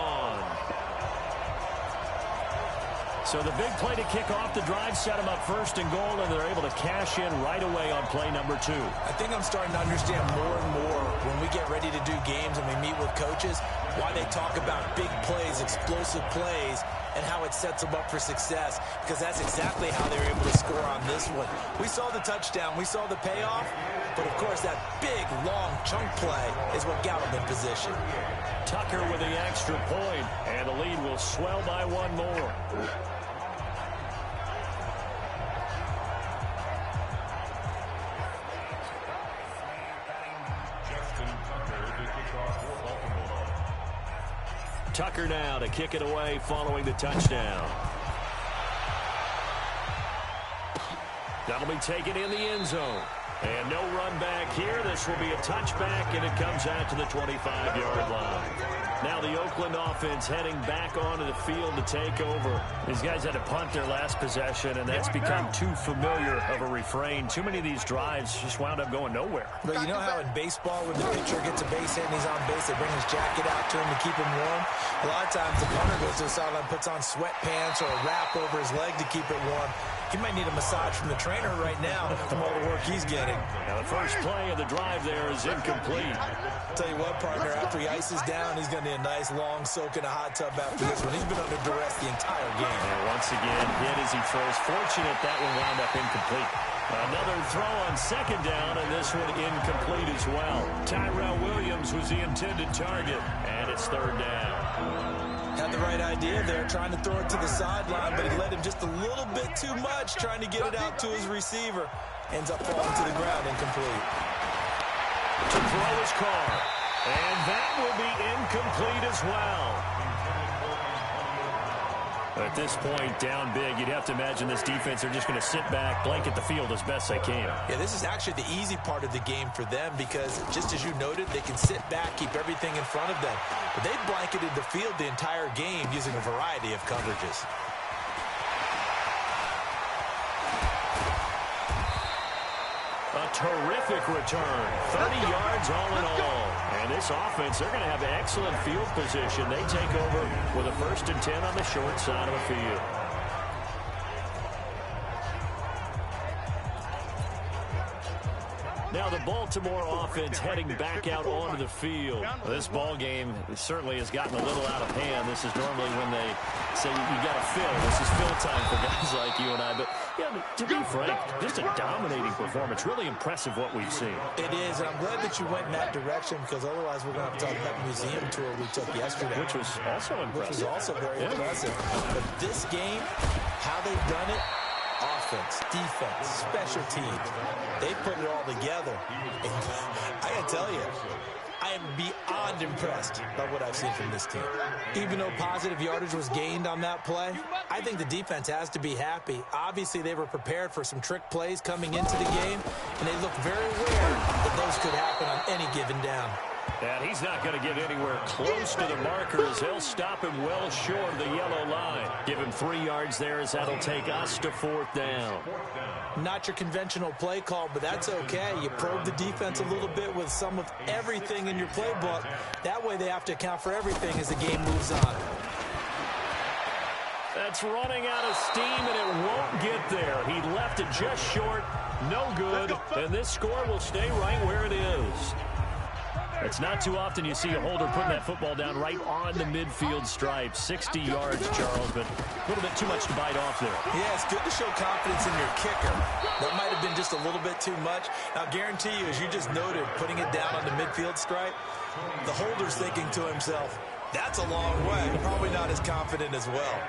So the big play to kick off the drive set them up 1st and goal, and they're able to cash in right away on play number 2. I think I'm starting to understand more and more when we get ready to do games and we meet with coaches why they talk about big plays, explosive plays, and how it sets them up for success, because that's exactly how they were able to score on this one. We saw the touchdown. We saw the payoff. But, of course, that big, long chunk play is what got them in position. Tucker with the extra point, and the lead will swell by 1 more. Tucker now to kick it away following the touchdown. That'll be taken in the end zone. And no run back here. This will be a touchback, and it comes out to the 25-yard line. Now the Oakland offense heading back onto the field to take over. These guys had to punt their last possession, and that's become too familiar of a refrain. Too many of these drives just wound up going nowhere. But you know how in baseball, when the pitcher gets a base hit and he's on base, they bring his jacket out to him to keep him warm? A lot of times the punter goes to the sideline, puts on sweatpants or a wrap over his leg to keep it warm. He might need a massage from the trainer right now from all the work he's getting. Now the first play of the drive there is incomplete. Tell you what, partner, after he ices down, he's going to need a nice long soak in a hot tub after this one. He's been under duress the entire game. And once again, hit as he throws. Fortunate that one wound up incomplete. Another throw on 2nd down, and this one incomplete as well. Tyrell Williams was the intended target, and it's 3rd down. Had the right idea there, trying to throw it to the sideline, but he let him just a little bit too much, trying to get it out to his receiver. Ends up falling to the ground, incomplete. To throw his car, and that will be incomplete as well. At this point, down big, you'd have to imagine this defense are just going to sit back, blanket the field as best they can. Yeah, this is actually the easy part of the game for them because, just as you noted, they can sit back, keep everything in front of them. But they've blanketed the field the entire game using a variety of coverages. A terrific return. 30 yards all in all. And this offense, they're going to have excellent field position. They take over with a 1st and 10 on the short side of the field. Now the Baltimore offense heading back out onto the field. This ball game certainly has gotten a little out of hand. This is normally when they say you got to fill. This is fill time for guys like you and I. But yeah, to be frank, just a dominating performance. Really impressive what we've seen. It is, and I'm glad that you went in that direction because otherwise we're going to have to talk about the museum tour we took yesterday. Which was also impressive. Which was also very impressive. But this game, how they've done it, offense, defense, special teams, they put it all together. And I got to tell you, I am beyond impressed by what I've seen from this team. Even though positive yardage was gained on that play, I think the defense has to be happy. Obviously, they were prepared for some trick plays coming into the game, and they looked very aware that those could happen on any given down. And he's not going to get anywhere close to the markers. He'll stop him well short of the yellow line. Give him 3 yards there as that'll take us to 4th down. Not your conventional play call, but that's okay. You probe the defense a little bit with some of everything in your playbook. That way they have to account for everything as the game moves on. That's running out of steam, and it won't get there. He left it just short. No good. And this score will stay right where it is. It's not too often you see a holder putting that football down right on the midfield stripe. 60 yards, Charles, but a little bit too much to bite off there. Yeah, it's good to show confidence in your kicker. That might have been just a little bit too much. Now, I guarantee you, as you just noted, putting it down on the midfield stripe, the holder's thinking to himself, that's a long way. Probably not as confident as well.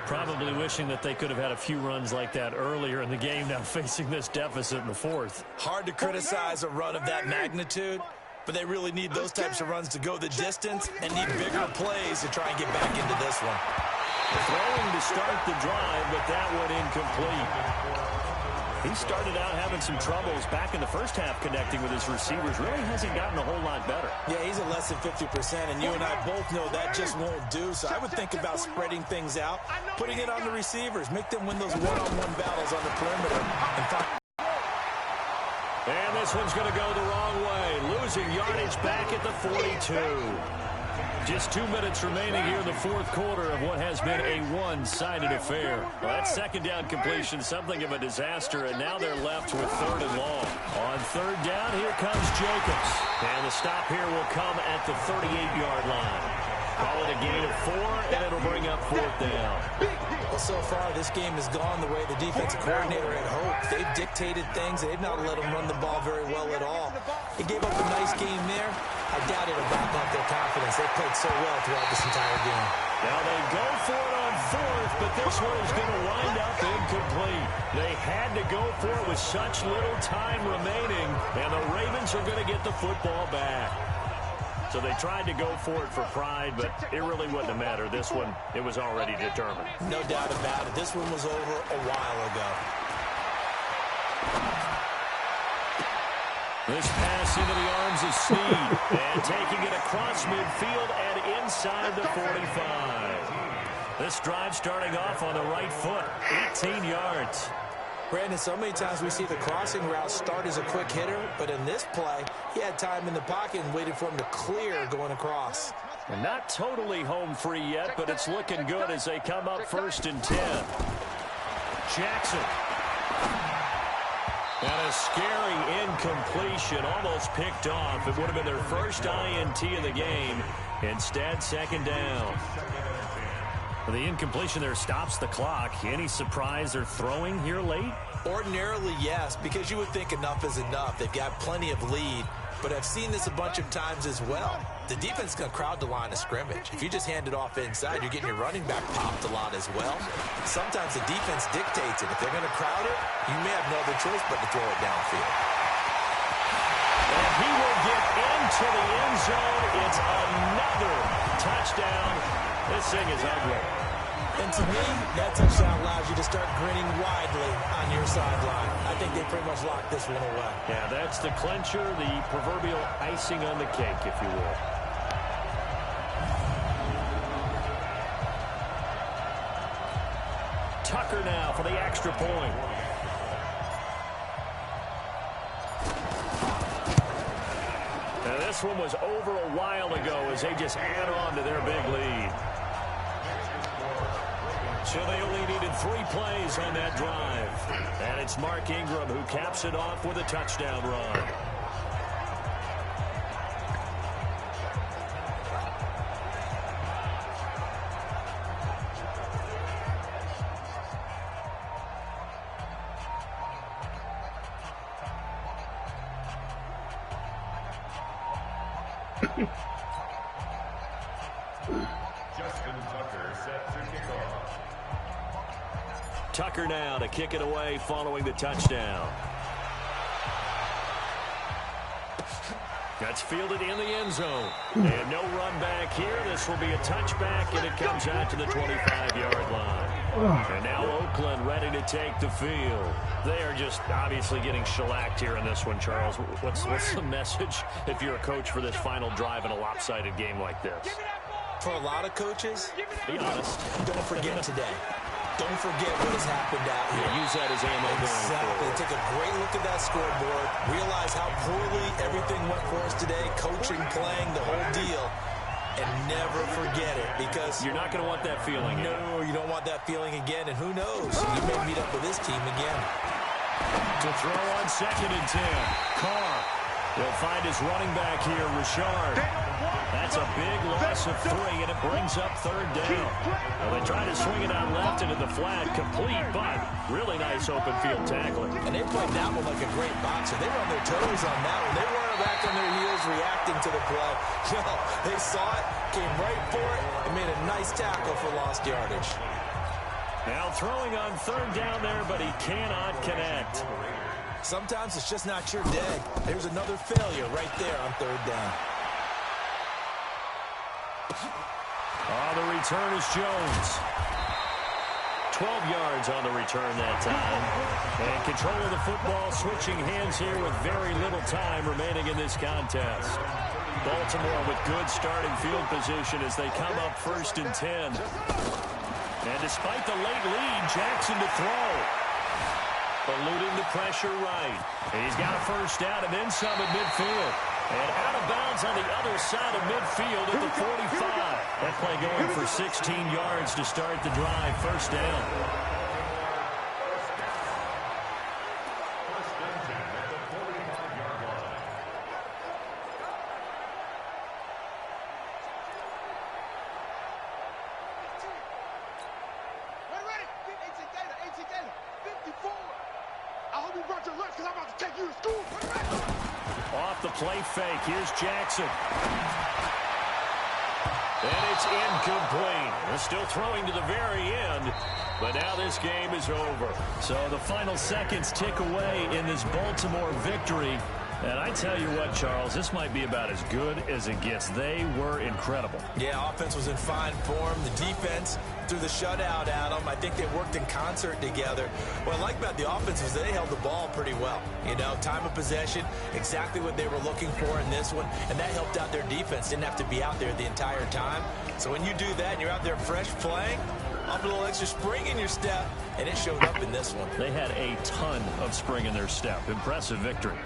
Probably wishing that they could have had a few runs like that earlier in the game, now facing this deficit in the fourth. Hard to criticize a run of that magnitude, but they really need those types of runs to go the distance and need bigger plays to try and get back into this one. Throwing to start the drive, but that one incomplete. He started out having some troubles back in the first half connecting with his receivers. Really hasn't gotten a whole lot better. Yeah, he's at less than 50%, and you and I both know that just won't do. So I would think about spreading things out, putting it on the receivers, make them win those one-on-one battles on the perimeter. And this one's going to go the wrong way, losing yardage back at the 42. Just 2 minutes remaining here in the fourth quarter of what has been a one-sided affair. Well, that second down completion, something of a disaster, and now they're left with third and long. On third down, here comes Jacobs. And the stop here will come at the 38-yard line. Call it a gain of 4, and it'll bring up fourth down. Well, so far, this game has gone the way the defensive coordinator had hoped. They've dictated things. They've not let them run the ball very well at all. They gave up a nice game there. I doubt it'll back up their confidence. They played so well throughout this entire game. Now they go for it on fourth, but this one is going to wind up incomplete. They had to go for it with such little time remaining, and the Ravens are going to get the football back. So they tried to go for it for pride, but it really wouldn't have mattered. This one, it was already determined. No doubt about it. This one was over a while ago. This pass into the arms of Snead, and taking it across midfield and inside the 45. This drive starting off on the right foot, 18 yards. Brandon, so many times we see the crossing route start as a quick hitter, but in this play, he had time in the pocket and waited for him to clear going across. And not totally home free yet, but it's looking good as they come up 1st and 10. Jackson. And a scary incompletion, almost picked off. It would have been their first INT of the game. Instead, second down. The incompletion there stops the clock. Any surprise they're throwing here late? Ordinarily, yes, because you would think enough is enough. They've got plenty of lead, but I've seen this a bunch of times as well. The defense is going to crowd the line of scrimmage. If you just hand it off inside, you're getting your running back popped a lot as well. Sometimes the defense dictates it. If they're going to crowd it, you may have no other choice but to throw it downfield. And he will get into the end zone. It's another touchdown. This thing is ugly. And to me, that touchdown allows you to start grinning widely on your sideline. I think they pretty much locked this one away. Yeah, that's the clincher, the proverbial icing on the cake, if you will. Tucker now for the extra point. Now this one was over a while ago as they just add on to their big lead. So they only needed 3 plays on that drive. And it's Mark Ingram who caps it off with a touchdown run. Tucker now to kick it away following the touchdown. That's fielded in the end zone. And no run back here. This will be a touchback, and it comes out to the 25-yard line. And now Oakland ready to take the field. They are just obviously getting shellacked here in this one, Charles. What's the message if you're a coach for this final drive in a lopsided game like this? For a lot of coaches, be honest, don't forget today. Don't forget what has happened out here. Yeah, use that as ammo. Exactly. Take a great look at that scoreboard. Realize how poorly everything went for us today. Coaching, playing, the whole deal. And never forget it, because you're not going to want that feeling again. No, you don't want that feeling again. And who knows? You may meet up with this team again. To throw on 2nd and 10. Carr. He'll find his running back here, Richard. That's a big loss of 3, and it brings up 3rd down. Well, they try to swing it out left into the flat, complete, but really nice open field tackling. And they played that one like a great boxer. They were on their toes on that one. They weren't back on their heels reacting to the play. No, they saw it, came right for it, and made a nice tackle for lost yardage. Now throwing on 3rd down there, but he cannot connect. Sometimes it's just not your day. There's another failure right there on 3rd down. The return is Jones. 12 yards on the return that time. And control of the football switching hands here with very little time remaining in this contest. Baltimore with good starting field position as they come up 1st and 10. And despite the late lead, Jackson to throw. Eluding the pressure right. And he's got a 1st down and then some at midfield. And out of bounds on the other side of midfield at the 45. That play going for 16 yards to start the drive. 1st down. Off the play fake. Here's Jackson. And it's incomplete. They're still throwing to the very end, but now this game is over. So the final seconds tick away in this Baltimore victory. And I tell you what, Charles, this might be about as good as it gets. They were incredible. Yeah, offense was in fine form. The defense threw the shutout at them. I think they worked in concert together. What I like about the offense is they held the ball pretty well. You know, time of possession, exactly what they were looking for in this one, and that helped out their defense. Didn't have to be out there the entire time. So when you do that and you're out there fresh playing, up a little extra spring in your step, and it showed up in this one. They had a ton of spring in their step. Impressive victory.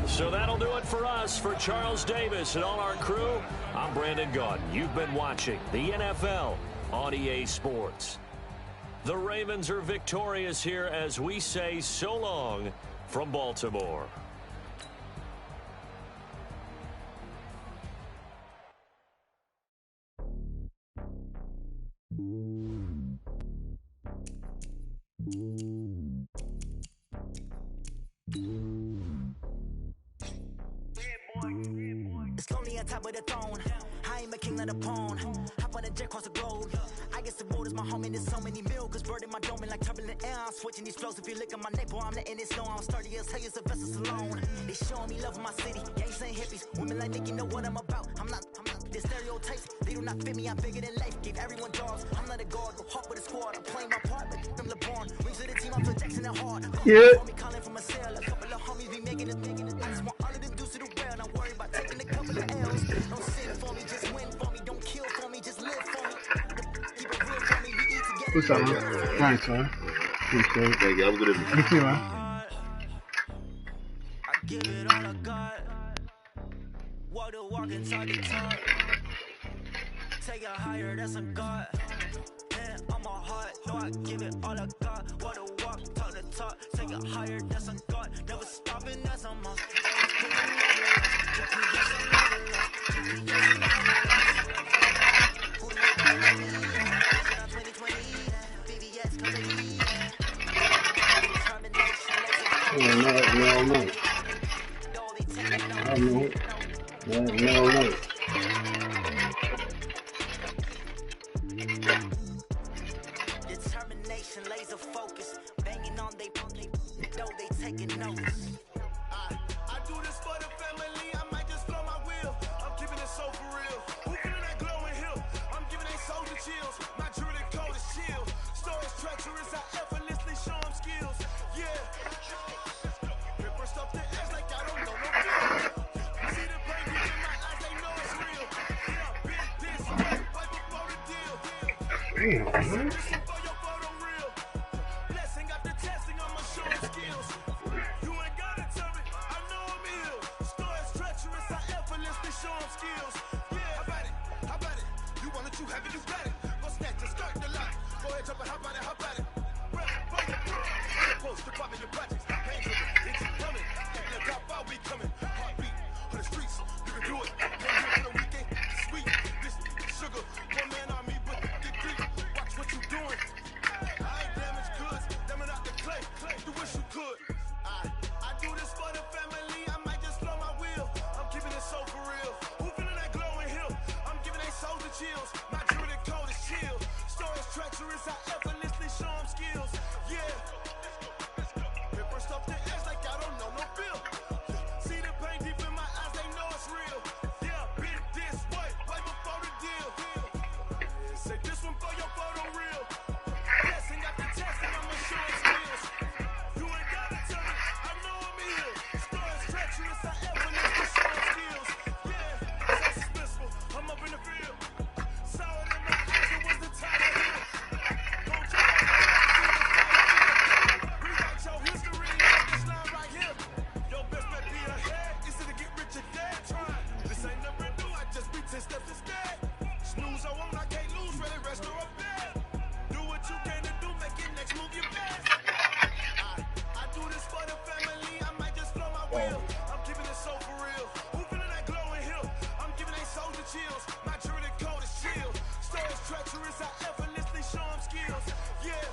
So that'll do it for us. For Charles Davis and all our crew, I'm Brandon Gaudin. You've been watching the NFL on EA Sports. The Ravens are victorious here as we say so long from Baltimore. It's lonely on top of the throne. I am a king of the pawn. Hop on a jet across the globe. I guess the road is my home and there's so many milk. Bird in my dome and like turbulent air. I'm switching these flows. If you look at my neck, boy, I'm letting it slow. I'm sturdy as hell, it's a vessel alone. They showing me love in my city. Gangs saying hippies. Women like Nick, you know what I'm about. I'm not. The stereotypes, they do not fit me. I'm bigger than life. Gave everyone jobs. I'm not a guard. Go hard with a squad. I'm playing my part, but I'm LeBron. Rings to the team, I'm Phil Jackson and hard. Yeah. Me calling from a cell. A couple of homies be making it. I just want all of them dudes to the well. Don't worry about taking a couple of L's. Don't sin for me, just win for me. Don't kill for me, just live for me. Keep it real for me. We eat together. What's up, man? Thanks, man. Appreciate it. Thank you. Have a good evening. You too, man. I give it all I got. Walk the walk and talk the talk. Take it higher, that's a God. Man, on my heart, no, I give it all I got. Walk the walk, talk the talk. Take it higher, that's a God. Never stopping, that's a must. No. Determination, laser focus, banging on they know they taking notice. I do this for the family, I might just blow my wheel. I'm keeping it so for real. Who feeling that glowing hill? I'm giving they soldier chills. My jewelry code is chill. Stories treacherous, I effortlessly show them skills. Yeah. Ripper stuff the edge like I don't know no deal. See the pain deep in my eyes, they know it's real. Yeah, big this, right before the deal. Damn, man. Blessing after testing, I'ma show skills. You ain't gotta tell me, I know I'm ill. Stories treacherous, I effortlessly show them skills. Yeah, how about it? You want it, you have it, you got it. Go snatch it, start the line. Go ahead, jump it, how about it? edge like I don't know no feel. See the pain deep in my eyes, they know it's real. Yeah, been this way before the deal. Say this one for your photo real. Blessing after testing, I'ma show skills. You ain't gotta tell me, I know I'm ill. Stars treacherous, I effortless to show skills. Yeah, so suspenseful, I'm up in the field. Saw it in my eyes, it was the time of hill. Don't try to rewrite your history, this line right here. Your best bet be ahead, is to get rich or dead. Try, this ain't never new, I just be 10 steps instead. Snooze, I won't, I can't lose, ready, rest or a bed. Do what you can to do, make it next move your best. I do this for the family, I might just flow my will. I'm keeping it so for real. Who feeling that glowing hill? I'm giving they soldier chills. My truly code is chill. Stars treacherous, I effortlessly show them skills. Yeah.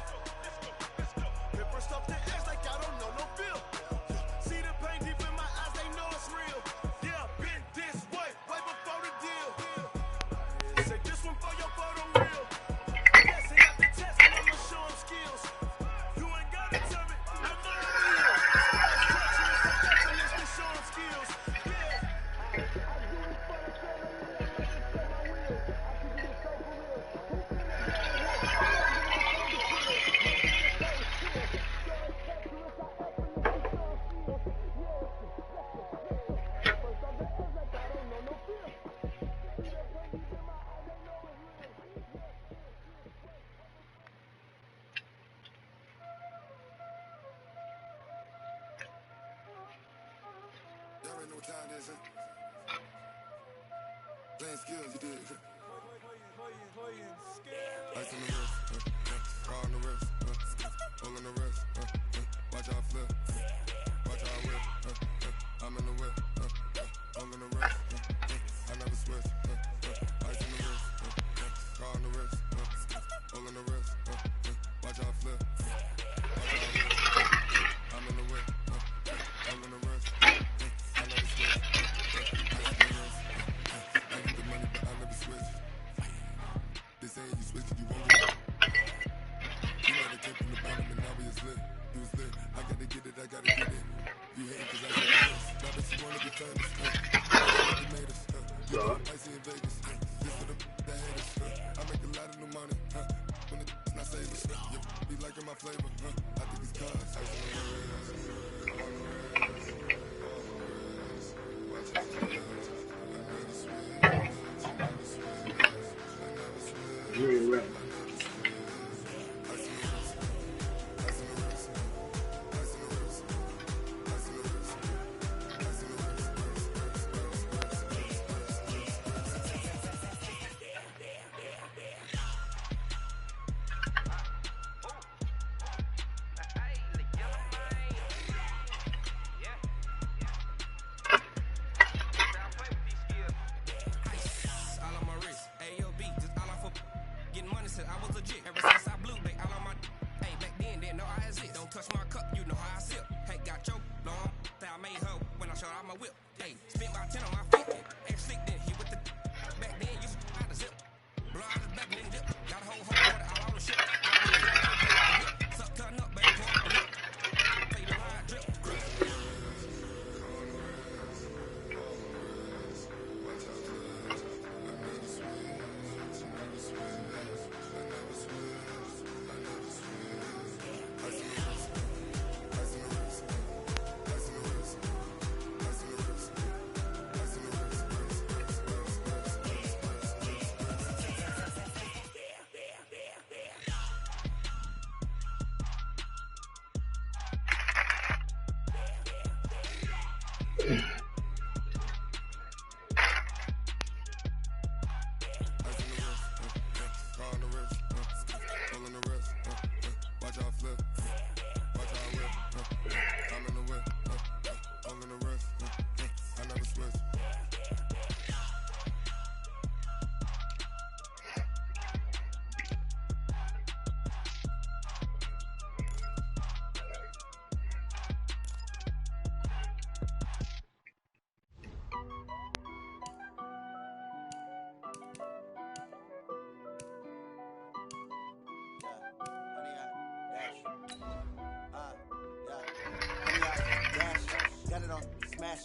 Paper stuff the edge like I don't know no feel. See the pain deep in my eyes, they know it's real. Yeah, been this way before the deal. Say this one for your photo real. Yes, and after testing, I'ma show them skills. You ain't gotta tell me, I know I'm real. Stars treacherous, I effortlessly show them skills. Yeah. Y'all already know what time it is, huh? Playing skills, you did. Ice on the wrist, car on the wrist, hole in the wrist, watch how I flip, watch how I whip, I'm in the whip, hole in the wrist, I never switch, ice on the wrist, car on the wrist, hole in the wrist, watch how I flip, watch how I whip, I'm in the whip, hole in the wrist, I never switch, ice on the wrist, I get the money but I never switch. They say you switch it, you won't get it. You know they came from the bottom and now we is lit. You was lit, I gotta get it, I gotta get it. You hating cause I got this. Now that you wanna be famous, you made us, icy in Vegas. This for the that hate us, I make a lot of new money, when it's not saving. You be liking my flavor, I think it's cause. Really well. Got it on smash,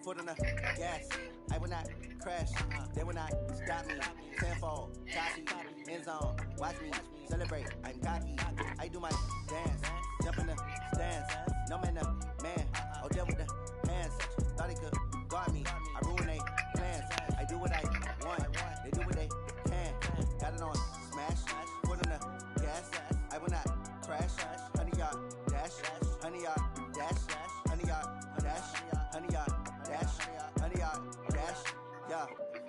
foot on the gas. I will not crash, they will not stop me. Tenfold, copy, end zone, watch me celebrate. I'm cocky, I do my dance, jump in the stands. No man, man, oh deal with the hands. Thought he could guard me, I ruin they plans. I do what I want, they do what they can. Got it on smash, foot on the gas. I will not crash, 100-yard dash, 100-yard dash, 100-yard dash, 100-yard dash, 100-yard dash, yeah.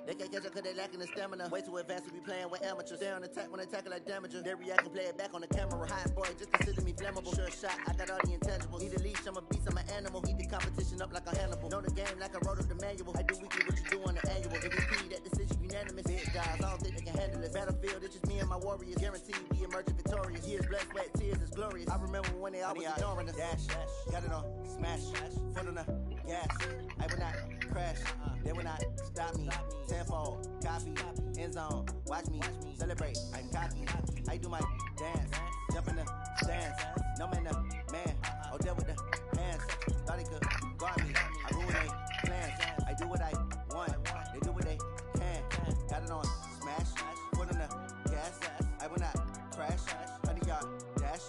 They can't catch up cause they lacking the stamina. Way too advanced to be playing with amateurs. Stay on attack when they tackle like damager. They react and play it back on the camera. Hot boy, just consider me flammable. Sure shot, I got all the intangibles. Need a leash, I'm a beast, I'm an animal. Heat the competition up like a Hannibal. Know the game like I wrote up the manual. I do weekly what you do on the annual. MVP, that decision unanimous. Big guys, I don't think they can handle it. Battlefield, it's just me and my warriors. Guaranteed we emerging victorious. Years, blood, sweat, tears, it's glorious. I remember when they always ignoring us. Dash, got it on smash, foot on the gas. I will not crash, they will not stop me. Tenfold, copy, end zone, watch me celebrate. I'm cocky, I do my dance, jump in the stands. No man, man, oh deal with the hands. Thought he could guard me, I ruin they plans. I do what I want, they do what they can. Got it on smash, foot on the gas. I will not crash, 100-yard dash,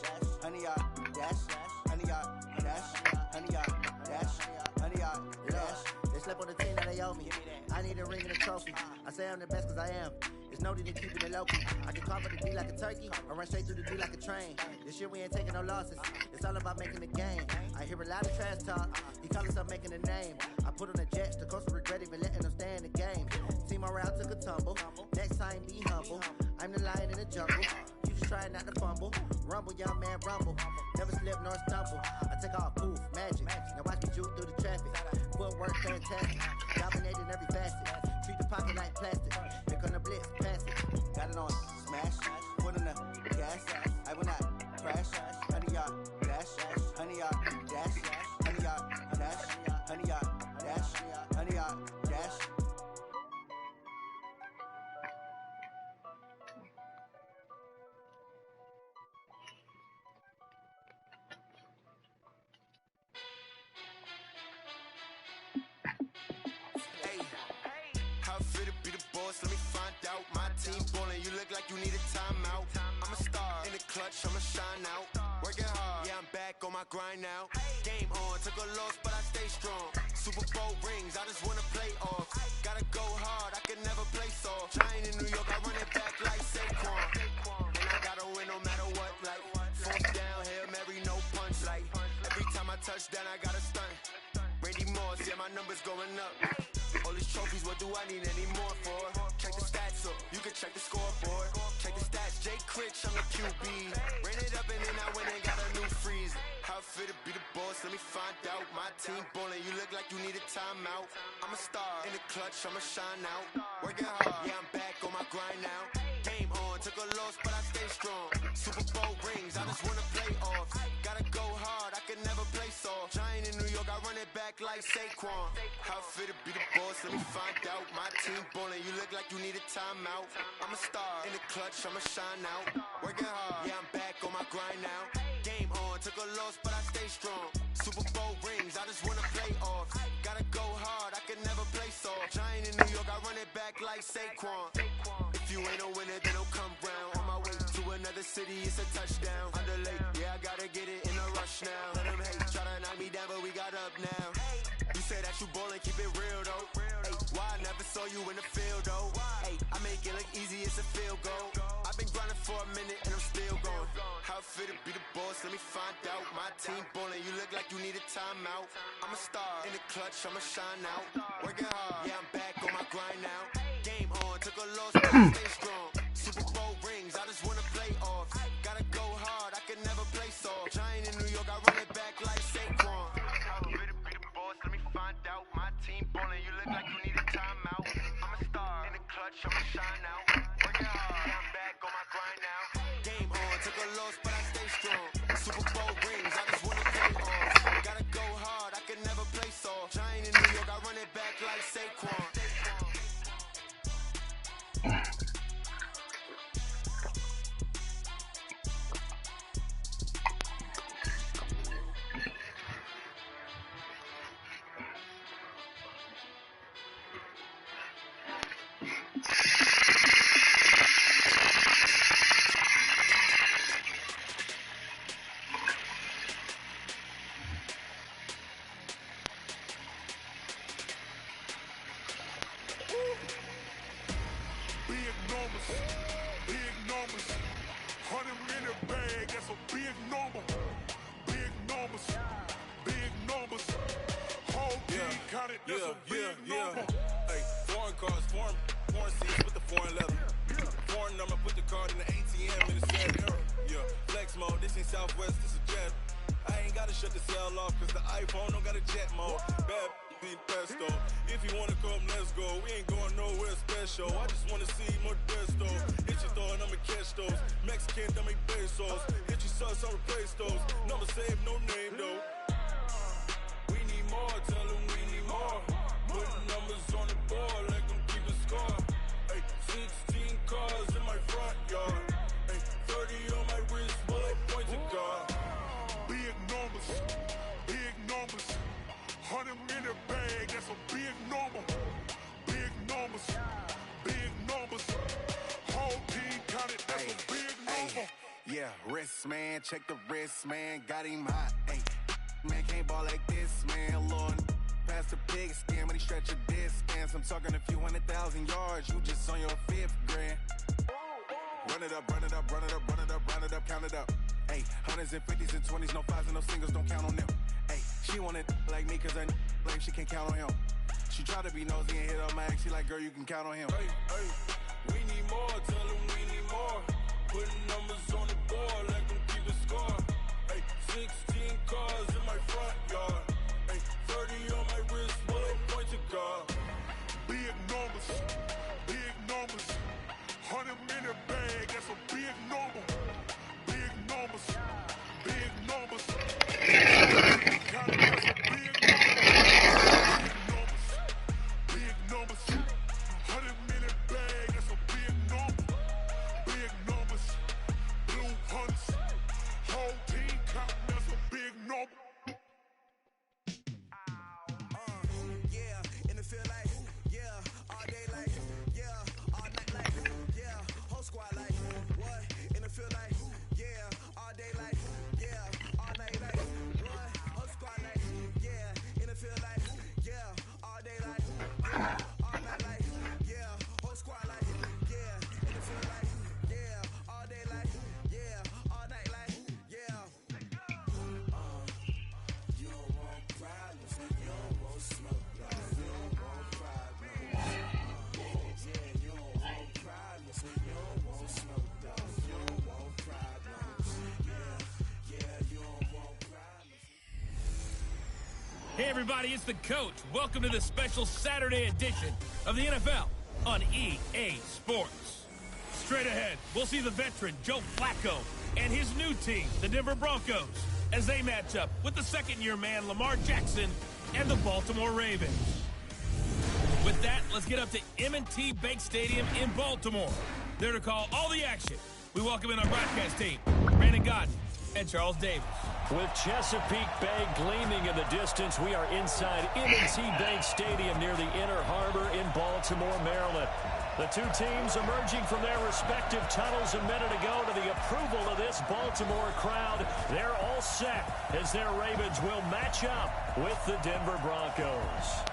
100-yard dash, 100-yard dash, 100-yard dash, 100-yard dash. They slept on the team that they owe me. I need a ring and a trophy. I say I'm the best cause I am. It's noted in keeping it low-key. I can cover the D like a turkey or run straight through the D like a train. This year we ain't taking no losses. It's all about making the game. I hear a lot of trash talk. He call himself making a name. I put on the Jets. The coach regret even letting them stay in the game. Team morale took a tumble. Next time be humble. I'm the lion in the jungle. You just try not to fumble. Rumble, young man, rumble. Never slip nor stumble. I take off, poof, magic. Now watch me juke through the traffic. Footwork fantastic. Dominating every facet. Treat the pocket like plastic. Here come the blitz, pass it. Got it on smash, foot on the gas. I will not crash. 100-yard dash, 100-yard dash, 100-yard dash, 100-yard dash, 100-yard dash. Let me find out. My team ballin', you look like you need a timeout. I'm a star in the clutch, I'ma shine out. Working hard, yeah, I'm back on my grind now. Game on, took a loss, but I stay strong. Super Bowl rings, I just wanna play off. Gotta go hard, I can never play soft. Giant in New York, I run it back like Saquon. And I gotta win no matter what, like fourth down, Hail Mary, no punch. Like every time I touch down, I gotta stunt. Randy Moss, yeah, my numbers going up. All these trophies, what do I need any more for? Check the stats up, you can check the scoreboard. Check the stats, Jay Critch, I'm the QB. Ran it up and then I went and got a new freeze. How fit to be the boss, let me find out. My team ballin', you look like you need a timeout. I'm a star in the clutch, I'ma shine out. Working hard, yeah, I'm back on my grind now. Game on, took a loss, but I stay strong. Super Bowl rings, I just wanna play off. Gotta go hard, I can never play soft. Giant in New York, I run it back like Saquon. How fit to be the boss, let me find out. My team ballin', you look like you need a timeout. I'm a star in the clutch, I'ma shine out. Working hard, yeah, I'm back on my grind now. Game on, took a loss, but I stay strong. Super Bowl rings, I just wanna play off. Gotta go hard, I can never play soft. Giant in New York, I run it back like Saquon. If you ain't a winner, then don't come round. On my way to another city, it's a touchdown. Underlay, yeah, I gotta get it in a rush now. Let them hate, try to knock me down, but we got up now. You say that you ballin', keep it real though. Hey, why I never saw you in the field though? Hey, I make it look easy, it's a field goal. I've been grinding for a minute and I'm still going. How fit to be the boss, let me find out. My team ballin', you look like you need a timeout. I'm a star in the clutch, I'ma shine out. Working hard, yeah, I'm back on my grind now. Game on, took a loss, but I stay strong. Super Bowl rings, I just wanna play off. Gotta go hard, I can never play soft. Giant in New York, I run it back like Saquon. How fit to be the boss, let me find out. My team ballin', you look like you need a timeout. I'm a star in the clutch, I'ma shine out. Working hard, yeah, I'm back on my grind now. Game on, took a loss, but I stay strong. Super Bowl rings, I just wanna play off. Gotta go hard, I can never play soft. Giant in New York, I run it back like Saquon. number. Big numbers. Big numbers. Whole team counted, that's a big number. Hey, foreign cars, foreign seats with the foreign leather. Foreign number, put the card in the ATM in the sad era. Yeah, flex mode, this ain't Southwest, this a jet. I ain't gotta shut the cell off, cause the iPhone don't got a jet mode. Bad being pesto. If you wanna come, let's go. We ain't going nowhere special. I just wanna see Modesto. Hit your thought, I'ma catch those. Mexican, don't make pesos. Hit your sus, I'll replace those. Number saved, no name though. We need more, tell them we need more. Putting numbers on the board like I'm keeping score. Hey, 16 cars in my front yard. Hey, 30 on my wrist while I point to God. Big numbers. Big numbers. 100 in the bag, that's a big number. Big numbers. Big numbers. Whole team counted, that's a big number. Yeah, wrist man, check the wrist man, got him hot. Ay, man can't ball like this, man. Lord, past the pig skin when he stretch a distance. I'm talking a few 100,000 yards, you just on your 5th grand. Run it up, run it up, run it up, run it up, run it up, count it up. Ay, 100s and 50s and 20s, no 5s and no singles, don't count on them. Ay, she want it like me, cause I like she can't count on him. She try to be nosy and hit on my ex, she like, girl, you can count on him. Hey, hey, we need more, tell them we need more. Putting numbers on the board like I'm keeping score. Hey, 16 cars in my front yard. Hey, 30 on my wrist while I point to God. Big numbers. Big numbers. 100 in the bag, that's a big number. Big numbers. Big numbers. Counted, that's a big number. Big numbers. 100 in the bag, that's a big number. Big numbers. Blue hunts. Whole team counting, that's a big number. Yeah, in the field like, yeah, all day like, yeah, all night like, yeah, whole squad like, what? In the field like, yeah, all day like, yeah, all night like, what? Whole squad like, yeah, in the field like, yeah, all day like, yeah, all night like, yeah, whole squad like, yeah, in the field like, yeah, all day like, yeah, all night like, yeah. You don't want problems, you don't want smoke, you don't want problems. Yeah, you don't want problems, you don't want smoke, you don't want problems. Yeah, you don't want problems. Hey everybody, it's the coach. Welcome to the special Saturday edition of the NFL on EA Sports. Straight ahead, we'll see the veteran Joe Flacco and his new team, the Denver Broncos, as they match up with the second-year man Lamar Jackson and the Baltimore Ravens. With that, let's get up to M&T Bank Stadium in Baltimore. There to call all the action, we welcome in our broadcast team, Brandon Godden and Charles Davis. With Chesapeake Bay gleaming in the distance, we are inside M&T Bank Stadium near the Inner Harbor in Baltimore, Maryland. The two teams emerging from their respective tunnels a minute ago to the approval of this Baltimore crowd. They're all set as their Ravens will match up with the Denver Broncos.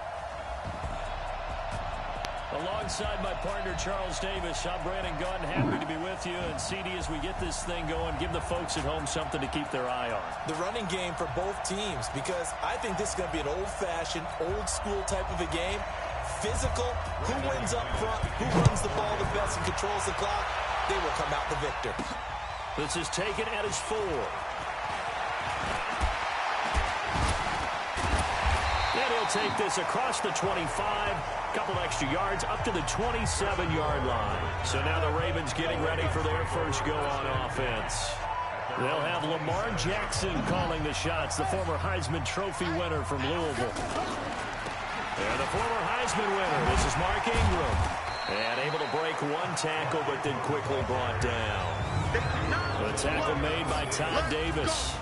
Alongside my partner, Charles Davis, I'm Brandon Godden, happy to be with you. And CD, as we get this thing going, give the folks at home something to keep their eye on. The running game for both teams, because I think this is going to be an old-fashioned, old-school type of a game. Physical, who wins up front, who runs the ball the best and controls the clock, they will come out the victor. This is taken at his 4. And he'll take this across the 25, couple extra yards up to the 27-yard line. So now the Ravens getting ready for their first go on offense. They'll have Lamar Jackson calling the shots, the former Heisman Trophy winner from Louisville. And the former Heisman winner, this is Mark Ingram. And able to break one tackle, but then quickly brought down. The tackle made by Todd Davis.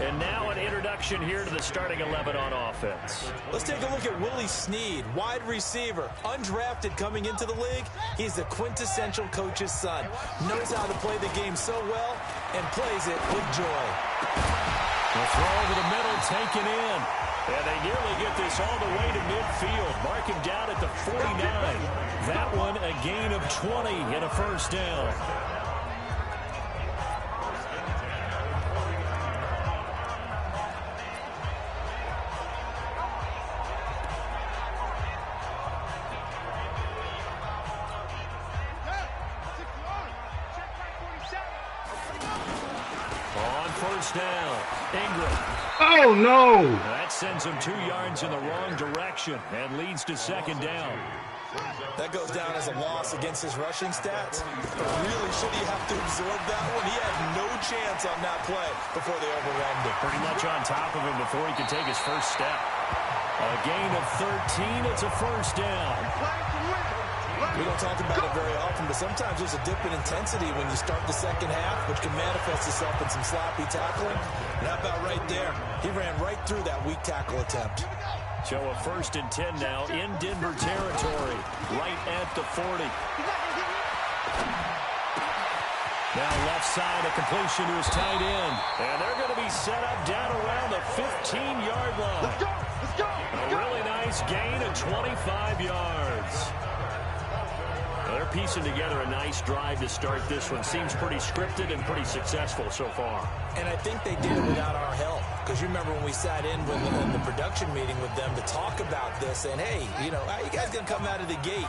And now an introduction here to the starting 11 on offense. Let's take a look at Willie Snead, wide receiver, undrafted coming into the league. He's the quintessential coach's son. Knows how to play the game so well and plays it with joy. The throw over the middle taken in. And they nearly get this all the way to midfield. Mark him down at the 49. That one a gain of 20 and a first down. first down. Ingram. Oh, no. That sends him 2 yards in the wrong direction and leads to second down. That goes down as a loss against his rushing stats. But really, should he have to absorb that one? He had no chance on that play before they overwhelmed him. Pretty much on top of him before he could take his first step. A gain of 13. It's a first down. We don't talk about it very often, but sometimes there's a dip in intensity when you start the second half, which can manifest itself in some sloppy tackling. And how about right there? He ran right through that weak tackle attempt. So a 1st and 10 now in Denver territory, right at the 40. Now left side, a completion to his tight end. And they're going to be set up down around the 15-yard line. Let's go! Let's go! A really nice gain of 25 yards. They're piecing together a nice drive to start this one. Seems pretty scripted and pretty successful so far. And I think they did it without our help. Because you remember when we sat in the production meeting with them to talk about this, and hey, you know, how you guys going to come out of the gate?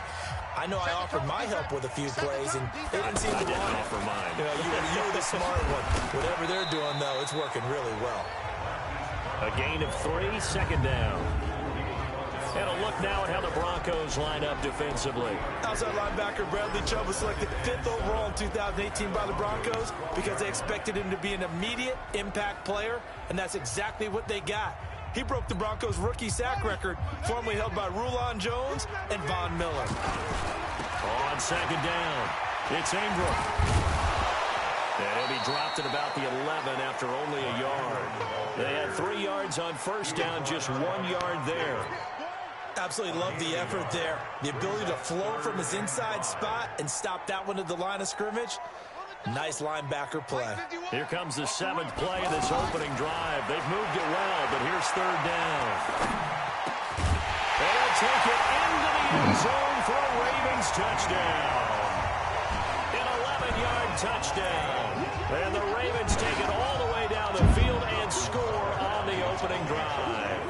I know I offered my help with a few plays, and they didn't seem to want it. I didn't offer mine. You know, you were the smart one. Whatever they're doing, though, it's working really well. A gain of 3, second down. And a look now at how the Broncos line up defensively. Outside linebacker Bradley Chubb was selected 5th overall in 2018 by the Broncos because they expected him to be an immediate impact player, and that's exactly what they got. He broke the Broncos' rookie sack record, formerly held by Rulon Jones and Von Miller. On second down, it's Ingram. And he'll be dropped at about the 11 after only a yard. They had 3 yards on first down, just 1 yard there. Absolutely love the effort there. The ability to flow from his inside spot and stop that one at the line of scrimmage. Nice linebacker play. Here comes the 7th play of this opening drive. They've moved it well, but here's third down. They'll take it into the end zone for a Ravens touchdown. An 11-yard touchdown. And the Ravens take it all the way down the field and score on the opening drive.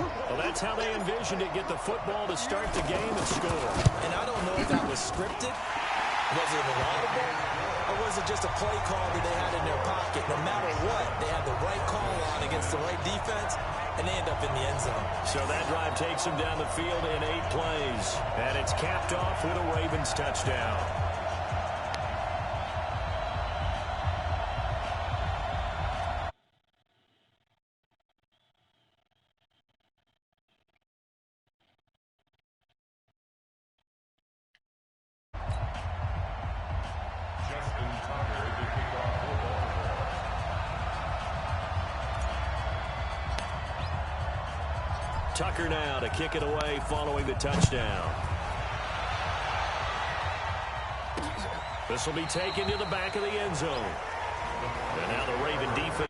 Well, that's how they envisioned it. Get the football to start the game and score. And I don't know if that was scripted. Was it audible? Or was it just a play call that they had in their pocket? No matter what, they had the right call on against the right defense, and they end up in the end zone. So that drive takes them down the field in 8 plays. And it's capped off with a Ravens touchdown. Tucker now to kick it away following the touchdown. This will be taken to the back of the end zone. And now the Raven defense.